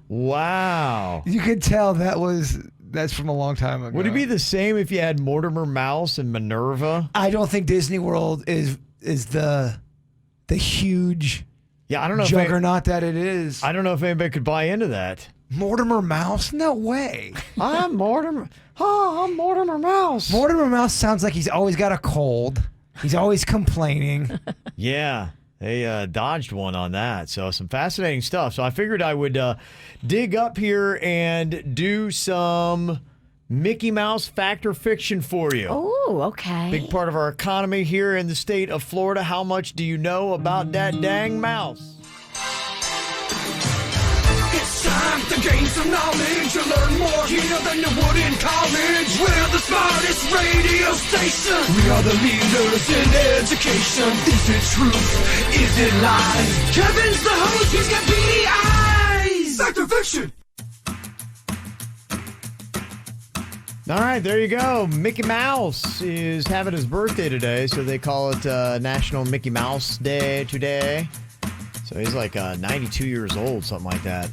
Wow. You could tell that's from a long time ago. Would it be the same if you had Mortimer Mouse and Minerva? I don't think Disney World is the huge I don't know juggernaut that it is. I don't know if anybody could buy into that. Mortimer Mouse? No way. I'm Mortimer. Oh, I'm Mortimer Mouse. Mortimer Mouse sounds like he's always got a cold. He's always complaining. Yeah, they dodged one on that. So some fascinating stuff. So I figured I would dig up here and do some Mickey Mouse fact or fiction for you. Oh, okay. Big part of our economy here in the state of Florida. How much do you know about that dang mouse? It's time to gain some knowledge. You learn more here than you would in college. We're the smartest radio station. We are the leaders in education. Is it truth? Is it lies? Kevin's the host. He's got beady eyes. Fact or fiction? All right, there you go. Mickey Mouse is having his birthday today, so they call it National Mickey Mouse Day today. So he's like 92 years old, something like that.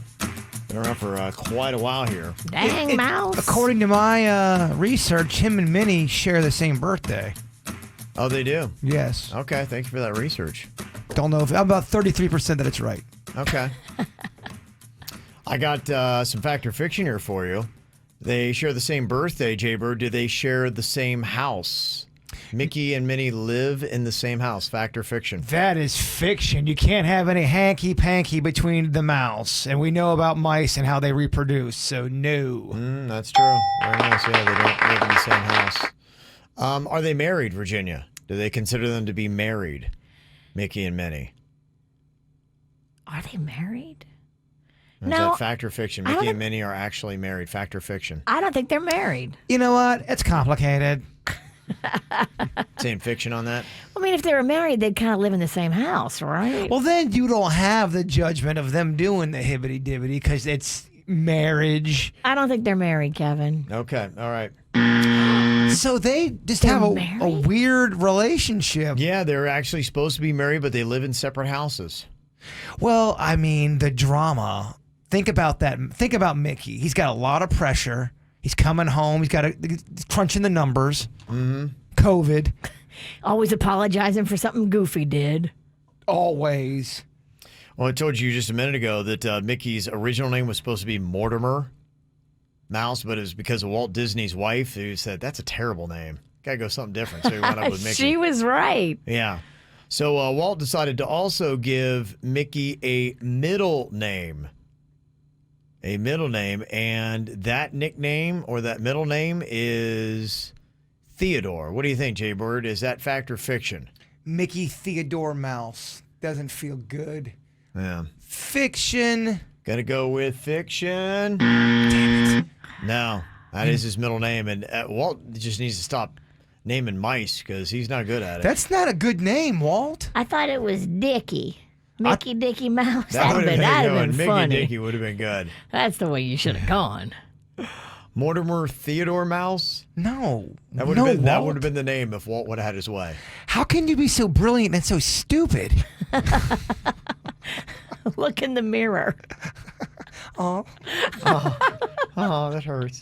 Been around for quite a while here. Dang mouse. According to my research, him and Minnie share the same birthday. Oh, they do? Yes. Okay, thank you for that research. Don't know if I'm about 33% that it's right. Okay. I got some fact or fiction here for you. They share the same birthday, Jay-Bird. Do they share the same house? Mickey and Minnie live in the same house. Fact or fiction? That is fiction. You can't have any hanky-panky between the mouse. And we know about mice and how they reproduce, so no. That's true. Very nice. Yeah, they don't live in the same house. Are they married, Virginia? Do they consider them to be married, Mickey and Minnie? Are they married? Is that fact or fiction? Mickey and Minnie are actually married. Fact or fiction? I don't think they're married. You know what? It's complicated. Saying fiction on that? I mean, if they were married, they'd kind of live in the same house, right? Well, then you don't have the judgment of them doing the hibbity-dibbity because it's marriage. I don't think they're married, Kevin. Okay, all right. So they just have a weird relationship. Yeah, they're actually supposed to be married, but they live in separate houses. Well, I mean, the drama. Think about that. Think about Mickey. He's got a lot of pressure. He's coming home. He's crunching the numbers. Mm-hmm. COVID. Always apologizing for something Goofy did. Always. Well, I told you just a minute ago that Mickey's original name was supposed to be Mortimer Mouse, but it was because of Walt Disney's wife who said, that's a terrible name. Gotta go something different. So he went up with Mickey. She was right. Yeah. So Walt decided to also give Mickey a middle name. And that nickname or that middle name is Theodore. What do you think, Jay Bird? Is that fact or fiction? Mickey Theodore Mouse. Doesn't feel good. Yeah. Fiction. Gotta go with fiction. Damn it. No, that is his middle name. And Walt just needs to stop naming mice because he's not good at it. That's not a good name, Walt. I thought it was Dickie. Mickey Dickie Mouse. That would have been funny. Mickey Dickie would have been good. That's the way you should have gone. Mortimer Theodore Mouse? No. That would have been the name if Walt would have had his way. How can you be so brilliant and so stupid? Look in the mirror. Oh, that hurts.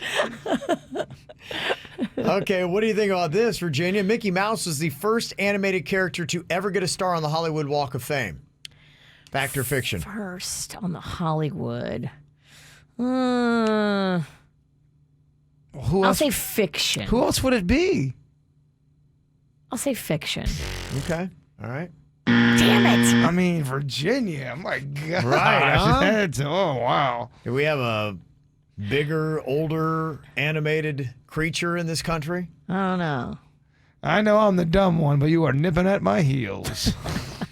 Okay, what do you think about this, Virginia? Mickey Mouse was the first animated character to ever get a star on the Hollywood Walk of Fame. Fact or fiction? First on the Hollywood. I'll say fiction. Who else would it be? I'll say fiction. Okay, all right. Damn it. I mean, Virginia. My God. Right, huh? Oh, wow. Do we have a bigger, older animated creature in this country? I don't know. I know I'm the dumb one, but you are nipping at my heels.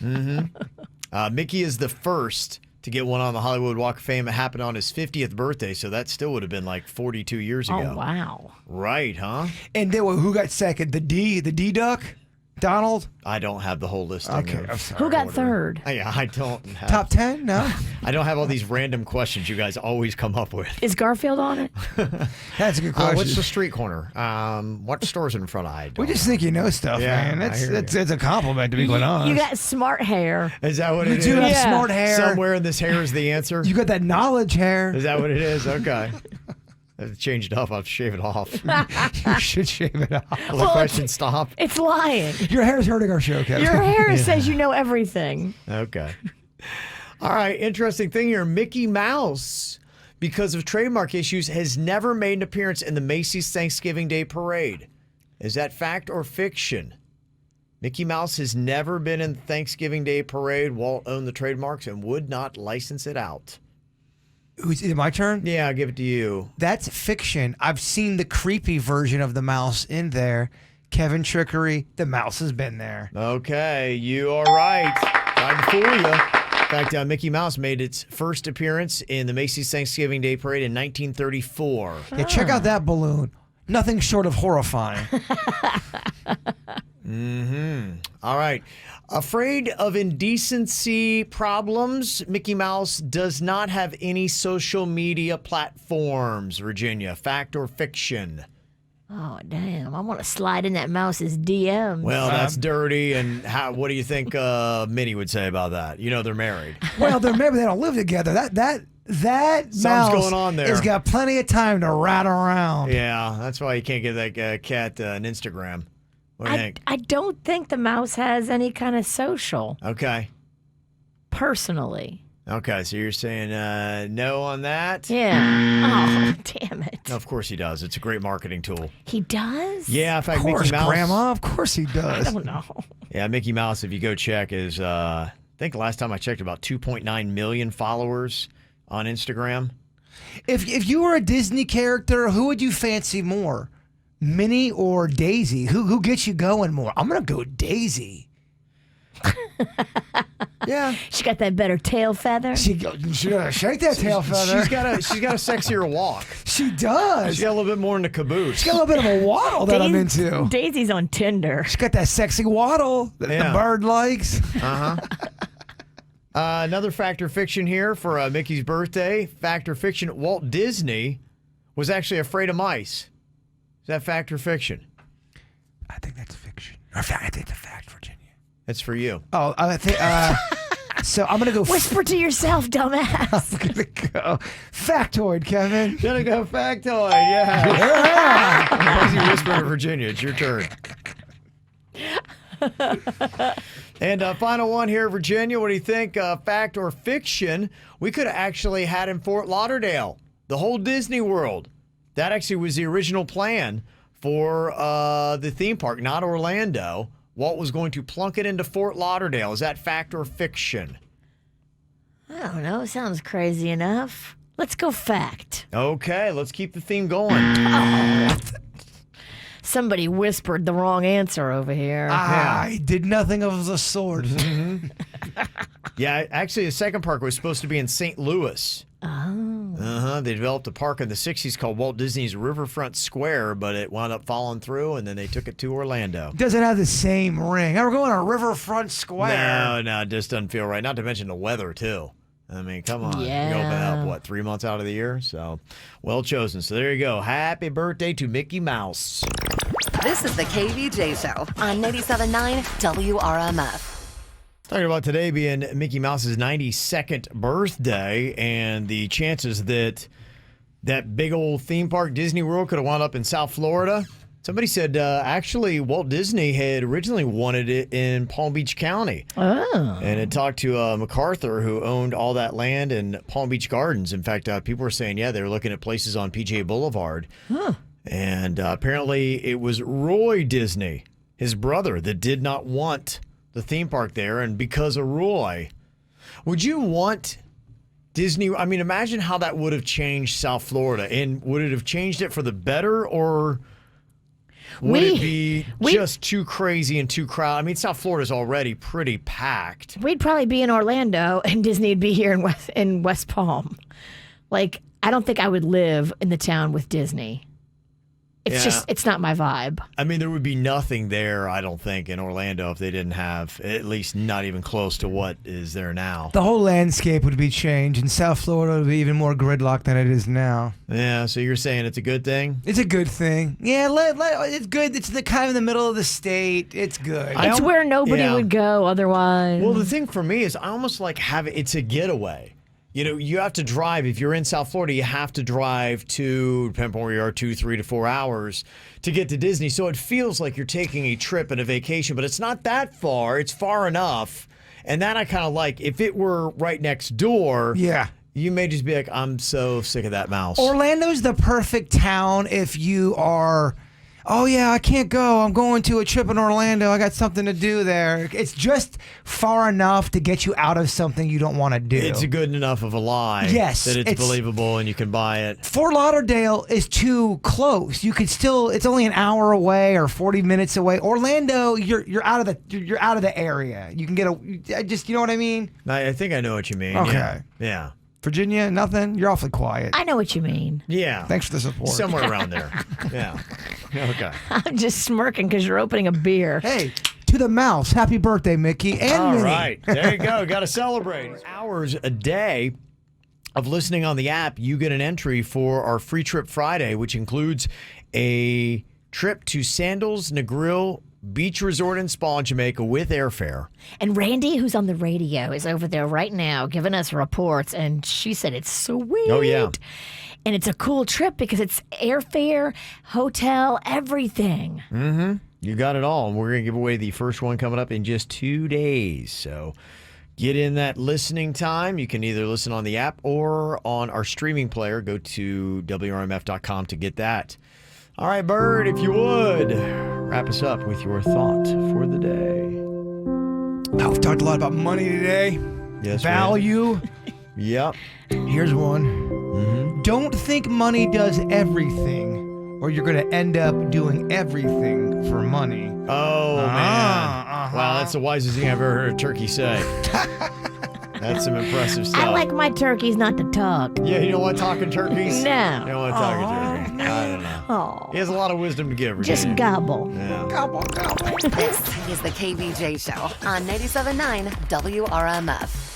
Mickey is the first to get one on the Hollywood Walk of Fame. It happened on his 50th birthday, so that still would have been like 42 years ago. Oh, wow. Right, huh? And then who got second? The D duck? Donald? I don't have the whole list. Okay, I'm sorry. Who got third? I don't have. Top 10? No? I don't have all these random questions you guys always come up with. Is Garfield on it? That's a good question. What's the street corner? What store's in front of We just think you know stuff, man. That's a compliment, to be quite honest. You got smart hair. Is that what it is? You do have smart hair. Somewhere in this hair is the answer? You got that knowledge hair. Is that what it is? Okay. I've changed it up. I'll shave it off. You should shave it off. Will the question stop? It's lying. Your hair is hurting our show, Kevin. Your hair says you know everything. Okay. All right. Interesting thing here. Mickey Mouse, because of trademark issues, has never made an appearance in the Macy's Thanksgiving Day Parade. Is that fact or fiction? Mickey Mouse has never been in the Thanksgiving Day Parade. Walt owned the trademarks and would not license it out. Is it my turn? Yeah, I'll give it to you. That's fiction. I've seen the creepy version of the mouse in there. Kevin Trickery, the mouse has been there. Okay, you are right. Tried to fool you. In fact, Mickey Mouse made its first appearance in the Macy's Thanksgiving Day Parade in 1934. Yeah, check out that balloon. Nothing short of horrifying. All right. Afraid of indecency problems, Mickey Mouse does not have any social media platforms, Virginia. Fact or fiction? Oh, damn. I want to slide in that mouse's DM. Well, that's dirty. And what do you think Minnie would say about that? You know they're married. Well, they're married. They don't live together. That Something's mouse going on there. has got plenty of time to rat around. Yeah, that's why you can't give that cat an Instagram. What do you think? I don't think the mouse has any kind of social. Okay. Personally. Okay, so you're saying no on that? Yeah. Oh, damn it. No, of course he does. It's a great marketing tool. He does? Yeah, in fact, Of course, Mickey Mouse. Grandma. Of course he does. I don't know. Yeah, Mickey Mouse, if you go check, is, I think last time I checked, about 2.9 million followers on Instagram. If you were a Disney character, who would you fancy more? Minnie or Daisy? Who gets you going more? I'm going to go Daisy. Yeah. She got that better tail feather. She gotta shake that tail feather. She's got a sexier walk. She does. She's got a little bit more in the caboose. She's got a little bit of a waddle that I'm into. Daisy's on Tinder. She's got that sexy waddle that the bird likes. Another fact or fiction here for Mickey's birthday. Fact or fiction, Walt Disney was actually afraid of mice. Is that fact or fiction? I think that's fiction. I think it's a fact, Virginia. It's for you. Oh, I think. So I'm gonna go. Whisper to yourself, dumbass. I'm gonna go factoid, Kevin. Gonna go factoid, yeah. Why is he whispering to Virginia? It's your turn. And final one here, Virginia. What do you think? Fact or fiction? We could have actually had in Fort Lauderdale the whole Disney World. That actually was the original plan for the theme park, not Orlando. Walt was going to plunk it into Fort Lauderdale. Is that fact or fiction? I don't know. Sounds crazy enough. Let's go fact. Okay, let's keep the theme going. Somebody whispered the wrong answer over here. I did nothing of the sort. Yeah, actually, the second park was supposed to be in St. Louis. Oh. They developed a park in the 60s called Walt Disney's Riverfront Square, but it wound up falling through, and then they took it to Orlando. Doesn't have the same ring. We're going to Riverfront Square. No, it just doesn't feel right. Not to mention the weather, too. I mean, come on. Yeah. You open up, 3 months out of the year? So, well chosen. So there you go. Happy birthday to Mickey Mouse. This is the KVJ Show on 97.9 WRMF. Talking about today being Mickey Mouse's 92nd birthday and the chances that that big old theme park, Disney World, could have wound up in South Florida. Somebody said actually Walt Disney had originally wanted it in Palm Beach County. Oh. And it talked to MacArthur, who owned all that land in Palm Beach Gardens. In fact, people were saying, they were looking at places on PGA Boulevard. Huh. And apparently it was Roy Disney, his brother, that did not want the theme park there. And because of Roy, would you want Disney? I mean, imagine how that would have changed South Florida. And would it have changed it for the better, or would it be just too crazy and too crowded? I mean, South Florida's already pretty packed. We'd probably be in Orlando, and Disney'd be here in West Palm. Like, I don't think I would live in the town with Disney. It's not my vibe. I mean, there would be nothing there, I don't think, in Orlando if they didn't have, at least not even close to what is there now. The whole landscape would be changed, and South Florida would be even more gridlocked than it is now. Yeah, so you're saying it's a good thing? It's a good thing. Yeah, it's good. It's kind of in the middle of the state. It's good. It's where nobody would go otherwise. Well, the thing for me is I almost like it's a getaway. You know, you have to drive. If you're in South Florida, you have to drive depending on where you are, 2, 3 to 4 hours to get to Disney. So it feels like you're taking a trip and a vacation, but it's not that far. It's far enough. And that I kind of like. If it were right next door, you may just be like, I'm so sick of that mouse. Orlando's the perfect town if you are, I can't go. I'm going to a trip in Orlando. I got something to do there. It's just far enough to get you out of something you don't want to do. It's a good enough of a lie that it's believable and you can buy it. Fort Lauderdale is too close. You could still, it's only an hour away or 40 minutes away. Orlando, you're out of the area. You can get you know what I mean? I think I know what you mean. Okay. Yeah. Virginia, nothing? You're awfully quiet. I know what you mean. Yeah. Thanks for the support. Somewhere around there. Yeah. Okay. I'm just smirking because you're opening a beer. Hey, to the mouse. Happy birthday, Mickey and All Minnie. right. There you go. Got to celebrate. Hours a day of listening on the app, you get an entry for our Free Trip Friday, which includes a trip to Sandals Negril Beach Resort and Spa in Jamaica with airfare. And Randy, who's on the radio, is over there right now giving us reports, and she said it's sweet. Oh, yeah. And it's a cool trip because it's airfare, hotel, everything. Mm-hmm. You got it all. And we're going to give away the first one coming up in just 2 days. So get in that listening time. You can either listen on the app or on our streaming player. Go to WRMF.com to get that. All right, Bird, if you would, wrap us up with your thought for the day. We've talked a lot about money today. Yes, value. Yep. Here's one. Mm-hmm. Don't think money does everything, or you're going to end up doing everything for money. Oh, man. Wow, that's the wisest thing I've ever heard a turkey say. That's some impressive stuff. I like my turkeys not to talk. Yeah, you don't want talking turkeys? No. You don't want talking turkeys? I don't know. Oh. He has a lot of wisdom to give. Just gobble. Yeah. Gobble, gobble. This is the KVJ Show on 97.9 WRMF.